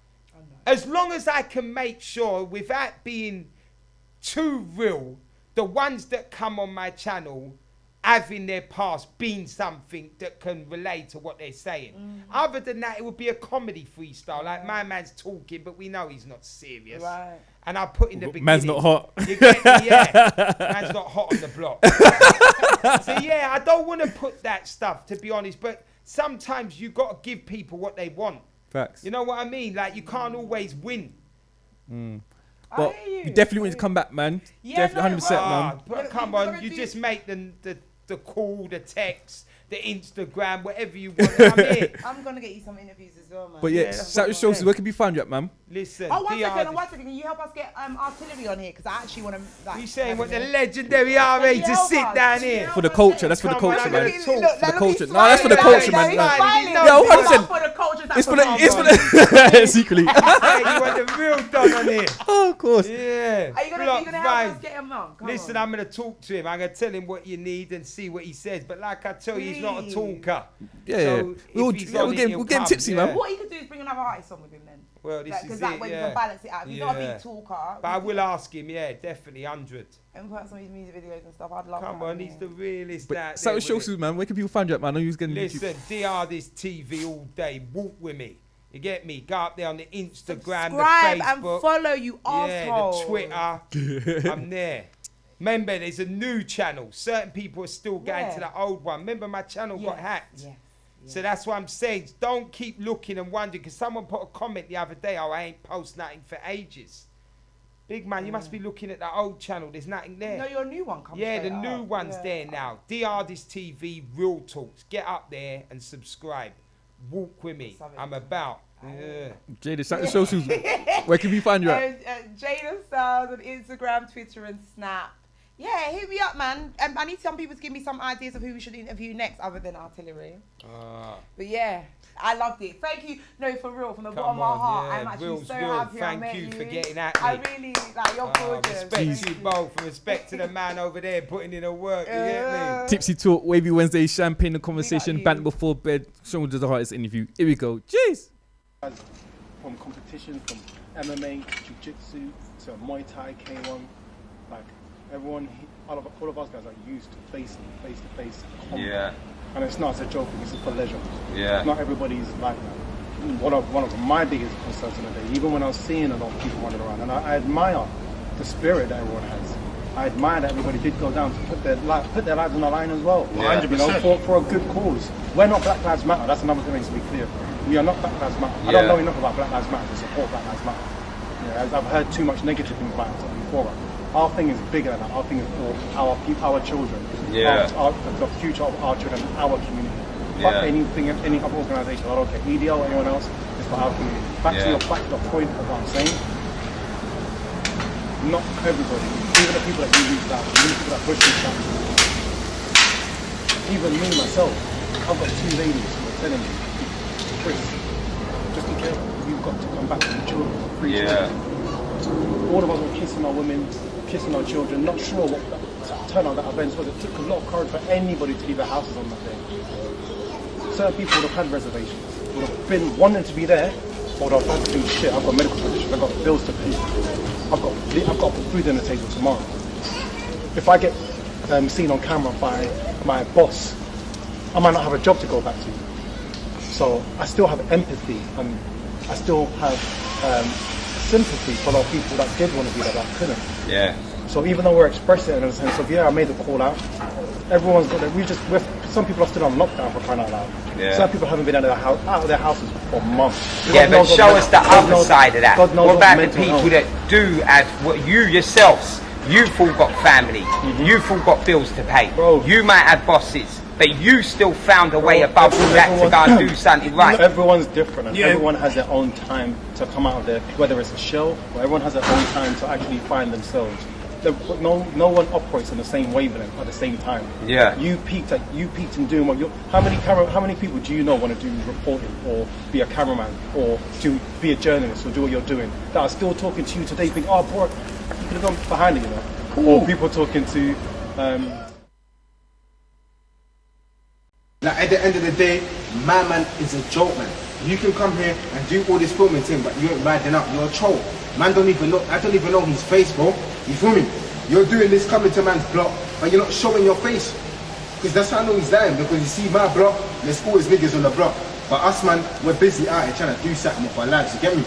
As long as I can make sure, without being too real, the ones that come on my channel have in their past been something that can relate to what they're saying. Other than that, it would be a comedy freestyle. Like my man's talking, but we know he's not serious. Right. And I put in the beginning. Man's not hot. You get me? Yeah. Man's not hot on the block. So yeah, I don't want to put that stuff, to be honest. But sometimes you got to give people what they want. Facts. You know what I mean? Like you can't always win. But you definitely want to come back, man. Yeah, Definitely, no, 100%, man. But come on, you just make the call, the text, the Instagram, whatever you want. I'm here. I'm going to get you some interviews as well, man. But yeah, that's shout what your I'm shows. saying. Where can we find you at, man? Listen, Oh, one DR second. Can you help us get artillery on here? Because I actually want to. Like, You saying what the have legendary RA to sit down here? For the culture, that's for the Come on, culture, I'm man. gonna For talk. the culture. No, that's for the culture, man. Yo, 100%. For the culture. It's for the secretly. Hey, you want the real done on here? Oh, of course. Yeah. Are you gonna Block help us vibes. get him on? Come Listen, on. I'm going to talk to him. I'm going to tell him what you need and see what he says. But like I tell you, he's not a Please. talker. Yeah, So we'll if he's on it, he'll get him come, tipsy, yeah. man. What you could do is bring another artist on with him then. Well, this Because is that it, way you yeah. can balance it out. If you're not a Yeah. big talker. But I will ask him, yeah, definitely 100. And put some of his music videos and stuff. I'd love Come that. on, he's the realest out But there shout with shows, it. man. Where can people find you at, man? I know you was getting YouTube. Listen, Dardest TV all day. Walk with me. You get me? Go up there on the Instagram, Subscribe the and Facebook. follow you, Yeah, asshole. the Twitter. I'm there. Remember, there's a new channel. Certain people are still going Yeah. to the old one. Remember, my channel got Yes, hacked. yes, So that's what I'm saying. Don't keep looking and wondering. Because someone put a comment the other day, oh, I ain't post nothing for ages. Big man, you must be looking at the old channel. There's nothing there. No, your new one comes Yeah, the straight new up. one's Yeah. there now. Dardest TV, Real Talks. Get up there and subscribe. Walk with me. Something. I'm about. Yeah. Jada, shout your socials. Where can we find you at? Jada Styles on Instagram, Twitter, and Snap. Yeah, hit me up, man. I need some people to give me some ideas of who we should interview next, other than Artillery. But yeah, I loved it. Thank you. No, for real, from the bottom of my heart. yeah, I'm actually Will's so Will. happy I Thank met you you for getting at me. I really, like, you're gorgeous. Respect you both. And respect to the man over there putting in the work. You get me? Tipsy Talk, Wavy Wednesday, Champagne, the conversation, you. banter before bed. Sean with the hardest interview. Here we go. Jeez. from competition, from MMA, jiu-jitsu to Muay Thai, K1. Like everyone, all of us guys are used to face-to-face combat. Yeah. And it's not as a joke, it's for leisure. Yeah. Not everybody's like that. One of my biggest concerns in the day, even when I was seeing a lot of people running around, and I admire the spirit that everyone has. I admire that everybody did go down to put their lives on the line as well. Yeah. You know, for a good cause. We're not Black Lives Matter. That's another thing to be clear. We are not Black Lives Matter. I don't know enough about Black Lives Matter to support Black Lives Matter. Yeah, I've heard too much negative things about it before. Our thing is bigger than that. Our thing is for our children. Yeah. The future of our children, our community. But any other organisation, I don't care, media or anyone else, it's for our community. Back to the point of what I'm saying. Not everybody, even the people that you reach out, even the people that push you out. Even me myself, I've got 2 ladies who are telling me, Chris, just be careful, you've got to come back to the children. All of us were kissing our women, kissing our children, not sure what turn out that event was. It took a lot of courage for anybody to leave their houses on that day. Certain people would have had reservations, would have been wanting to be there, but would have had to do shit. I've got medical conditions, I've got bills to pay. I've got to put food on the table tomorrow. If I get seen on camera by my boss, I might not have a job to go back to. So I still have empathy and I still have sympathy for a lot of people that did want to be there but couldn't. Yeah. So even though we're expressing it in a sense of, I made the call out, everyone's got it. Some people are still on lockdown for crying out loud. Yeah. Some people haven't been out of their houses for months. But show us the other side of that. What about the people health. that do as what you yourselves, you've all got family, you've all got bills to pay, you might have bosses, but you still found a way above all that to go and do something right. Everyone's different and everyone has their own time to come out of there, whether it's a show or everyone has their own time to actually find themselves. No one operates on the same wavelength at the same time. Yeah. You peaked in doing what you. How many people do you know want to do reporting or be a cameraman or to be a journalist or do what you're doing that are still talking to you today? Think, oh, boy, you could have gone behind it, you know. Cool. Or people talking to. Like at the end of the day, my man is a joke, man. You can come here and do all this filming thing, but you ain't riding out. You're a troll. Man don't even know. I don't even know his face, bro. You feel me? You're doing this coming to man's block, but you're not showing your face. Because that's how I know he's lying. Because you see my block, there's always niggas on the block. But us, man, we're busy out here trying to do something with our lives. You get me?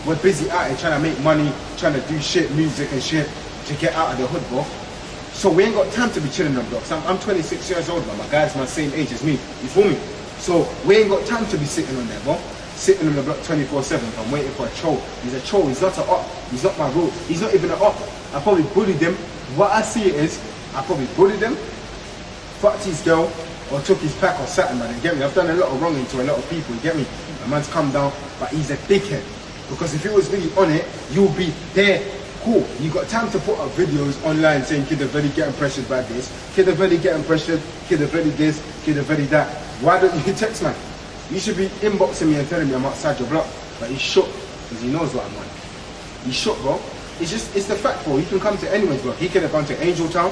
We're busy out here trying to make money, trying to do shit, music and shit to get out of the hood, bro. So we ain't got time to be chilling on blocks. I'm 26 years old, man. My guy's my same age as me. You feel me? So we ain't got time to be sitting on there, bro. Sitting on the block 24/7. I'm waiting for a troll. He's a troll. He's not an op. He's not my role. He's not even an op. I probably bullied him. What I see is, I probably bullied him, fucked his girl, or took his pack or something, man. You get me? I've done a lot of wronging to a lot of people. You get me? A man's come down, but he's a dickhead. Because if he was really on it, you'll be there. Cool. You got time to put up videos online saying Kid Aveli getting pressured by this, Kid Aveli getting pressured, Kid Aveli this, Kid Aveli that. Why don't you text, man? You should be inboxing me and telling me I'm outside your block. But he's shook because he knows what I'm on. He's shook, bro. It's the fact, bro. He can come to anyone's block. He could have gone to Angel Town,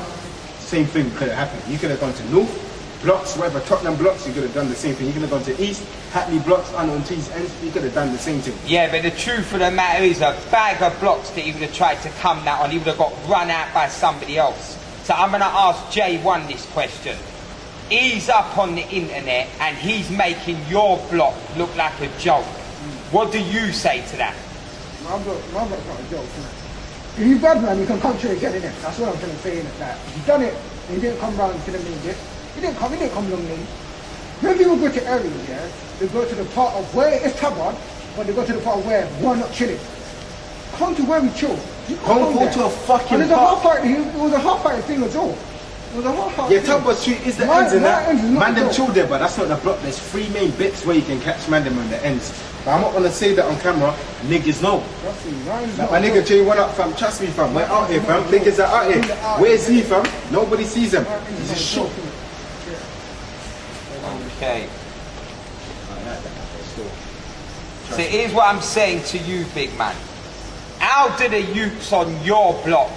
same thing could have happened. He could have gone to North blocks, whatever, Tottenham blocks, he could have done the same thing. He could have gone to East, Hackney blocks, unknown T's ends, he could have done the same thing. Yeah, but the truth of the matter is a bag of blocks that he would have tried to come that on, he would have got run out by somebody else. So I'm going to ask J1 this question. He's up on the internet and he's making your block look like a joke. What do you say to that? My block's not a joke, man. If you bad, man, you can come to it again, innit? That's what I'm trying to say, innit? Like, if you done it and you didn't come round to the main bit, he didn't come long lane. When people go to areas, yeah, they go to the part of where it's tabard, but they go to the part where we're not chilling. Come to where we chill. You don't go to a fucking and park. It was a half-party thing as well. It was a half-party thing. Yeah, Tabard Street is the ends and that. Man them chill there, but that's not the block. There's 3 main bits where you can catch man them on the ends. But I'm not gonna say that on camera. Niggas know. Like my nigga J1 up, fam. Trust me, fam. We're out here, fam. Niggas are out here. Where's he, fam? Nobody sees him. He's a shook. Okay. So here's what I'm saying to you, big man. How do the youths on your block,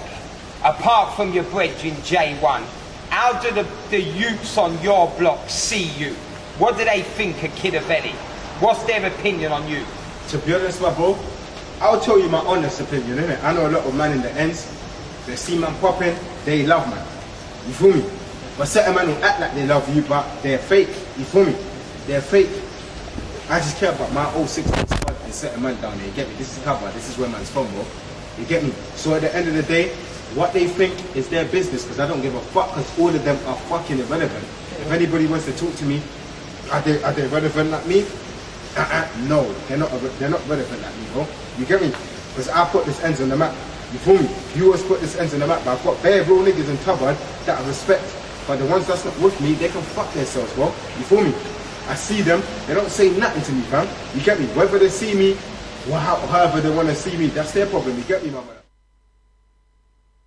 apart from your brethren J1, how do the youths on your block see you? What do they think of Kid Aveli? What's their opinion on you? to be honest, my bro, I'll tell you my honest opinion, innit? I know a lot of man in the ends, they see man popping, they love man. You feel me? But certain man will act like they love you, but they're fake. You feel me? They're fake. I just care about my old 16 squad and certain man down there. You get me? This is cover. This is where man's from, bro. You get me? So at the end of the day, what they think is their business, because I don't give a fuck, because all of them are fucking irrelevant. If anybody wants to talk to me, are they relevant like me? No, they're not relevant like me, bro. You get me? Because I put this ends on the map. You feel me? You always put this ends on the map, but I've got bare real niggas in Tubbard that I respect. But the ones that's not with me, they can fuck themselves, bro. You feel me? I see them, they don't say nothing to me, fam. You get me? Whether they see me, or however they want to see me, that's their problem. You get me, my brother?